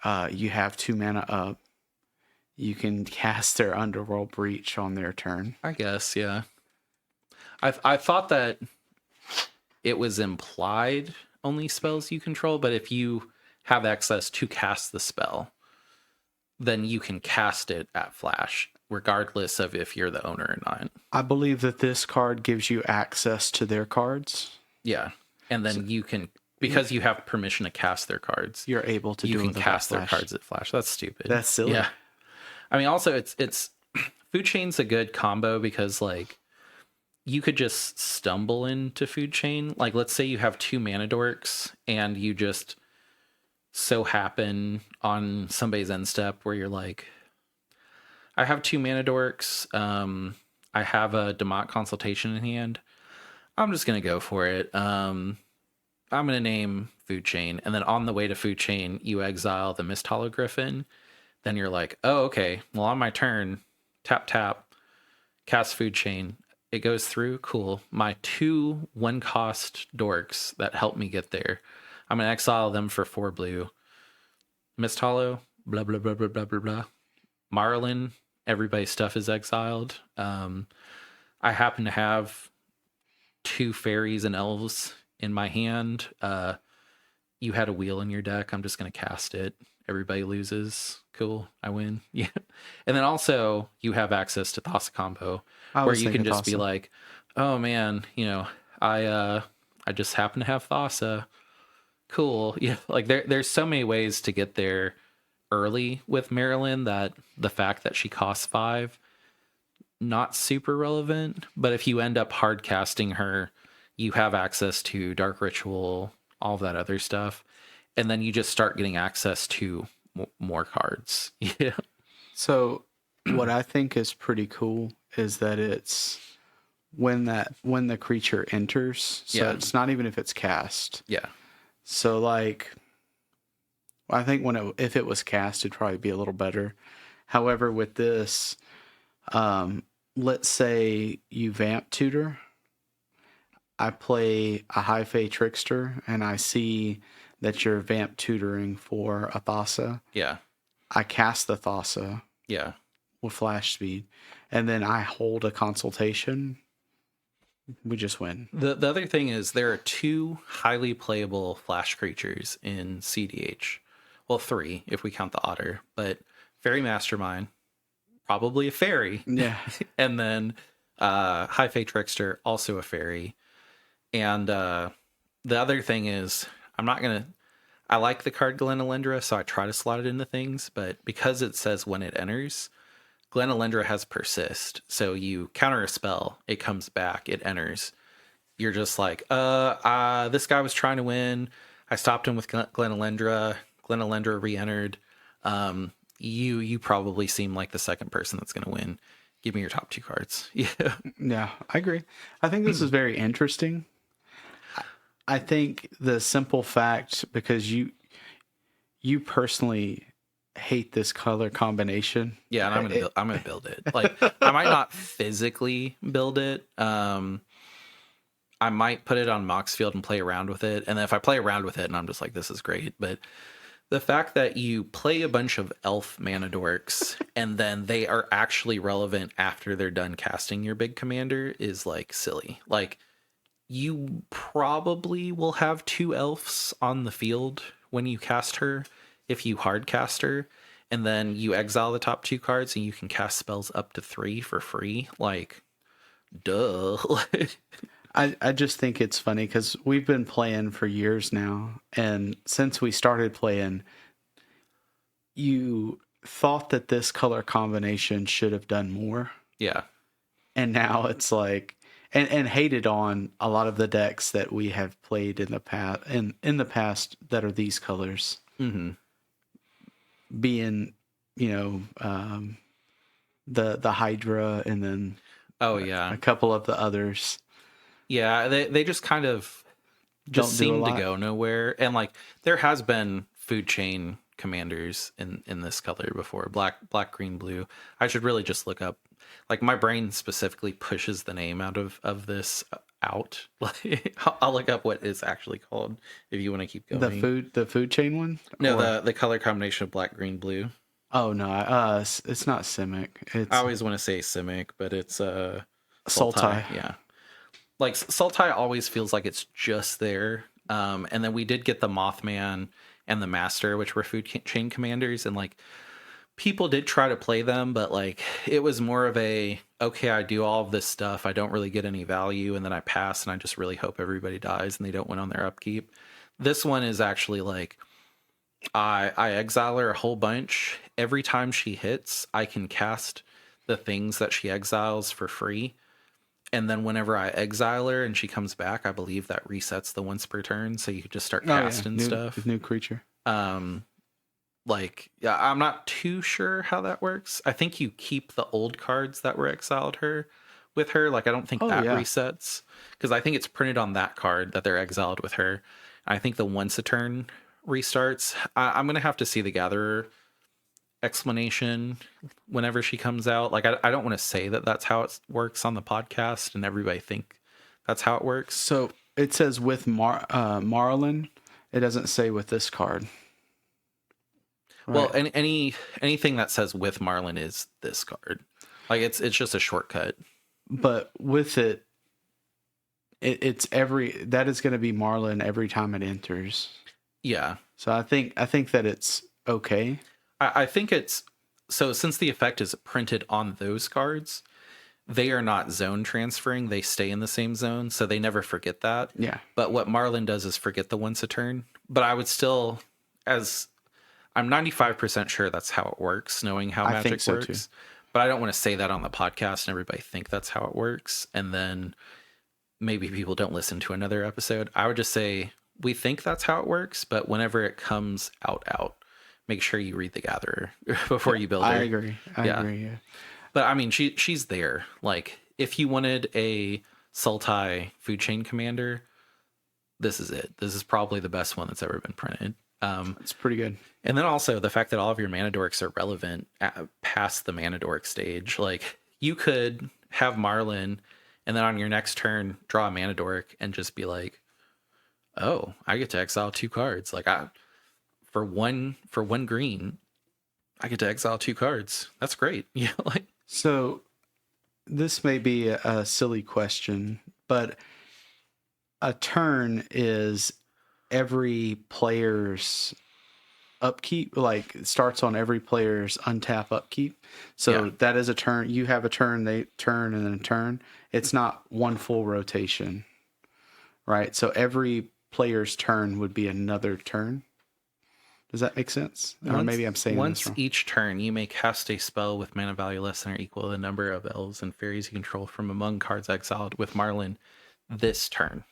You have 2 mana up. You can cast their Underworld Breach on their turn. I guess, yeah. I thought that it was implied only spells you control, but if you have access to cast the spell, then you can cast it at flash, regardless of if you're the owner or not. I believe that this card gives you access to their cards. Yeah. And then you can, because you have permission to cast their cards, you're able to cast their cards at flash. That's stupid. That's silly. Yeah. I mean, also it's Food Chain's a good combo because, like, you could just stumble into Food Chain. Like, let's say you have 2 mana dorks and you just so happen on somebody's end step where you're like, I have 2 mana dorks. I have a Demont Consultation in hand. I'm just going to go for it. I'm going to name Food Chain. And then on the way to Food Chain, you exile the Mist Hollow Griffin. Then you're like, oh, okay. Well, on my turn, tap, cast Food Chain. It goes through. Cool. My 2 1-cost dorks that help me get there, I'm going to exile them for 4 blue. Mist Hollow, blah, blah, blah, blah, blah, blah, blah. Marlin, everybody's stuff is exiled. I happen to have 2 fairies and elves in my hand. You had a wheel in your deck. I'm just going to cast it. Everybody loses. Cool. I win. Yeah. And then also you have access to Thassa combo I where was you can thinking just be Thassa. like, oh man, I just happen to have Thassa. Cool. Yeah. Like there's so many ways to get there early with Marilyn that the fact that she costs 5, not super relevant. But if you end up hard casting her, you have access to Dark Ritual, all of that other stuff. And then you just start getting access to more cards. Yeah. So what I think is pretty cool is that it's when the creature enters. So Yeah. it's not even if it's cast. Yeah. So like I think if it was cast, it'd probably be a little better. However, with this, let's say you vamp tutor. I play a high fae trickster, and I see that you're vamp tutoring for a Thassa. Yeah. I cast the Thassa Yeah. with flash speed, and then I hold a consultation. We just win. The other thing is there are 2 highly playable flash creatures in CDH. Well, 3 if we count the otter, but Fairy Mastermind, probably a fairy. Yeah. And then High Fae Trickster, also a fairy. And the other thing is I like the card Glenalendra, so I try to slot it into things, but because it says when it enters, Glenalendra has persist. So you counter a spell, it comes back, it enters. You're just like, this guy was trying to win. I stopped him with Glenalendra. Glenalendra re-entered. You probably seem like the second person that's going to win. Give me your top 2 cards. Yeah. Yeah, I agree. I think this is very interesting. I think the simple fact, because you personally hate this color combination. Yeah, and I'm gonna build it. Like I might not physically build it. I might put it on Moxfield and play around with it. And then if I play around with it and I'm just like, this is great. But the fact that you play a bunch of elf mana dorks and then they are actually relevant after they're done casting your big commander is like silly. Like you probably will have 2 elves on the field when you cast her if you hard cast her. And then you exile the top 2 cards and you can cast spells up to 3 for free. Like, duh. I just think it's funny because we've been playing for years now. And since we started playing, you thought that this color combination should have done more. Yeah. And now it's like, and hated on a lot of the decks that we have played in the past, in the past that are these colors. Mm-hmm. Being, the Hydra and then a couple of the others. Yeah, they just kind of just seem to go nowhere. And like there has been food chain commanders in this color before. Black, green, blue. I should really just look up, like my brain specifically pushes the name out of this out. Like I'll look up what it's actually called if you want to keep going. The food chain one? No, the color combination of black, green, blue. Oh no, it's not Simic. I always want to say Simic, but it's Sultai. Yeah. Like Sultai always feels like it's just there. And then we did get the Mothman and the Master, which were food chain commanders, and like people did try to play them, but like it was more of a, okay, I do all of this stuff, I don't really get any value, and then I pass and I just really hope everybody dies and they don't win on their upkeep. This one is actually like I exile her a whole bunch. Every time she hits, I can cast the things that she exiles for free. And then whenever I exile her and she comes back, I believe that resets the once per turn. So you can just start casting stuff. New creature. Like, yeah, I'm not too sure how that works. I think you keep the old cards that were exiled with her. Like, I don't think resets. Because I think it's printed on that card that they're exiled with her. I think the once a turn restarts. I'm going to have to see the Gatherer explanation whenever she comes out. Like I don't want to say that that's how it works on the podcast and everybody think that's how it works. So it says with Marlin, it doesn't say with this card. Right. Well, anything that says with Marlin is this card. Like it's just a shortcut. But with it's that is going to be Marlin every time it enters. Yeah. So I think that it's okay. I think it's so since the effect is printed on those cards, they are not zone transferring. They stay in the same zone, so they never forget that. Yeah. But what Marlin does is forget the once a turn. But I would still, as I'm 95% sure that's how it works, knowing how I think Magic so too. works. But I don't want to say that on the podcast and everybody think that's how it works. And then maybe people don't listen to another episode. I would just say we think that's how it works, but whenever it comes out, make sure you read the Gatherer before you build her. I agree. I agree. Yeah. But I mean, she's there. Like, if you wanted a Sultai food chain commander, this is it. This is probably the best one that's ever been printed. It's pretty good. And then also the fact that all of your mana dorks are relevant past the mana dork stage. Like, you could have Marlin, and then on your next turn, draw a mana dork and just be like, "Oh, I get to exile 2 cards." Like, for one green, I get to exile 2 cards. That's great. Yeah, like. So this may be a silly question, but a turn is every player's upkeep, like it starts on every player's untap upkeep. So that is a turn. You have a turn, they turn, and then a turn. It's not one full rotation, right? So every player's turn would be another turn. Does that make sense? Or maybe I'm saying this wrong. Once each turn, you may cast a spell with mana value less than or equal to the number of elves and fairies you control from among cards exiled with Marlin this turn.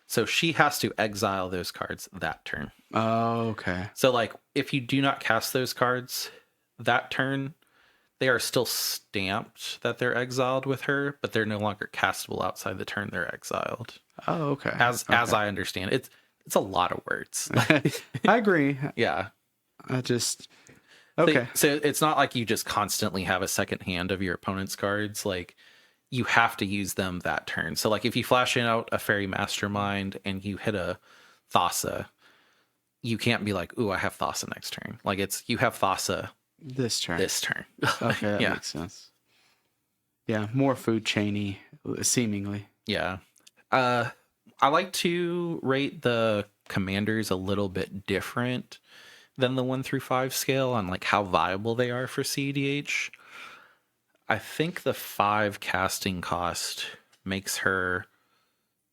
So she has to exile those cards that turn. Oh, okay. So, like, if you do not cast those cards that turn, they are still stamped that they're exiled with her, but they're no longer castable outside the turn they're exiled. Oh, okay. As I understand it. It's a lot of words. I agree. Yeah. I just okay. So it's not like you just constantly have a second hand of your opponent's cards. Like, you have to use them that turn. So, like, if you flash in out a Fairy Mastermind and you hit a Thassa, you can't be like, "Ooh, I have Thassa next turn." Like, it's you have Thassa this turn. Okay, that makes sense. Yeah, more food chainy, seemingly. Yeah. I like to rate the commanders a little bit different than the 1 through 5 scale on like how viable they are for CEDH. I think the 5 casting cost makes her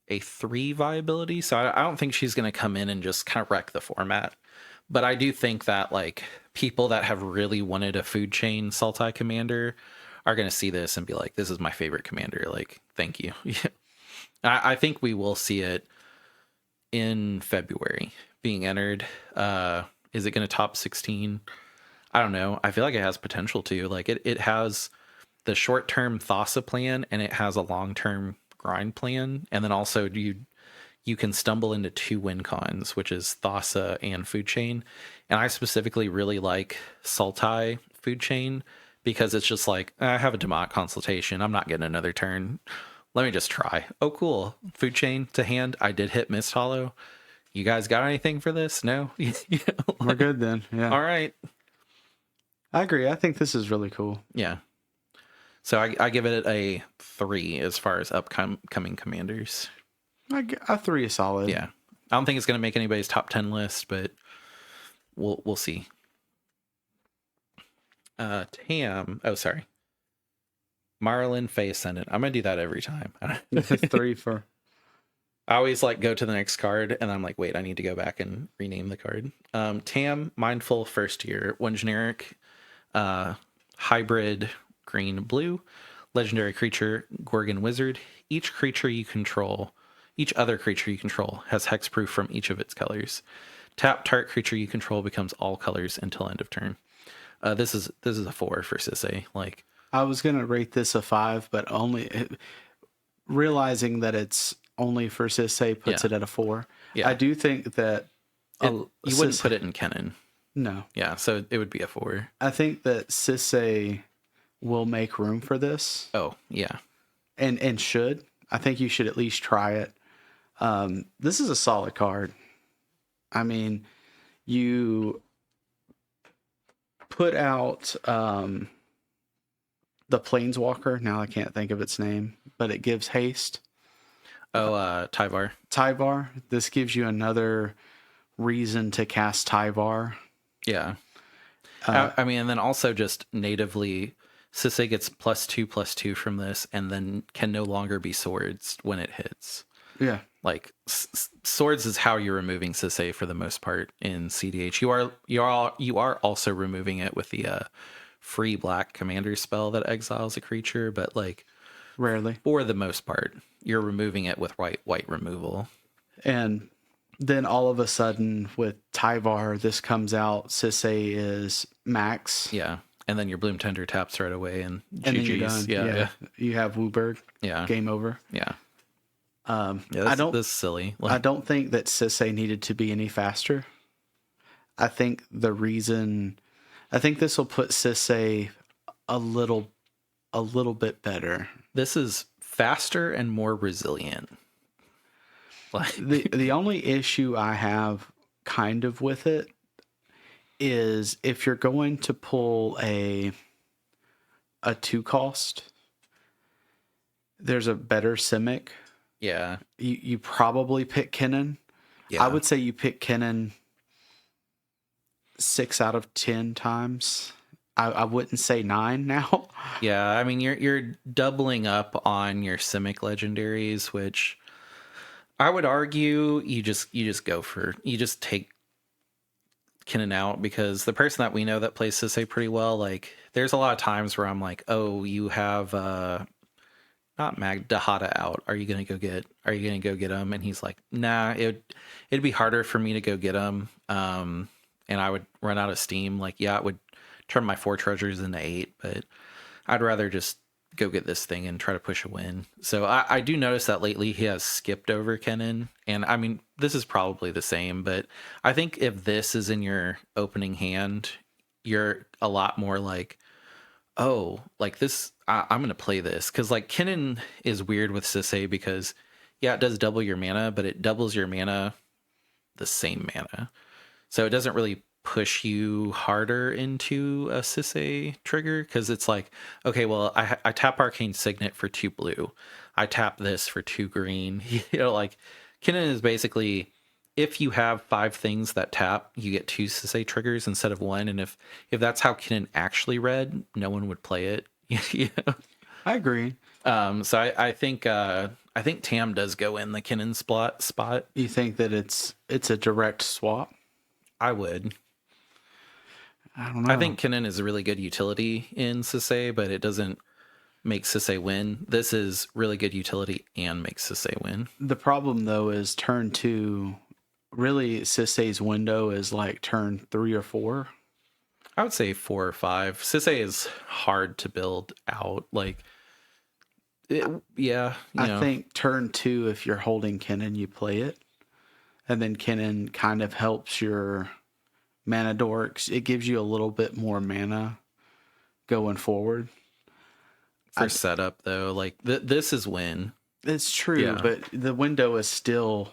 a 3 viability. So I don't think she's going to come in and just kind of wreck the format. But I do think that like people that have really wanted a food chain Sultai commander are going to see this and be like, "This is my favorite commander." Like, thank you. I think we will see it in February being entered. Is it going to top 16? I don't know. I feel like it has potential to. Like, it has the short-term Thassa plan and it has a long-term grind plan. And then also you can stumble into 2 win cons, which is Thassa and Food Chain. And I specifically really like Sultai Food Chain because it's just like, I have a Demonic Consultation. I'm not getting another turn. Let me just try. Oh, cool. Food Chain to hand. I did hit Mist Hollow. You guys got anything for this? No? We're good then. Yeah. All right. I agree. I think this is really cool. Yeah. So I give it a 3 as far as upcoming commanders. A 3 is solid. Yeah. I don't think it's going to make anybody's top 10 list, but we'll see. Tam. Oh, sorry. Marlin Fae Ascendant. I'm going to do that every time. 3 for... I always like go to the next card and I'm like, wait, I need to go back and rename the card. Tam, Mindful First Year, 1 generic, hybrid green blue, legendary creature, Gorgon Wizard. Each other creature you control has hexproof from each of its colors. Tap target creature you control becomes all colors until end of turn. This is a 4 for Sisay. Like, I was gonna rate this a 5, but only realizing that it's only for Sisay puts it at a 4. Yeah. I do think that you wouldn't put it in Kennen. No. Yeah, so it would be a 4. I think that Sisay will make room for this. Oh, yeah. And should. I think you should at least try it. This is a solid card. I mean, you put out the Planeswalker. Now I can't think of its name, but it gives haste. Oh, Tyvar. Tyvar. This gives you another reason to cast Tyvar. Yeah. Uh, I mean, and then also just natively, Sisay gets +2/+2 from this, and then can no longer be swords when it hits. yeah. Like swords is how you're removing Sisay for the most part in CDH. You are also removing it with the free black commander spell that exiles a creature, but like Rarely. for the most part, you're removing it with white removal. And then all of a sudden with Tyvar, this comes out, Sisay is max. Yeah. And then your Bloom Tender taps right away and And then you're GG's. done. Yeah. You have Wooburg. Yeah. Game over. Yeah. Yeah, This is silly. I don't think that Sisay needed to be any faster. I think this will put Sisay a little bit better. This is faster and more resilient. Like The only issue I have kind of with it is if you're going to pull a 2 cost, there's a better Simic. yeah. You probably pick Kennen. Yeah. I would say you pick Kennen 6 out of 10 times. I wouldn't say 9 now. Yeah, I mean you're doubling up on your Simic legendaries, which I would argue you just take Kinnan out, because the person that we know that plays Sisay pretty well, like there's a lot of times where I'm like, oh, you have not Dahada out. Are you gonna go get him? And he's like, nah, it'd be harder for me to go get him. And I would run out of steam. Like, yeah, it would turn my 4 treasures into 8, but I'd rather just go get this thing and try to push a win. So I do notice that lately he has skipped over Kennen. And I mean, this is probably the same, but I think if this is in your opening hand, you're a lot more like, oh, like this, I'm going to play this. Because like Kennen is weird with Sisay because, yeah, it does double your mana, but it doubles your mana the same mana. So it doesn't really push you harder into a Sisay trigger, because it's like, okay, well, I tap Arcane Signet for 2 blue. I tap this for 2 green. You know, like Kennen is basically, if you have 5 things that tap, you get 2 Sisay triggers instead of 1. And if that's how Kennen actually read, no one would play it. You know? I agree. So I think Tam does go in the Kennen spot. You think that it's a direct swap? I would. I don't know. I think Kennen is a really good utility in Sisay, but it doesn't make Sisay win. This is really good utility and makes Sisay win. The problem though is turn 2. Really, Sisay's window is like turn 3 or 4. I would say 4 or 5. Sisay is hard to build out. Like, yeah. I think turn 2, if you're holding Kennen, you play it. And then Kennen kind of helps your mana dorks. It gives you a little bit more mana going forward. For setup, though, like, this is win. It's true, Yeah. but the window is still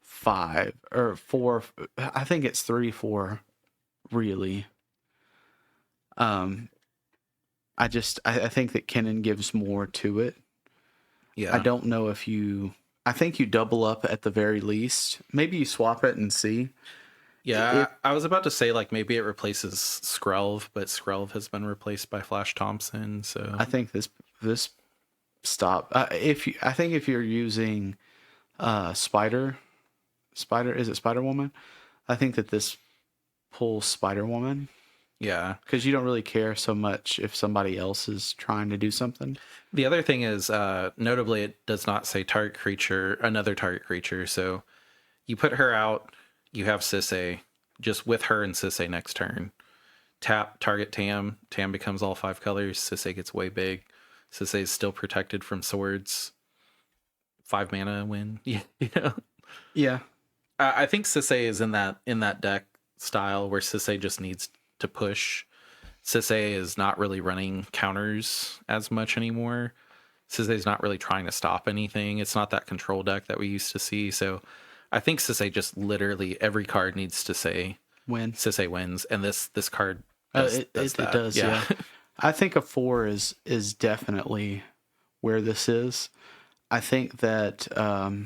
5 or 4. I think it's 3, 4, really. I think that Kennen gives more to it. Yeah. I don't know if I think you double up at the very least. Maybe you swap it and see. Yeah, I was about to say, like, maybe it replaces Skrelv, but Skrelv has been replaced by Flash Thompson, so... I think this stop. I think if you're using Spider, is it Spider Woman? I think that this pulls Spider Woman. Yeah. Because you don't really care so much if somebody else is trying to do something. The other thing is, notably, it does not say another target creature, so you put her out, you have Sisay, just with her and Sisay next turn. Tap, target Tam, Tam becomes all 5 colors, Sisay gets way big. Sisay is still protected from swords. 5 mana win. You know? Yeah. I think Sisay is in that deck style where Sisay just needs to push. Sisay is not really running counters as much anymore. Sisay's not really trying to stop anything. It's not that control deck that we used to see. So I think Sisay just literally every card needs to say Sisay wins, and this card does, it that. It does, yeah. I think a 4 is definitely where this is. I think that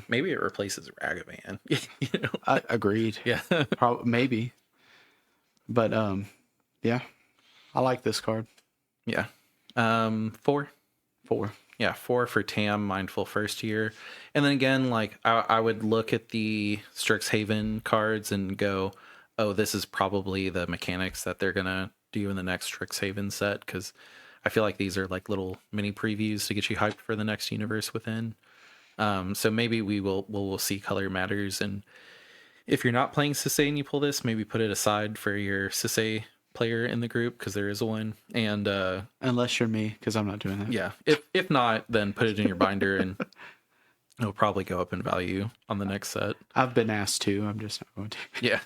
maybe it replaces Ragavan. You know? I agreed. Yeah. Maybe. But yeah, I like this card. Yeah. 4. 4. Yeah, 4 for Tam, Mindful First Year. And then again, like I would look at the Strixhaven cards and go, oh, this is probably the mechanics that they're gonna do in the next Strixhaven set, because I feel like these are like little mini previews to get you hyped for the next universe within. So maybe we'll see Color Matters, and if you're not playing Sisei and you pull this, maybe put it aside for your Sisei player in the group, because there is one. And Unless you're me, because I'm not doing that. yeah, if not, then put it in your binder, and it'll probably go up in value on the next set. I've been asked to. I'm just not going to. Yeah.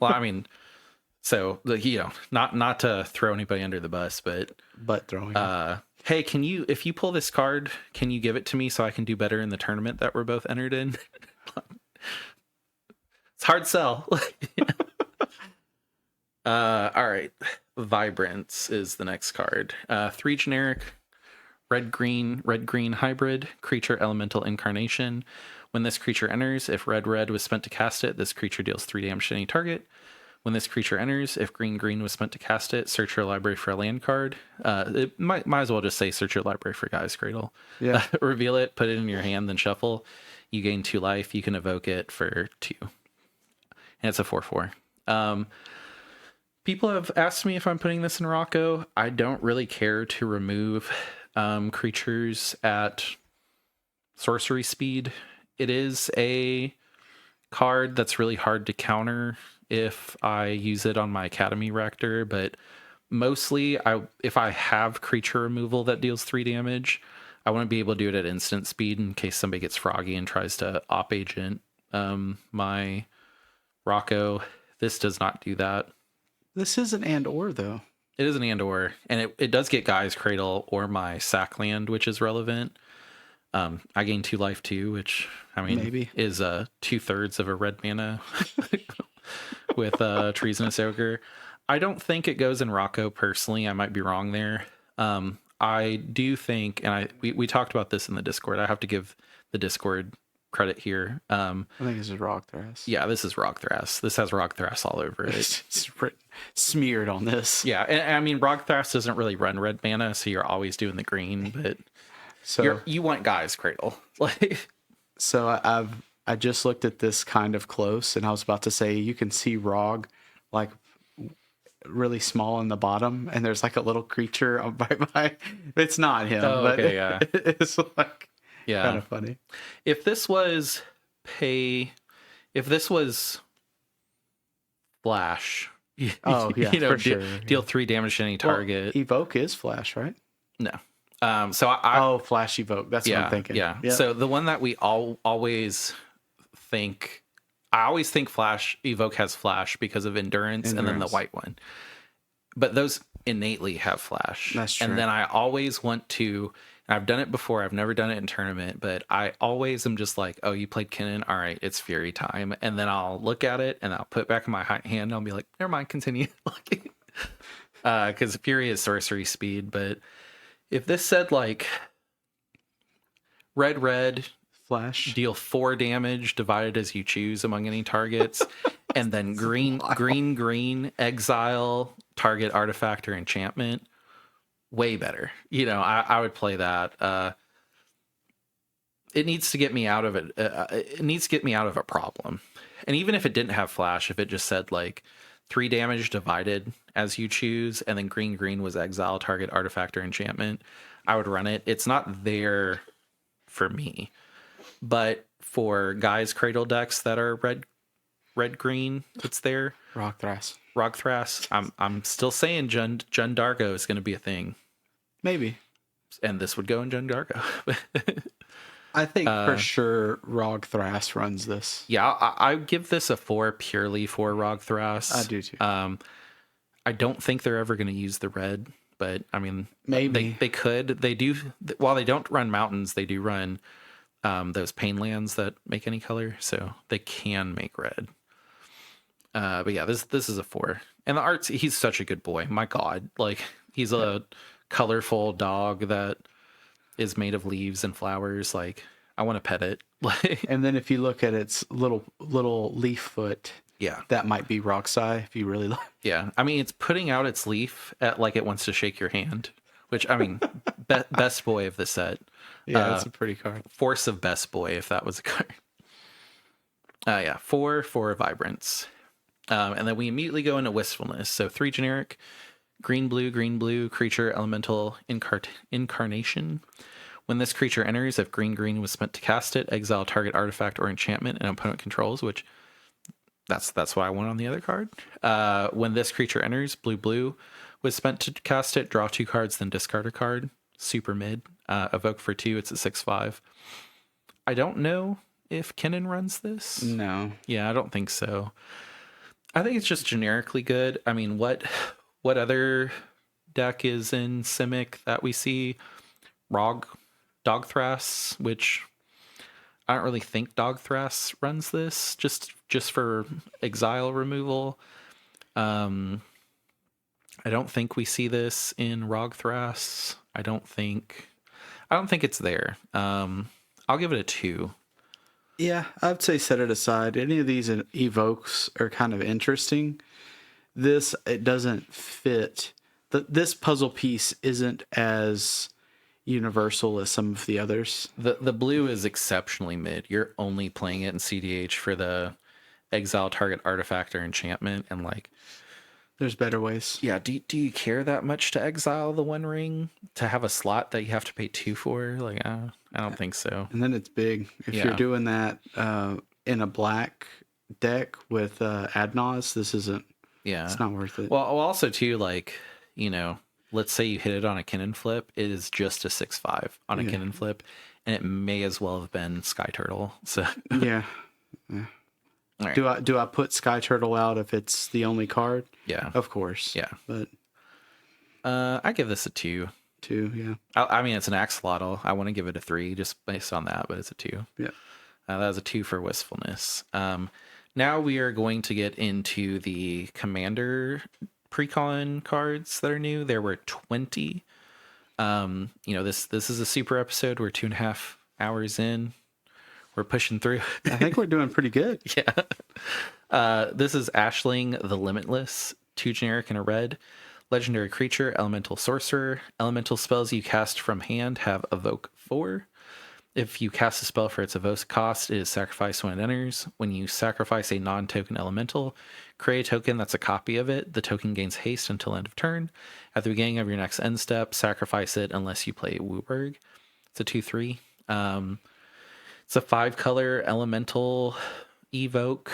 Well, I mean, so not to throw anybody under the bus, but Throwing. hey, can you, if you pull this card, can you give it to me so I can do better in the tournament that we're both entered in? It's hard sell. All right. Vibrance is the next card. 3 generic, red green hybrid, creature elemental incarnation. When this creature enters, if red was spent to cast it, this creature deals 3 damage to any target. When this creature enters, if green was spent to cast it, search your library for a land card. It might as well just say search your library for Guy's Cradle. Yeah. Reveal it, put it in your hand, then shuffle. You gain 2 life. You can evoke it for 2. And it's a 4/4. People have asked me if I'm putting this in Rocco. I don't really care to remove creatures at sorcery speed. It is a card that's really hard to counter if I use it on my Academy Rector, but mostly if I have creature removal that deals 3 damage, I want to be able to do it at instant speed in case somebody gets froggy and tries to op agent my Rocco. This does not do that. This is an and/or, though. It is an and/or, and it does get Guy's Cradle or my Sackland, which is relevant. I gain 2 life too, which I mean Maybe is 2/3 of a red mana with Treasonous Ogre. I don't think it goes in Rocco personally. I might be wrong there. I do think, and we talked about this in the Discord. I have to give the Discord credit here. I think this is Rockthras. Yeah, this is Rockthras. This has Rockthras all over it. It's smeared on this. Yeah, and I mean Rockthras doesn't really run red mana, so you're always doing the green, but so you want Guy's Cradle. Like, so I just looked at this kind of close, and I was about to say you can see Rog like really small in the bottom, and there's like a little creature by. It's not him, but okay, yeah. It's like kind of funny. If this was Flash, oh yeah, for sure. Deal 3 damage to any target. Well, Evoke is Flash, right? No. So I Flash Evoke. That's what I'm thinking. Yeah. So the one that we always think, I always think Flash Evoke has Flash because of endurance, and then the white one. But those innately have Flash. That's true. And then I always want to, and I've done it before, I've never done it in tournament, but I always am just like, oh, you played Kinnan? All right, it's Fury time. And then I'll look at it and I'll put it back in my hand and I'll be like, never mind, continue. Because Fury is sorcery speed, but if this said like red Flash, deal 4 damage divided as you choose among any targets, and then green exile target artifact or enchantment, way better. I would play that. It needs to get me out of it. It needs to get me out of a problem. And even if it didn't have Flash, if it just said like 3 damage divided as you choose, and then green was exile target artifact or enchantment, I would run it. It's not there for me, but for Guy's Cradle decks that are red green, it's there. Rockthras. I'm still saying Jund Dargo is going to be a thing. Maybe. And this would go in Jund Dargo. I think for sure Rockthras runs this. Yeah, I give this a 4 purely for Rockthras. I do too. I don't think they're ever going to use the red, but I mean, maybe they could. They do. While they don't run mountains, they do run those pain lands that make any color, so they can make red. But yeah, this is a 4, and the art's, he's such a good boy. My God, like he's a colorful dog that is made of leaves and flowers. Like I want to pet it. Like, and then if you look at its little leaf foot, Yeah. That might be Roxai if you really like. Yeah. I mean, it's putting out its leaf at like it wants to shake your hand, which, I mean, best boy of the set. Yeah, that's a pretty card. Force of best boy, if that was a card. Yeah. 4 vibrance. And then we immediately go into wistfulness. So 3 generic, green, blue, creature, elemental, incarnation. When this creature enters, if green was spent to cast it, exile target artifact or enchantment an opponent controls, which that's what I want on the other card. When this creature enters, blue was spent to cast it, draw 2 cards, then discard a card. Super mid. Evoke for 2, it's a 6/5. I don't know if Kennen runs this. No. Yeah, I don't think so. I think it's just generically good. I mean, what other deck is in Simic that we see? Dogthras, which I don't really think Dogthras runs this, just for exile removal. I don't think we see this in Rogthras. I don't think it's there. I'll give it a 2. Yeah, I'd say set it aside. Any of these evokes are kind of interesting. This, it doesn't fit. This puzzle piece isn't as universal as some of the others. The blue is exceptionally mid. You're only playing it in CDH for the exile target artifact or enchantment, and like there's better ways. Yeah, do you care that much to exile the One Ring to have a slot that you have to pay 2 for? Like, I don't think so. And then it's big. If you're doing that in a black deck with Adnaz, this isn't. Yeah, it's not worth it. Well, also too, like, let's say you hit it on a Kennen flip, it is just a 6/5 on a Kennen flip, and it may as well have been Sky Turtle. So yeah. Right. Do I put Sky Turtle out if it's the only card? Yeah, of course. Yeah, but I give this a 2. 2, yeah. I mean, it's an axolotl. I want to give it a 3 just based on that, but it's a 2. Yeah. That was a 2 for wistfulness. Now we are going to get into the commander precon cards that are new. There were 20. This is a super episode. We're 2.5 hours in. We're pushing through. I think we're doing pretty good. Yeah. This is Ashling the Limitless, 2 generic and a red. Legendary creature, elemental sorcerer. Elemental spells you cast from hand have evoke 4. If you cast a spell for its evoke cost, it is sacrificed when it enters. When you sacrifice a non-token elemental, create a token that's a copy of it. The token gains haste until end of turn. At the beginning of your next end step, sacrifice it unless you play Wooburg. It's a 2/3. It's a 5-color elemental evoke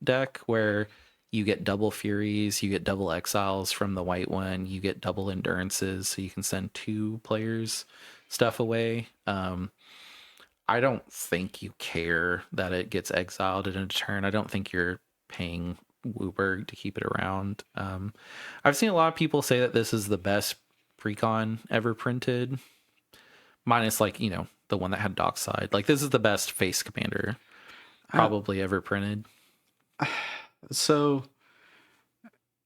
deck where you get double furies, you get double exiles from the white one, you get double endurances, so you can send 2 players stuff away. I don't think you care that it gets exiled in a turn. I don't think you're paying Wooburg to keep it around. I've seen a lot of people say that this is the best precon ever printed, minus like, the one that had Dockside. Like, this is the best face commander probably ever printed. So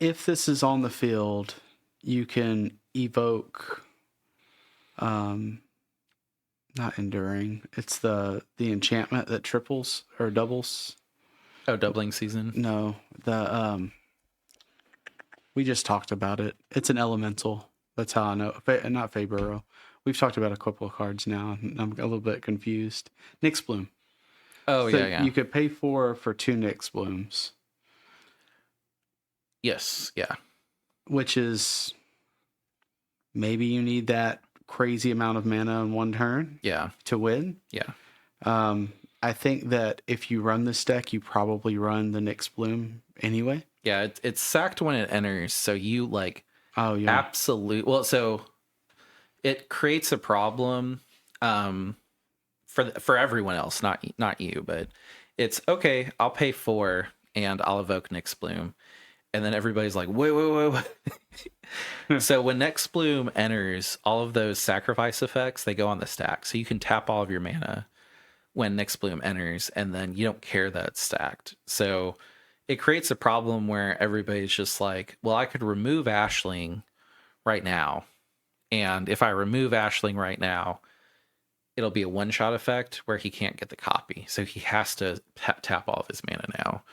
if this is on the field, you can evoke not enduring. It's the enchantment that triples or doubles. Oh, doubling season? No. We just talked about it. It's an elemental. That's how I know. Not Faburo. We've talked about a couple of cards now. I'm a little bit confused. Nyx Bloom. Oh, so yeah. You could pay 4 for 2 Nyx Blooms. Yes, yeah. Which is, maybe you need that crazy amount of mana in one turn. Yeah. To win. Yeah. I think that if you run this deck, you probably run the Nyx Bloom anyway. Yeah, it's sacked when it enters, so you like. Oh yeah. Absolute. Well, so it creates a problem for everyone else, not you, but it's okay. I'll pay 4 and I'll evoke Nyx Bloom. And then everybody's like, wait. So when Nyx Bloom enters, all of those sacrifice effects, they go on the stack. So you can tap all of your mana when Nyx Bloom enters, and then you don't care that it's stacked. So it creates a problem where everybody's just like, well, I could remove Ashling right now. And if I remove Ashling right now, it'll be a one-shot effect where he can't get the copy. So he has to tap all of his mana now.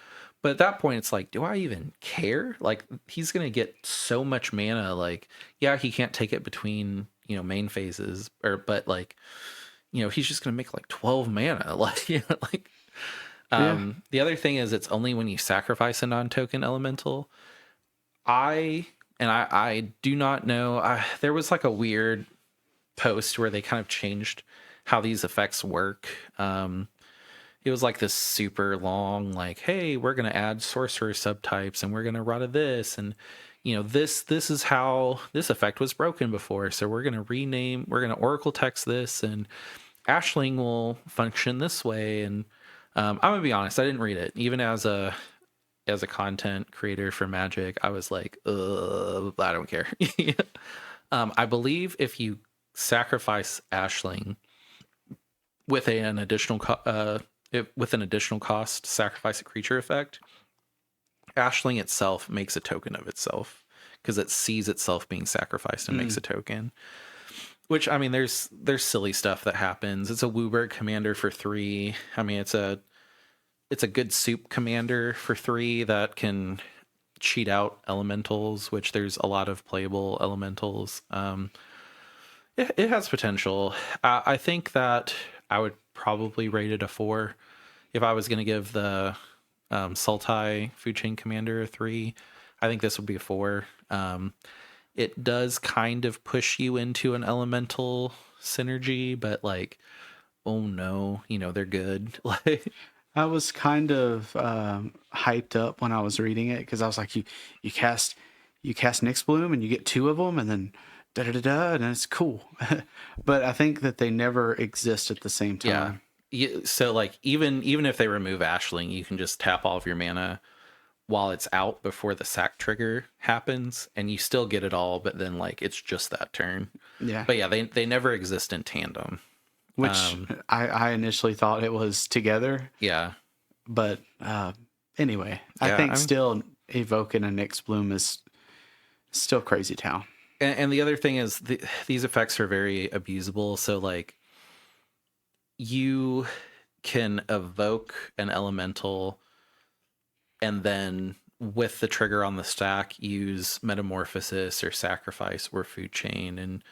But at that point, it's like, do I even care? Like, he's gonna get so much mana. Like, yeah, he can't take it between main phases, but like, he's just gonna make like 12 mana. Like, like. Yeah. The other thing is, it's only when you sacrifice a non-token elemental. I do not know. There was like a weird post where they kind of changed how these effects work. It was like this super long, like, hey, we're gonna add sorcerer subtypes and we're gonna run this, and this is how this effect was broken before, so we're gonna oracle text this, and Ashling will function this way. And I'm gonna be honest, I didn't read it. Even as a content creator for Magic, I was like, I don't care. I believe if you sacrifice Ashling with an additional with an additional cost, sacrifice a creature effect, Ashling itself makes a token of itself because it sees itself being sacrificed and makes a token. Which, I mean, there's silly stuff that happens. It's a Wooburg commander for 3. I mean, it's a good soup commander for 3 that can cheat out elementals, which there's a lot of playable elementals. It has potential. I think that I would probably rate it a 4 if I was going to give the Sultai Food Chain Commander a 3. I think this would be a 4. It does kind of push you into an elemental synergy, but like, oh no, they're good. Like, I was kind of hyped up when I was reading it because I was like, you cast Nyx Bloom and you get 2 of them, and then da da da da, and it's cool. But I think that they never exist at the same time. Yeah. So like, even if they remove Ashling, you can just tap all of your mana while it's out before the sack trigger happens, and you still get it all, but then like it's just that turn. Yeah. But yeah, they never exist in tandem. Which I initially thought it was together. Yeah. But anyway, I think still evoking a Nyx Bloom is still crazy town. And the other thing is these effects are very abusable. So like, you can evoke an elemental and then with the trigger on the stack, use Metamorphosis or Sacrifice or Food Chain, and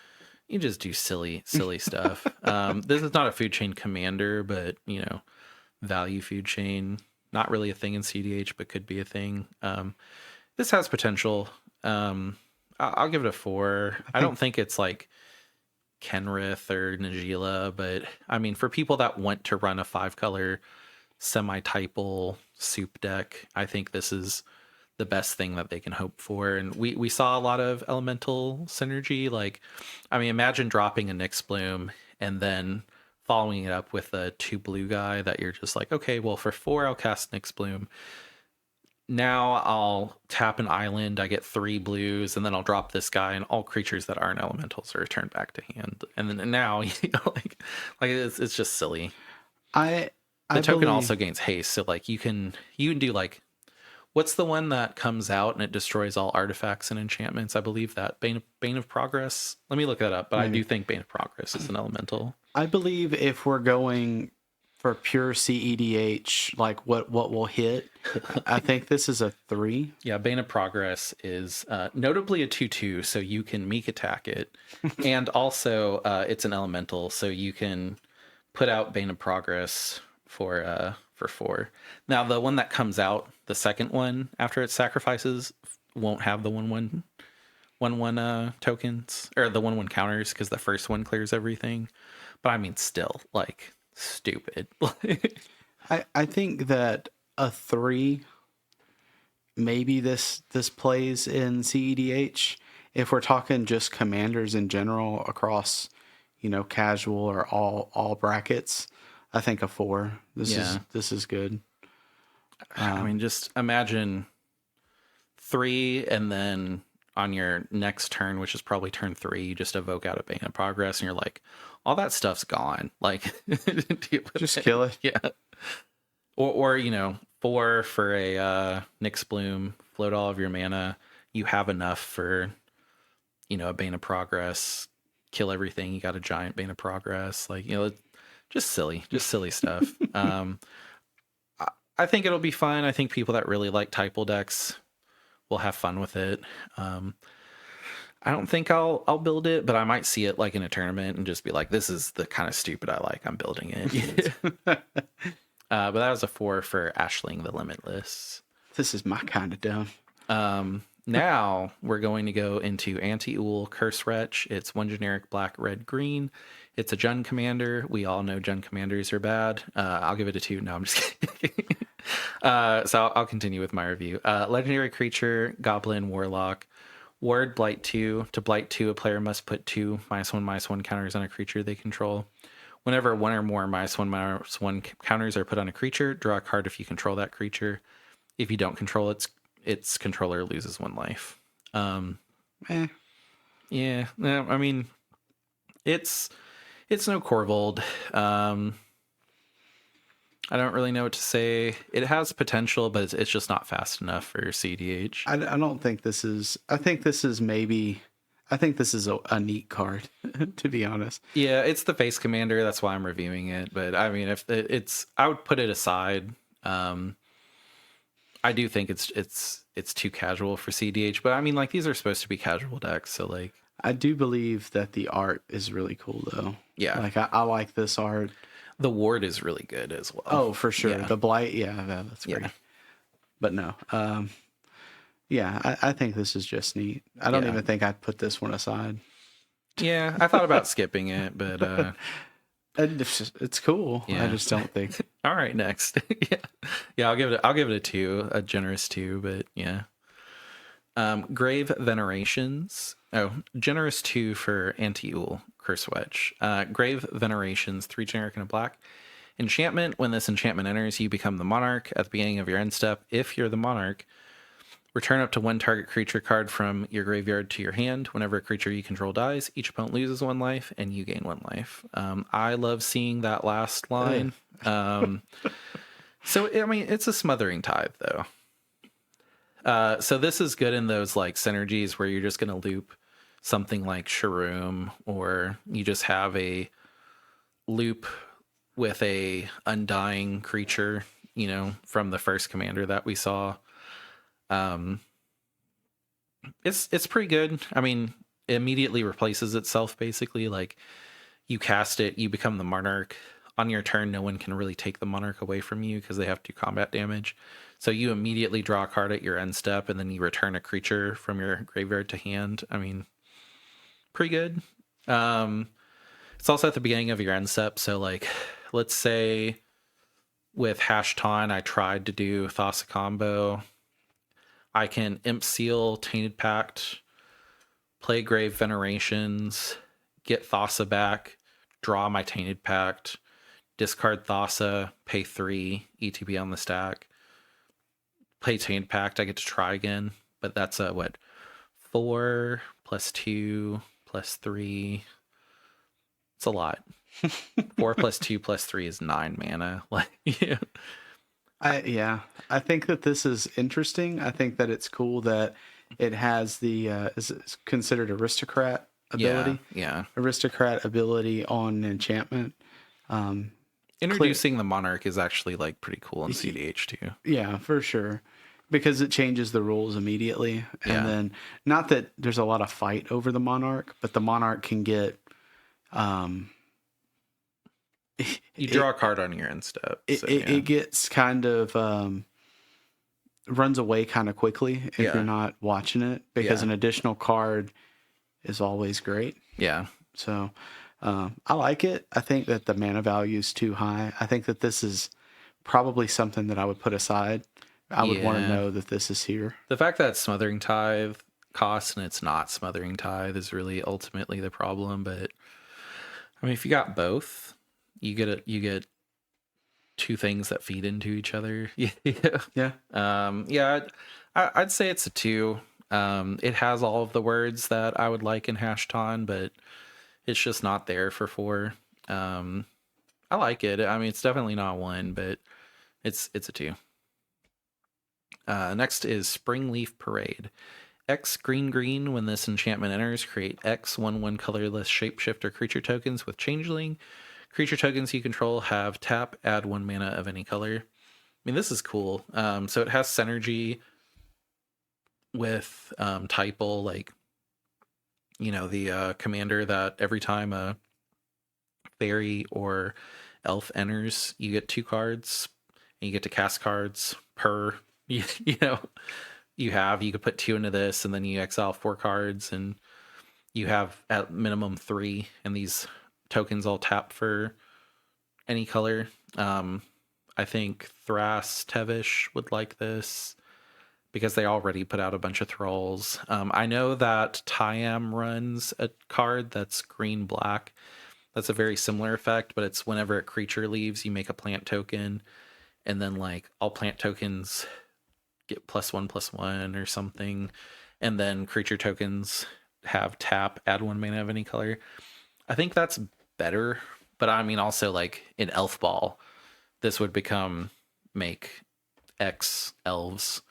you just do silly stuff. This is not a Food Chain commander, but value Food Chain, not really a thing in CDH, but could be a thing. This has potential. I'll give it a 4. I don't think it's like Kenrith or Najila, but I mean, for people that want to run a 5-color semi-typal soup deck, I think this is the best thing that they can hope for. And we saw a lot of elemental synergy. Like, I mean, imagine dropping a Nyx Bloom and then following it up with a 2 blue guy that you're just like, okay, well, for 4 I'll cast Nyx Bloom. Now I'll tap an island, I get 3 blues, and then I'll drop this guy, and all creatures that aren't elementals are returned back to hand. And then now, like it's just silly. The token also gains haste, so like you can do like, what's the one that comes out and it destroys all artifacts and enchantments? I believe that Bane of Progress. Let me look that up, but maybe. I do think Bane of Progress is an elemental. I believe if we're going for pure CEDH, like what will hit, I think this is a 3. Yeah, Bane of Progress is notably a 2/2, so you can meek attack it, and also it's an elemental, so you can put out Bane of Progress for 4. Now the one that comes out, the second one after it sacrifices, won't have the 1/1 tokens, or the 1/1 counters, because the first one clears everything. But I mean, still, like, stupid. I think that a 3, maybe this plays in CEDH. If we're talking just commanders in general across, casual or all brackets, I think a 4. This is good. I mean, just imagine 3, and then on your next turn, which is probably turn 3, you just evoke out a Bane of Progress, and you're like, all that stuff's gone. Like, just kill it. Yeah. Or 4 for a Nyx Bloom, float all of your mana. You have enough for, a Bane of Progress, kill everything. You got a giant Bane of Progress. Like, just silly stuff. I think it'll be fun. I think people that really like typal decks will have fun with it. I don't think I'll build it, but I might see it like in a tournament and just be like, this is the kind of stupid I like. I'm building it. But that was a 4 for Ashling the Limitless. This is my kind of dumb. Now we're going to go into Anti-Ul Curse Wretch. It's 1 generic black, red, green. It's a Jund commander. We all know Jund commanders are bad. I'll give it a 2. No, I'm just kidding. So I'll continue with my review. Legendary creature, Goblin, Warlock. Ward, Blight 2. To Blight 2, a player must put 2 -1/-1 counters on a creature they control. Whenever 1 or more -1/-1 counters are put on a creature, draw a card if you control that creature. If you don't control its controller loses 1 life. Yeah, no, I mean, it's no Korvold. I don't really know what to say. It has potential, but it's just not fast enough for CDH. I don't think this is. I think this is a neat card, to be honest. Yeah, it's the face commander. That's why I'm reviewing it. But I mean, if I would put it aside. I do think it's too casual for CDH, but I mean, like, these are supposed to be casual decks, so like. I do believe that the art is really cool, though. Yeah, like I like this art. The ward is really good as well. Oh, for sure. Yeah. The blight, that's great. Yeah. But no, I think this is just neat. I don't even think I'd put this one aside. Yeah, I thought about skipping it, but it's cool. Yeah. I just don't think. All right, next. I'll give it a 2, a generous 2, but yeah. Grave Venerations. Oh, generous 2 for Anti-Ul Curse Wedge. Grave Venerations, 3 generic and a black. Enchantment. When this enchantment enters, you become the monarch at the beginning of your end step. If you're the monarch, return up to 1 target creature card from your graveyard to your hand. Whenever a creature you control dies, each opponent loses 1 life and you gain 1 life. I love seeing that last line. So, I mean, it's a Smothering Tithe, though. So this is good in those like synergies where you're just going to loop something like Sharoom, or you just have a loop with a undying creature, from the first commander that we saw. It's pretty good. I mean, it immediately replaces itself, basically. Like, you cast it, you become the monarch. On your turn, no one can really take the monarch away from you because they have to do combat damage. So you immediately draw a card at your end step, and then you return a creature from your graveyard to hand. I mean, pretty good. It's also at the beginning of your end step. So, like, let's say with Hashton, I tried to do Thassa combo. I can Imp Seal, Tainted Pact, play Grave Venerations, get Thassa back, draw my Tainted Pact, discard Thassa, pay 3, ETB on the stack. Play Tainted Pact, I get to try again, but that's 4 + 2 + 3. It's a lot. 4 + 2 + 3 is 9 mana. Like, yeah. I think that this is interesting. I think that it's cool that it has the is considered aristocrat ability. Yeah. Aristocrat ability on enchantment. Introducing the monarch is actually like pretty cool in CDH too. Yeah, for sure. Because it changes the rules immediately. And then, not that there's a lot of fight over the monarch, but the monarch can get you draw a card on your end step. It gets kind of runs away kind of quickly if you're not watching it, because an additional card is always great. Yeah. So I like it. I think that the mana value is too high. I think that this is probably something that I would put aside. I would want to know that this is here. The fact that Smothering Tithe costs and it's not Smothering Tithe is really ultimately the problem. But I mean, if you got both, you get 2 things that feed into each other. Yeah. I'd say it's a 2. It has all of the words that I would like in Hashton, but it's just not there for 4. I like it. I mean, it's definitely not 1, but it's a 2. Next is Springleaf Parade. X green. When this enchantment enters, create X 1/1 colorless shapeshifter creature tokens with Changeling. Creature tokens you control have tap, add 1 mana of any color. mean, this is cool. So it has synergy with Typal, like, the commander that every time a fairy or elf enters, you get 2 cards, and you get to cast cards per, you know, you could put 2 into this, and then you exile 4 cards, and you have at minimum 3, and these tokens all tap for any color. I think Thras Tevish would like this because they already put out a bunch of thralls. I know that Tyam runs a card that's green-black. That's a very similar effect, but it's whenever a creature leaves, you make a plant token, and then like all plant tokens get +1/+1 or something, and then creature tokens have tap, add 1 mana of any color. I think that's better, but I mean also like in Elf Ball, this would make X elves,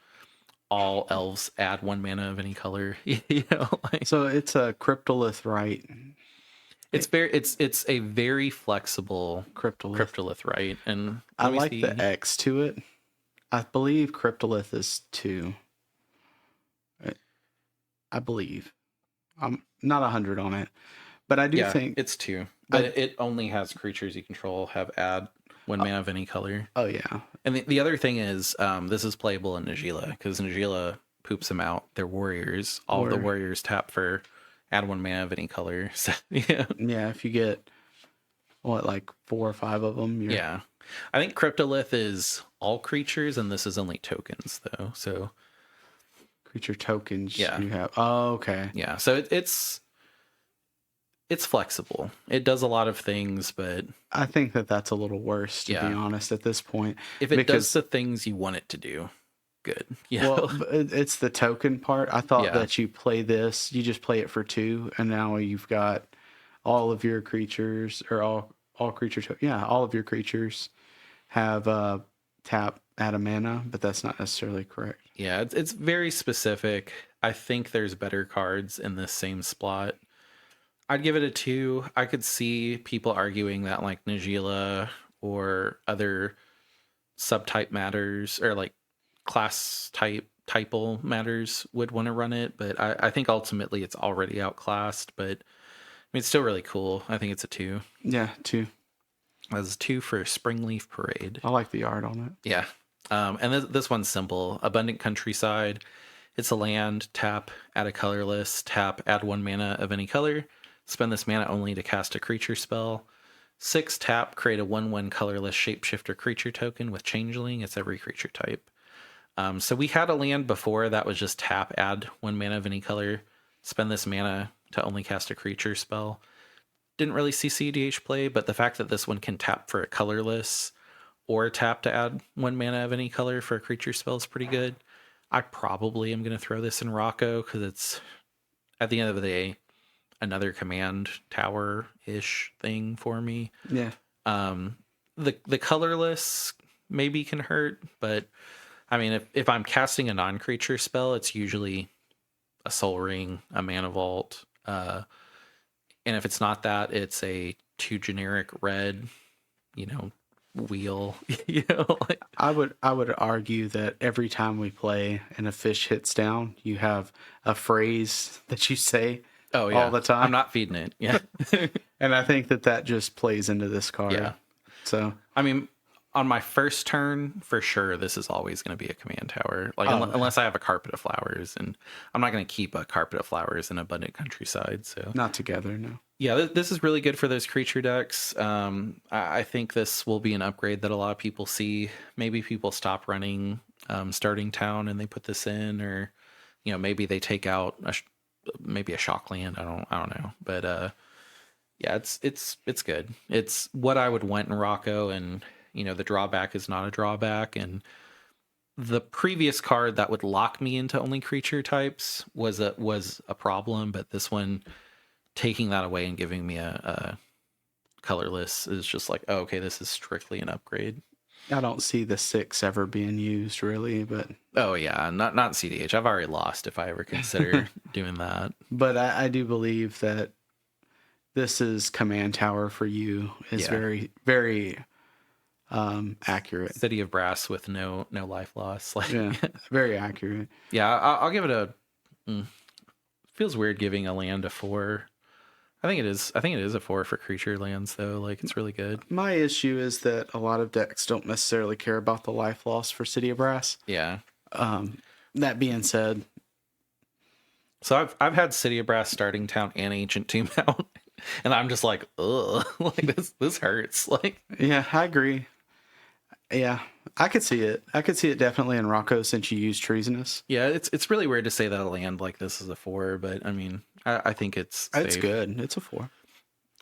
all elves add 1 mana of any color. Like, So it's a Cryptolith, right? it's a very flexible Cryptolith. right? And I let me like see. the X to it. I believe Cryptolith is 2. I believe. I'm not 100 on it, but I do think it's 2, but it only has creatures you control have add 1 mana of any color. Oh yeah. And the other thing is, this is playable in Najila because Najila poops them out. They're warriors. All of the warriors tap for add 1 mana of any color. So yeah, if you get like 4 or 5 of them. Yeah, I think Cryptolith is all creatures, and this is only tokens though. So creature tokens. Yeah. You have. Oh, okay. Yeah, so it's flexible. It does a lot of things, but I think that's a little worse, to be honest, at this point. If it does the things you want it to do, good. Well, it's the token part. I thought that you play this, you just play it for 2, and now you've got all of your creatures, or all creatures. Yeah, all of your creatures have tap, add a mana, but that's not necessarily correct. Yeah, it's very specific. I think there's better cards in this same slot. I'd give it a 2. I could see people arguing that like Najila or other subtype matters or like class typal matters would want to run it, but I think ultimately it's already outclassed. But I mean, it's still really cool. I think it's a 2. Yeah, 2. As 2 for Springleaf Parade. I like the art on it. Yeah. And this one's simple. Abundant Countryside. It's a land, tap, add a colorless, tap, add 1 mana of any color. Spend this mana only to cast a creature spell. 6 tap, create a 1/1 colorless shapeshifter creature token with Changeling. It's every creature type. So we had a land before that was just tap, add 1 mana of any color. Spend this mana to only cast a creature spell. Didn't really see CDH play, but the fact that this one can tap for a colorless or tap to add 1 mana of any color for a creature spell is pretty good. I probably am going to throw this in Rocco because it's, at the end of the day, another command tower-ish thing for me. Yeah. The colorless maybe can hurt, but I mean, if I'm casting a non-creature spell, it's usually a Soul Ring, a Mana Vault, and if it's not that, it's a 2 generic red, wheel. Like, I would argue that every time we play and a fish hits down, you have a phrase that you say all the time. I'm not feeding it. Yeah. And I think that just plays into this card. Yeah. So, I mean, on my first turn, for sure, this is always going to be a command tower. Like, unless I have a Carpet of Flowers, and I'm not going to keep a Carpet of Flowers in Abundant Countryside. So not together, no. Yeah, this is really good for those creature decks. I think this will be an upgrade that a lot of people see. Maybe people stop running Starting Town and they put this in, or maybe they take out maybe a shock land. I don't know, but yeah, it's good. It's what I would want in Rocco, and the drawback is not a drawback. And the previous card that would lock me into only creature types was a problem, but this one, taking that away and giving me a colorless, is just like, oh, okay, this is strictly an upgrade. I don't see the 6 ever being used, really, but... Oh, yeah, not CDH. I've already lost if I ever consider doing that. But I do believe that this is Command Tower for you is very, very accurate. City of Brass with no life loss. Like, Yeah, very accurate. yeah, I'll give it a. Feels weird giving a land a 4. I think it is. I think it is a 4 for creature lands though. Like, it's really good. My issue is that a lot of decks don't necessarily care about the life loss for City of Brass. Yeah. That being said, So I've had City of Brass, Starting Town, and Ancient Tomb out, and I'm just like, ugh, like this hurts. Like, yeah, I agree. Yeah, I could see it. I could see it definitely in Rocco since you use Treasonous. yeah, it's really weird to say that a land like this is a 4, but I mean, I think it's safe. It's good. It's a 4.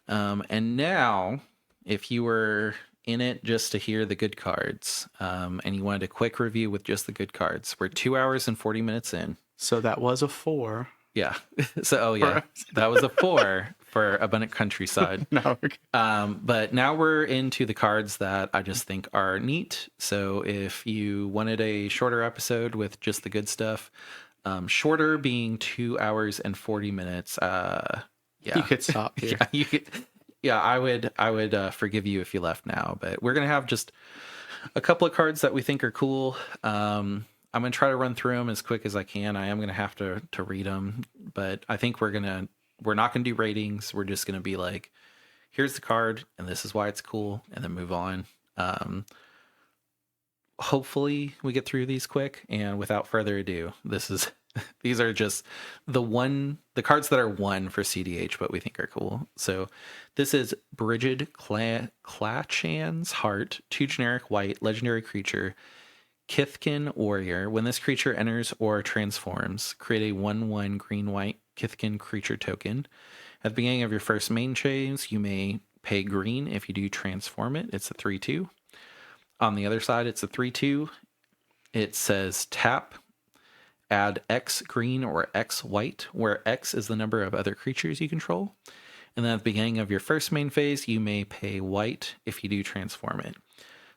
And now, if you were in it just to hear the good cards, and you wanted a quick review with just the good cards, we're 2 hours and 40 minutes in. So that was a 4. Yeah. So, oh yeah, that was a 4 for Abundant Countryside. No. Okay. But now we're into the cards that I just think are neat. So if you wanted a shorter episode with just the good stuff, shorter being 2 hours and 40 minutes. Yeah, You could stop here. yeah, you could. Yeah, I would forgive you if you left now. But we're gonna have just a couple of cards that we think are cool. I'm going to try to run through them as quick as I can. I am going to have to read them, but I think we're not going to do ratings. We're just going to be like, here's the card and this is why it's cool, and then move on. Hopefully we get through these quick, and without further ado, these are just the cards that are 1 for CDH, but we think are cool. So this is Brigid Clachan's Heart, 2 generic white, legendary creature, Kithkin Warrior. When this creature enters or transforms, create a 1/1 green-white Kithkin creature token. At the beginning of your first main phase, you may pay green. If you do transform it, it's a 3/2. On the other side, it's a 3/2. It says tap, add X green or X white, where X is the number of other creatures you control. And then at the beginning of your first main phase, you may pay white if you do transform it.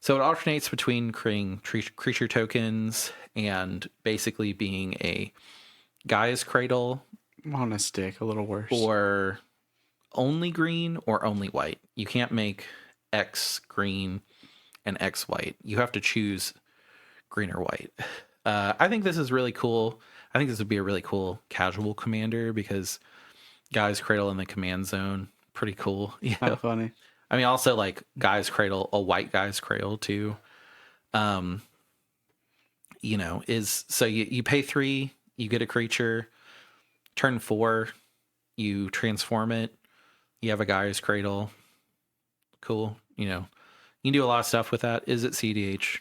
So it alternates between creating creature tokens and basically being a Gaia's Cradle. On a stick, a little worse. Or only green or only white. You can't make X green and X white. You have to choose green or white. I think this is really cool. I think this would be a really cool casual commander because Gaia's Cradle in the command zone, pretty cool. You know? Funny. I mean, also like Gaia's Cradle, a white Gaia's Cradle too. Is so you pay 3, you get a creature. Turn 4, you transform it. You have a Gaia's Cradle. Cool. You can do a lot of stuff with that. Is it CDH?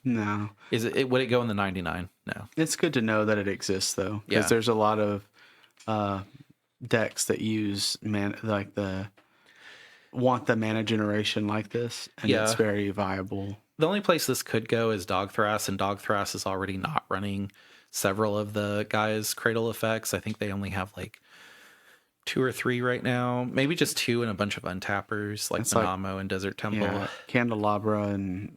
No. Is it? Would it go in the 99? No. It's good to know that it exists though, because there's a lot of decks that use want the mana generation like this, and it's very viable. The only place this could go is Dogthras, and Dogthras is already not running several of the Gaia's Cradle effects. I think they only have like 2 or 3 right now, maybe just 2 and a bunch of untappers like Manamo and Desert Temple. Yeah, Candelabra, and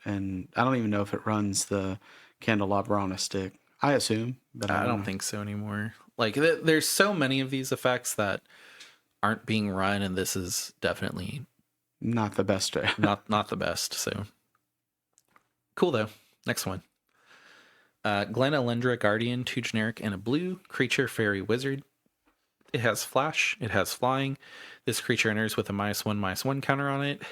I don't even know if it runs the Candelabra on a stick. I assume, but I don't think so anymore. Like there's so many of these effects that aren't being run, and this is definitely not the best. not the best. So cool though. Next one. Glen Elendra Guardian, 2 generic and a blue creature, fairy wizard. It has flash. It has flying. This creature enters with a -1/-1 counter on it.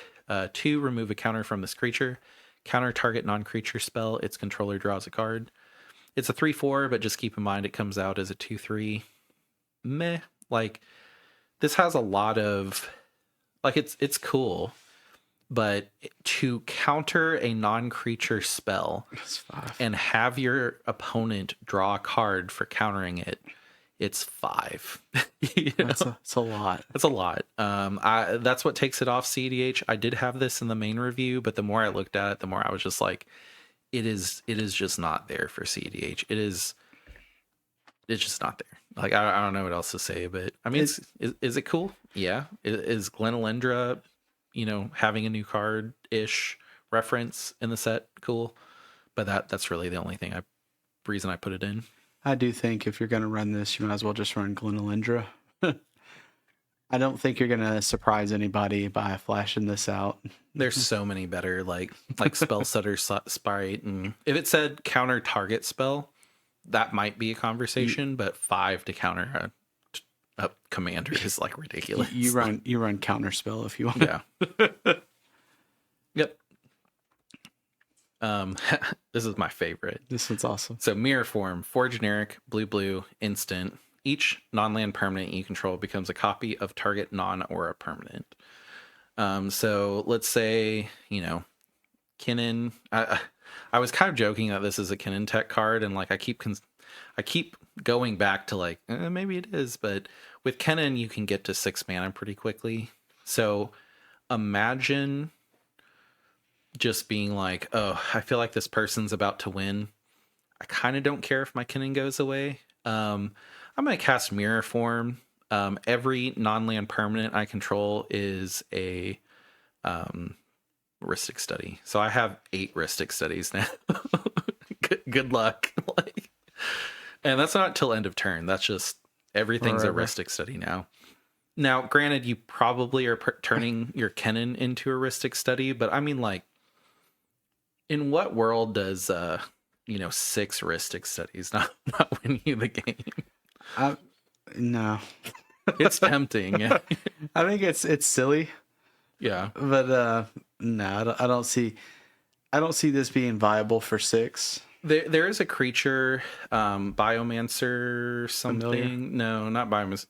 2, remove a counter from this creature. Counter target non-creature spell. Its controller draws a card. It's a 3/4, but just keep in mind it comes out as a 2/3. Meh. Like, this has a lot of, like, it's cool, but to counter a non-creature spell and have your opponent draw a card for countering it, it's 5. That's a lot. That's a lot. That's what takes it off CDH. I did have this in the main review, but the more I looked at it, the more I was just like, it is just not there for CDH. It's just not there. Like, I don't know what else to say, but I mean, is it cool? Yeah. Is Glen Elendra, having a new card-ish reference in the set cool? But that's really the only reason I put it in. I do think if you're going to run this, you might as well just run Glen Elendra. I don't think you're gonna surprise anybody by flashing this out. There's so many better like spell setter sprite, and if it said counter target spell, that might be a conversation. But 5 to counter a commander is like ridiculous. You run counterspell if you want. Yeah. Yep. This is my favorite. This one's awesome. So mirror form, 4 generic, blue, instant. Each non-land permanent you control becomes a copy of target non-aura permanent. So let's say, Kinnan. I was kind of joking that this is a Kinnan tech card, and like I keep going back to like maybe it is, but with Kinnan you can get to 6 mana pretty quickly. So imagine just being like, oh, I feel like this person's about to win. I kind of don't care if my Kinnan goes away. I'm going to cast Mirror Form. Every non-land permanent I control is a Rhystic Study. So I have 8 Rhystic Studies now. Good luck. And that's not till end of turn. That's just everything's Forever. a Rhystic Study now. Now, granted, you probably are turning your Kinnan into a Rhystic Study, but I mean, like, in what world does 6 Rhystic Studies not win you the game? No. It's tempting. I think it's silly, Yeah. but no, I don't see this being viable for 6. There is a creature, Biomancer something. Familiar? No, not Biomancer.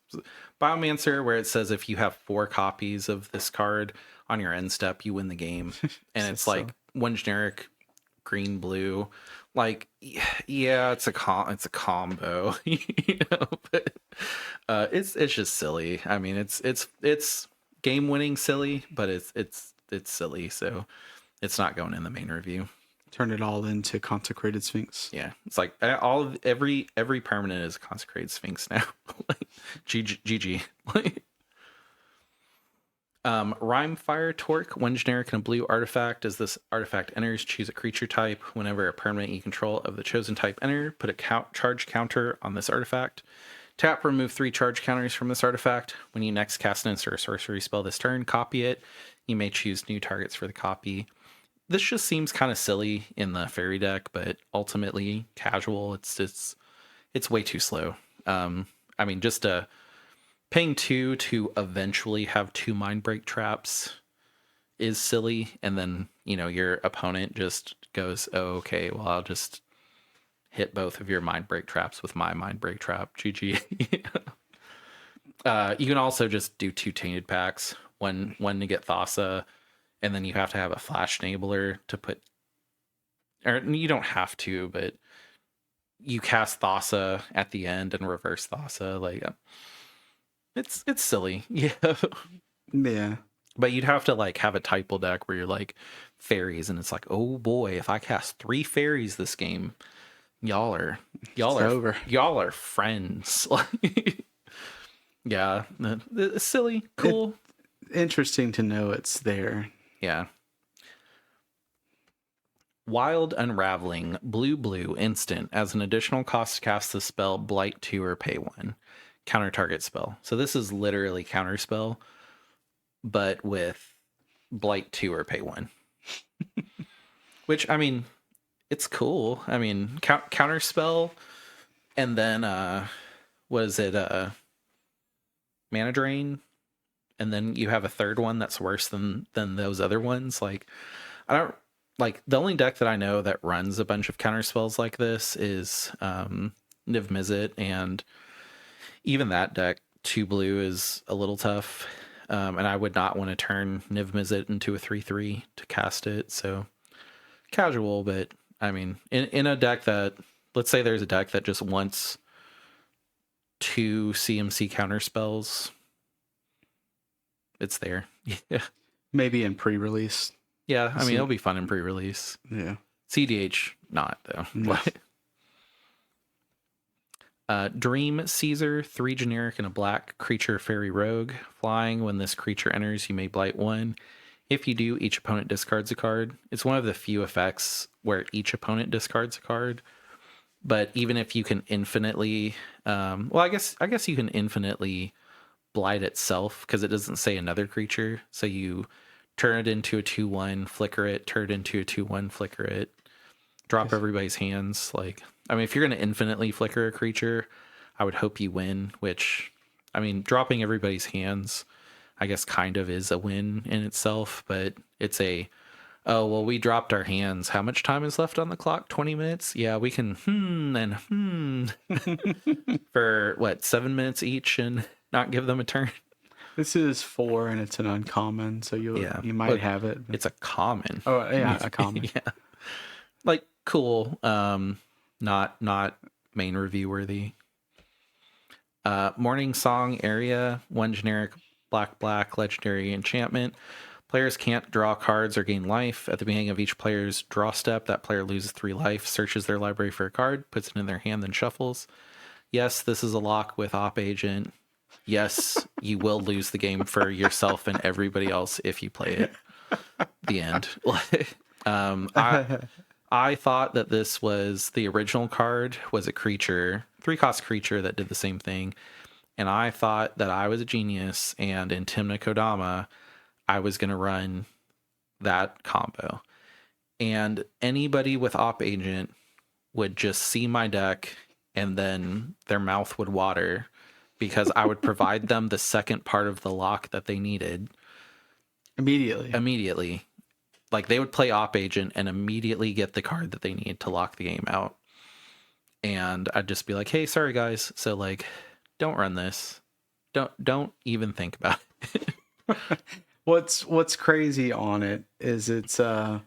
Biomancer, where it says if you have 4 copies of this card on your end step, you win the game. And it's like 1 generic, green, blue. Like, yeah, it's a combo, but it's just silly. I mean, it's game winning silly, but it's silly, so it's not going in the main review. Turn it all into Consecrated Sphinx. Yeah, it's like every permanent is a Consecrated Sphinx now. Like, GG. Rhyme Fire Torque, 1 generic and a blue artifact. As this artifact enters, choose a creature type. Whenever a permanent you control of the chosen type enter, put a charge counter on this artifact. Tap, remove 3 charge counters from this artifact. When you next cast an instant or sorcery spell this turn, copy it. You may choose new targets for the copy. This just seems kind of silly in the fairy deck, but ultimately casual. It's way too slow. I mean, just paying 2 to eventually have 2 mind break traps is silly, and then your opponent just goes, oh, okay, well, I'll just hit both of your mind break traps with my mind break trap. GG. You can also just do 2 tainted packs, one to get Thassa, and then you have to have a flash enabler to put, or you don't have to, but you cast Thassa at the end and reverse Thassa. Like, it's silly. Yeah. Yeah. But you'd have to like have a typal deck where you're like fairies, and it's like, oh boy, if I cast 3 fairies this game, y'all are over. Y'all are friends. Yeah, it's silly, cool. Interesting to know it's there. Yeah. Wild Unraveling, blue, instant. As an additional cost to cast the spell, Blight 2 or pay 1. Counter target spell. So this is literally counter spell, but with Blight 2 or pay 1. Which, I mean, it's cool. I mean, counter spell, and then was it mana drain? And then you have a third one that's worse than those other ones. Like, I don't like, the only deck that I know that runs a bunch of counter spells like this is Niv Mizzet, and even that deck, 2 blue is a little tough. And I would not want to turn Niv Mizzet into a 3/3 to cast it. So casual, but I mean, in a deck that, let's say there's a deck that just wants 2 CMC counter spells, it's there. Yeah. Maybe in pre-release. Yeah, I mean, it'll be fun in pre-release. Yeah. CDH, not, though. No. Dream Caesar, 3 generic and a black creature fairy rogue. Flying, when this creature enters, you may blight 1. If you do, each opponent discards a card. It's one of the few effects where each opponent discards a card. But even if you can infinitely, I guess you can infinitely blight itself, because it doesn't say another creature. So you turn it into a 2/1, flicker it, turn it into a 2/1, flicker it, drop everybody's hands. Like, I mean, if you're going to infinitely flicker a creature, I would hope you win, which, I mean, dropping everybody's hands, I guess, kind of is a win in itself, but it's a, oh, well, we dropped our hands. How much time is left on the clock? 20 minutes? Yeah, we can for what, 7 minutes each and not give them a turn? This is 4 and it's an uncommon, so you might have it. It's a common. Oh yeah, a common. Yeah. Like, cool. Not main review worthy. Morning Song area, 1 generic black legendary enchantment. Players can't draw cards or gain life. At the beginning of each player's draw step, that player loses 3 life, searches their library for a card, puts it in their hand, then shuffles. Yes, this is a lock with Op Agent. Yes, you will lose the game for yourself and everybody else if you play it. The end. I thought that this was the original card, was a creature, 3-cost creature that did the same thing. And I thought that I was a genius, and in Timna Kodama, I was going to run that combo. And anybody with Op Agent would just see my deck, and then their mouth would water, because I would provide them the second part of the lock that they needed. Immediately. Like, they would play Op Agent and immediately get the card that they need to lock the game out. And I'd just be like, hey, sorry guys. So, like, don't run this. Don't even think about it. What's crazy on it is it's at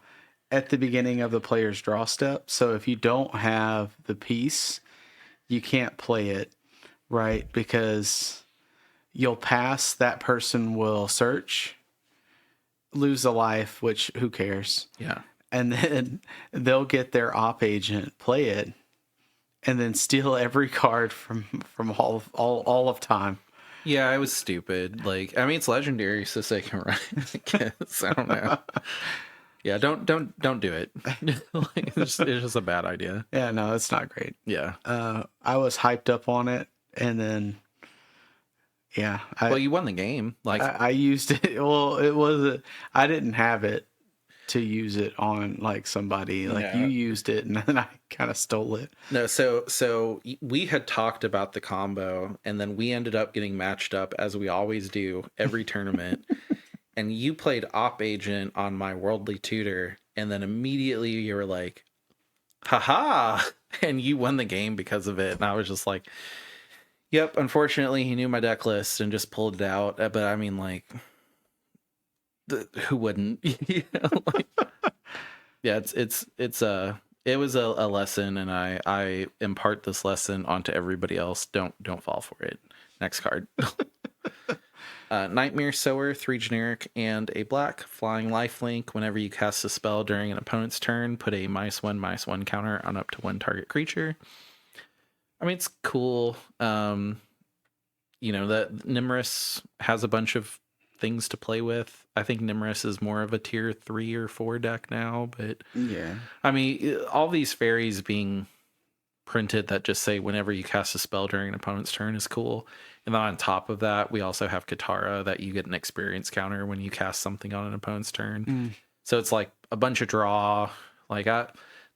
the beginning of the player's draw step. So if you don't have the piece, you can't play it, right? Because you'll pass, that person will search, lose a life, which who cares? Yeah. And then they'll get their Op Agent, play it, and then steal every card from all of time. Yeah, it was stupid. Like, I mean, it's legendary, so they can run. I guess. I don't know. Yeah, don't do it. Like, it's just a bad idea. Yeah, no, it's not great. Yeah. I was hyped up on it, and then yeah. Well, you won the game. Like, I used it. Well, I didn't have it to use it on like somebody. Like, you used it, and then I kind of stole it. No, so we had talked about the combo, and then we ended up getting matched up, as we always do every tournament. And you played Op Agent on my Worldly Tutor, and then immediately you were like, haha, and you won the game because of it. And I was just like, yep, unfortunately he knew my deck list and just pulled it out. But I mean, like, who wouldn't? You know, like, yeah, it was a lesson, and I impart this lesson onto everybody else. Don't fall for it. Next card. Nightmare Sower, 3 generic and a black, flying lifelink. Whenever you cast a spell during an opponent's turn, put a -1/-1 counter on up to 1 target creature. I mean, it's cool. You know, that Nimrus has a bunch of things to play with. I think Nimrus is more of a tier 3 or 4 deck now, but yeah. I mean, all these fairies being printed that just say whenever you cast a spell during an opponent's turn is cool. And then on top of that, we also have Katara, that you get an experience counter when you cast something on an opponent's turn. So it's like a bunch of draw. Like,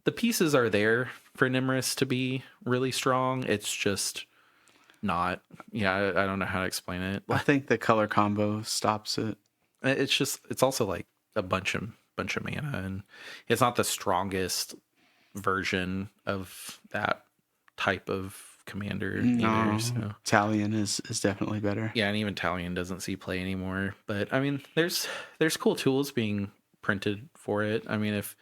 the pieces are there for Nimrus to be really strong. It's just not. Yeah, I don't know how to explain it. I think the color combo stops it. It's also like a bunch of mana, and it's not the strongest version of that type of commander either. So Talion is definitely better. Yeah, and even Talion doesn't see play anymore. But I mean, there's cool tools being printed for it. I mean, if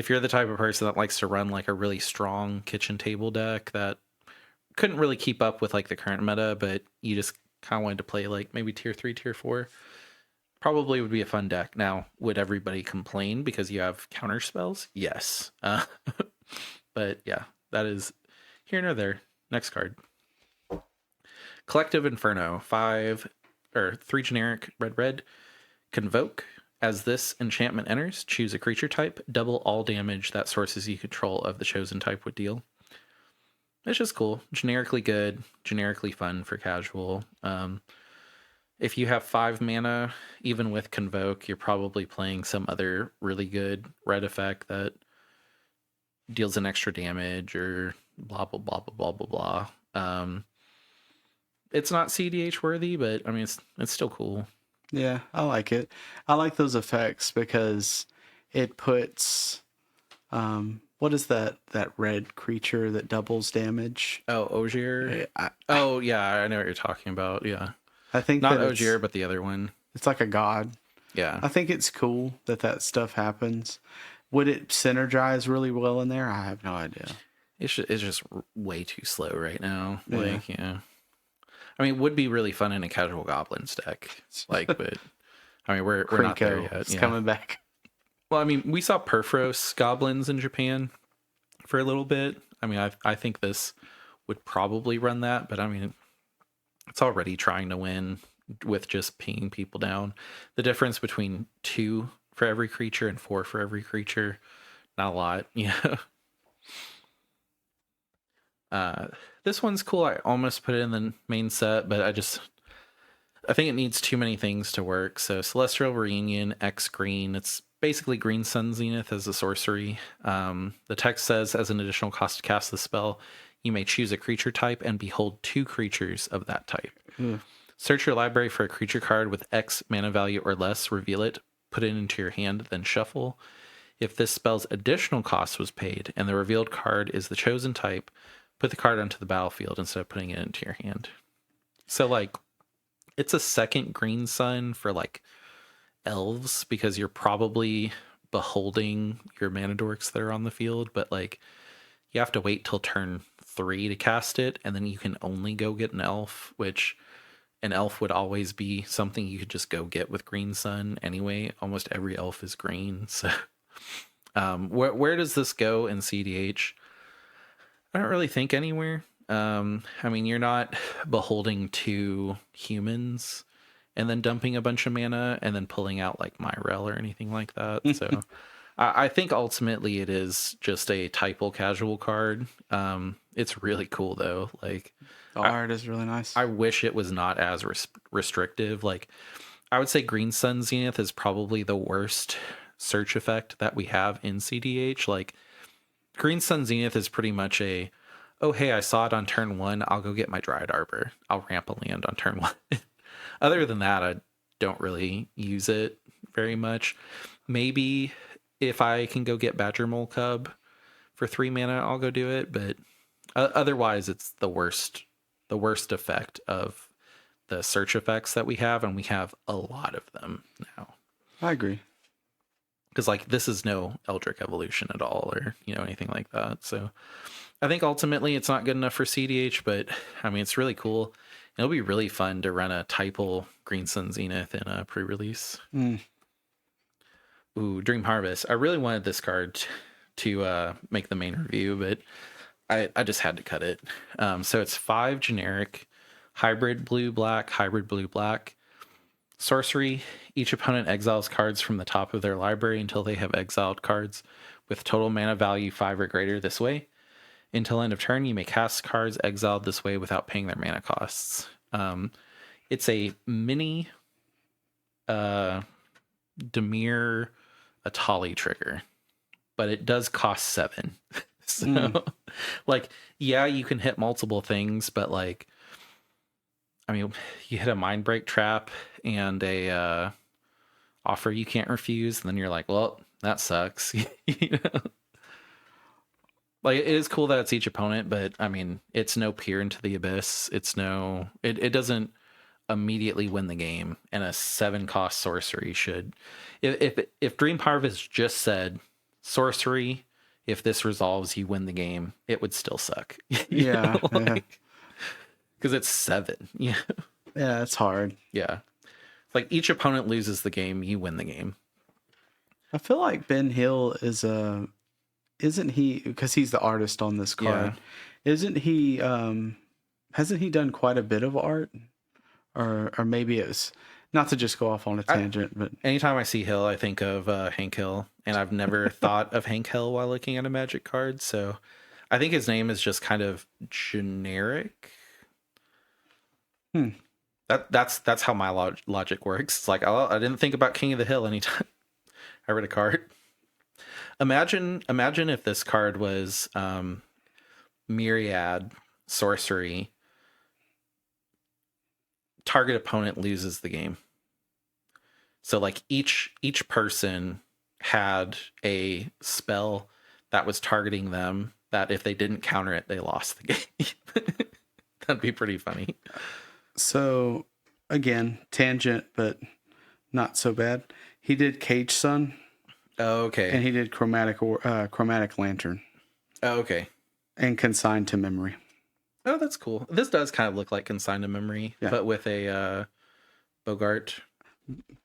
you're the type of person that likes to run like a really strong kitchen table deck that couldn't really keep up with like the current meta, but you just kind of wanted to play like maybe tier 3, tier 4, probably would be a fun deck. Now, would everybody complain because you have counter spells? Yes. But yeah, that is here nor there. Next card. Collective Inferno, 3 generic, red. Convoke. As this enchantment enters, choose a creature type. Double all damage that sources you control of the chosen type would deal. It's just cool. Generically good. Generically fun for casual. if you have 5 mana, even with Convoke, you're probably playing some other really good red effect that deals an extra damage or blah, blah, blah, blah, blah, blah, blah. It's not CDH worthy, but I mean, it's still cool. Yeah, I like it. I like those effects because it puts what is that red creature that doubles damage? Oh, Ogier? Oh, yeah, I know what you're talking about. Yeah. I think Not that Ogier, but the other one. it's like a god. Yeah. I think it's cool that stuff happens. Would it synergize really well in there? I have no idea. It's just way too slow right now. Yeah. Like, yeah. I mean, it would be really fun in a casual goblins deck. Like, but I mean, we're not there yet. It's Yeah. coming back. Well, I mean, we saw Perforos goblins in Japan for a little bit. I mean, I think this would probably run that, but I mean, it's already trying to win with just pinging people down. The difference between 2 for every creature and 4 for every creature, not a lot. Yeah. This one's cool. I almost put it in the main set, but I think it needs too many things to work. So Celestial Reunion, X green. It's basically Green Sun Zenith as a sorcery. The text says, as an additional cost to cast the spell, you may choose a creature type and behold 2 creatures of that type. Search your library for a creature card with X mana value or less, reveal it, put it into your hand, then shuffle. If this spell's additional cost was paid and the revealed card is the chosen type, put the card onto the battlefield instead of putting it into your hand. So, like, it's a second Green Sun for, like, elves, because you're probably beholding your mana dorks that are on the field, but, like, you have to wait till turn 3 to cast it, and then you can only go get an elf, which an elf would always be something you could just go get with Green Sun anyway. Almost every elf is green, so where does this go in CDH? I don't really think anywhere. I mean, you're not beholding 2 humans and then dumping a bunch of mana and then pulling out like Myrel or anything like that. So I think ultimately it is just a typal casual card. It's really cool though. Like, The art is really nice. I wish it was not as restrictive. Like, I would say Green Sun Zenith is probably the worst search effect that we have in CDH. Like, Green Sun Zenith is pretty much oh, hey, I saw it on turn 1. I'll go get my Dryad Arbor. I'll ramp a land on turn 1. Other than that, I don't really use it very much. Maybe if I can go get Badger Mole Cub for 3 mana, I'll go do it. But otherwise, it's the worst effect of the search effects that we have, and we have a lot of them now. I agree. Because, like, this is no Eldritch Evolution at all, or, you know, anything like that. So I think ultimately it's not good enough for CDH, but I mean, it's really cool. It'll be really fun to run a typal Green Sun Zenith in a pre-release. Ooh, Dream Harvest. I really wanted this card to make the main review, but I just had to cut it. So it's 5 generic, hybrid blue-black, sorcery. Each opponent exiles cards from the top of their library until they have exiled cards with total mana value 5 or greater this way. Until end of turn, you may cast cards exiled this way without paying their mana costs. It's a mini Demir Atali trigger, but it does cost 7. So, like, yeah, you can hit multiple things, but, like, I mean, you hit a Mind Break trap and a offer you can't refuse, and then you're like, well, that sucks. You know? Like, it is cool that it's each opponent, but I mean, it's no Peer into the Abyss. It doesn't immediately win the game, and a 7-cost sorcery should. If Dream Harvest just said sorcery, if this resolves, you win the game, it would still suck. Yeah, because it's 7. Yeah, yeah, it's hard. yeah. Like, each opponent loses the game, you win the game. I feel like Ben Hill isn't he, because he's the artist on this card, isn't he, hasn't he done quite a bit of art? Or maybe it's, not to just go off on a tangent, but anytime I see Hill, I think of Hank Hill, and I've never thought of Hank Hill while looking at a Magic card, so I think his name is just kind of generic. That's how my logic works. It's like, oh, I didn't think about King of the Hill anytime I read a card. Imagine if this card was Myriad sorcery. Target opponent loses the game. So like each person had a spell that was targeting them that if they didn't counter it, they lost the game. That'd be pretty funny. So again, tangent, but not so bad. He did Cage Sun. Oh, okay. And he did Chromatic Lantern. Oh, okay. And Consigned to Memory. Oh, that's cool. This does kind of look like Consigned to Memory, but with a Bogart.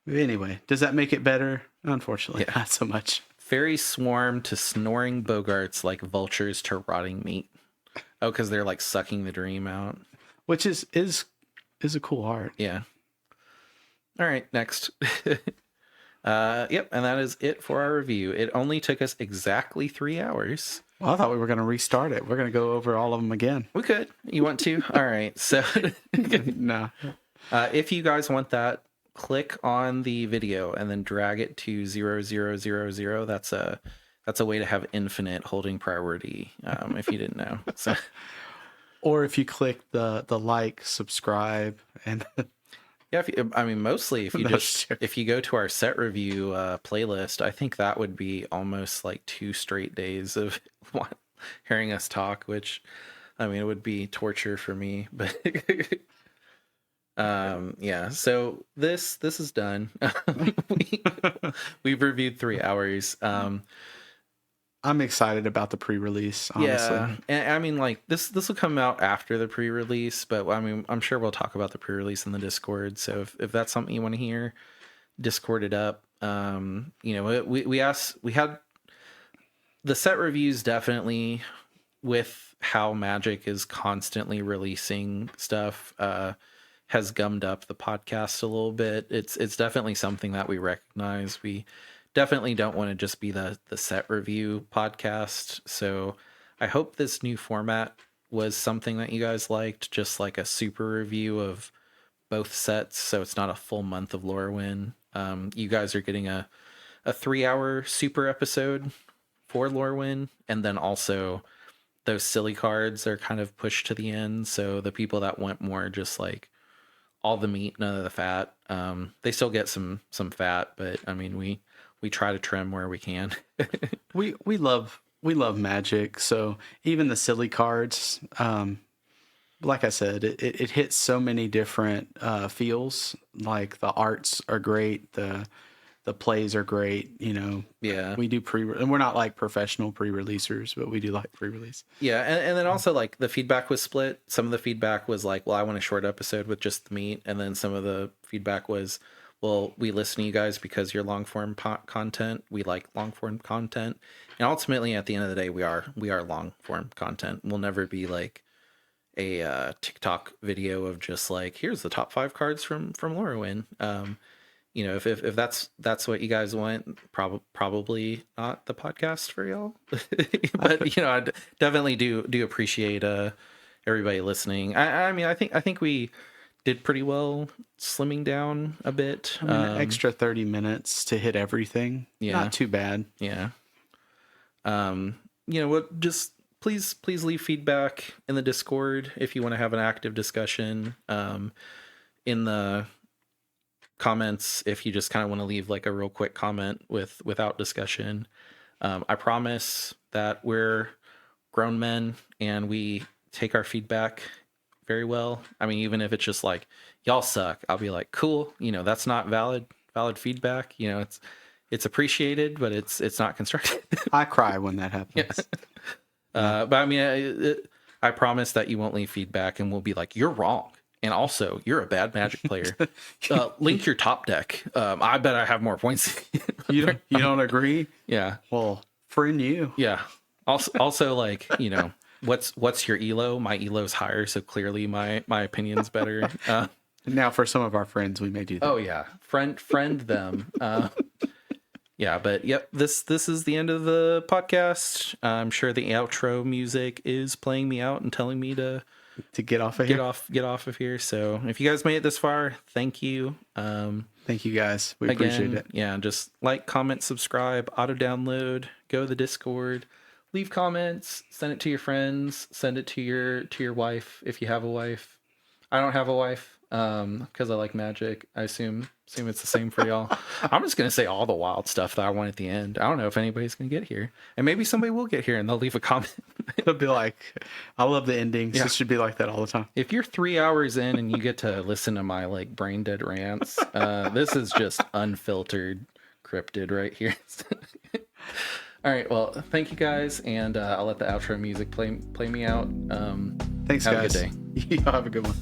Anyway, does that make it better? Unfortunately, not so much. Fairy swarm to snoring Bogarts like vultures to rotting meat. Oh, because they're like sucking the dream out. Which is a cool art. Yeah. All right, next. Yep, and that is it for our review. It only took us exactly 3 hours. Well, I thought we were going to restart it. We're going to go over all of them again. We could. You want to? All right. So, no. If you guys want that, click on the video and then drag it to 0000. That's a way to have infinite holding priority. If you didn't know. So. Or if you click the like, subscribe, and yeah, mostly if you go to our set review playlist, I think that would be almost like 2 straight days of hearing us talk, which it would be torture for me, but yeah. So this is done. We've reviewed 3 hours. I'm excited about the pre-release, honestly. Yeah, and like this will come out after the pre-release, but I'm sure we'll talk about the pre-release in the Discord. So if that's something you want to hear, Discord it up. We had the set reviews, definitely with how Magic is constantly releasing stuff, has gummed up the podcast a little bit. It's definitely something that we recognize. We definitely don't want to just be the set review podcast. So I hope this new format was something that you guys liked, just like a super review of both sets. So it's not a full month of Lorwyn. You guys are getting a 3-hour super episode for Lorwyn. And then also those silly cards are kind of pushed to the end. So the people that want more just like all the meat, none of the fat, they still get some fat, but we try to trim where we can. we love Magic, so even the silly cards, like I said, it hits so many different feels. Like the arts are great, the plays are great. Yeah, we do and we're not like professional pre-releasers, but we do like pre-release. Yeah, and then also like the feedback was split. Some of the feedback was like, well, I want a short episode with just the meat, and then some of the feedback was, well, we listen to you guys because you're long form content. We like long form content, and ultimately, at the end of the day, we are long form content. We'll never be like a TikTok video of just like, here's the top 5 cards from Lorwyn. If that's what you guys want, probably not the podcast for y'all. But I definitely do appreciate everybody listening. I think we did pretty well slimming down a bit. Extra 30 minutes to hit everything. Yeah. Not too bad. Yeah. Just please leave feedback in the Discord if you want to have an active discussion. In the comments, if you just kind of want to leave like a real quick comment without discussion. I promise that we're grown men and we take our feedback very well. Even if it's just like, y'all suck, I'll be like, cool, that's not valid feedback. It's appreciated, but it's not constructive. I cry when that happens. Yeah. But I promise that you won't leave feedback and we'll be like, you're wrong. And also, you're a bad Magic player. Link your top deck. I bet I have more points. You don't agree? Yeah. Well, friend you. Yeah. Also, like, what's your elo? My elo's higher, so clearly my opinion's better. Now, for some of our friends, we may do that. Oh yeah, friend them. Yeah, but yep, this is the end of the podcast. I'm sure the outro music is playing me out and telling me to to get off of here. get off of here. So if you guys made it this far, thank you. Thank you guys. We appreciate it. Yeah, just like, comment, subscribe, auto download, go to the Discord, leave comments, send it to your friends, send it to your wife if you have a wife. I don't have a wife because I like Magic. I assume it's the same for y'all. I'm just gonna say all the wild stuff that I want at the end. I don't know if anybody's gonna get here, and maybe somebody will get here and they'll leave a comment. It'll be like, I love the endings. Yeah. It should be like that all the time. If you're 3 hours in and you get to listen to my like brain dead rants, this is just unfiltered cryptid right here. All right, well, thank you guys, and I'll let the outro music play me out. Thanks, have guys. a good day. Y'all have a good one.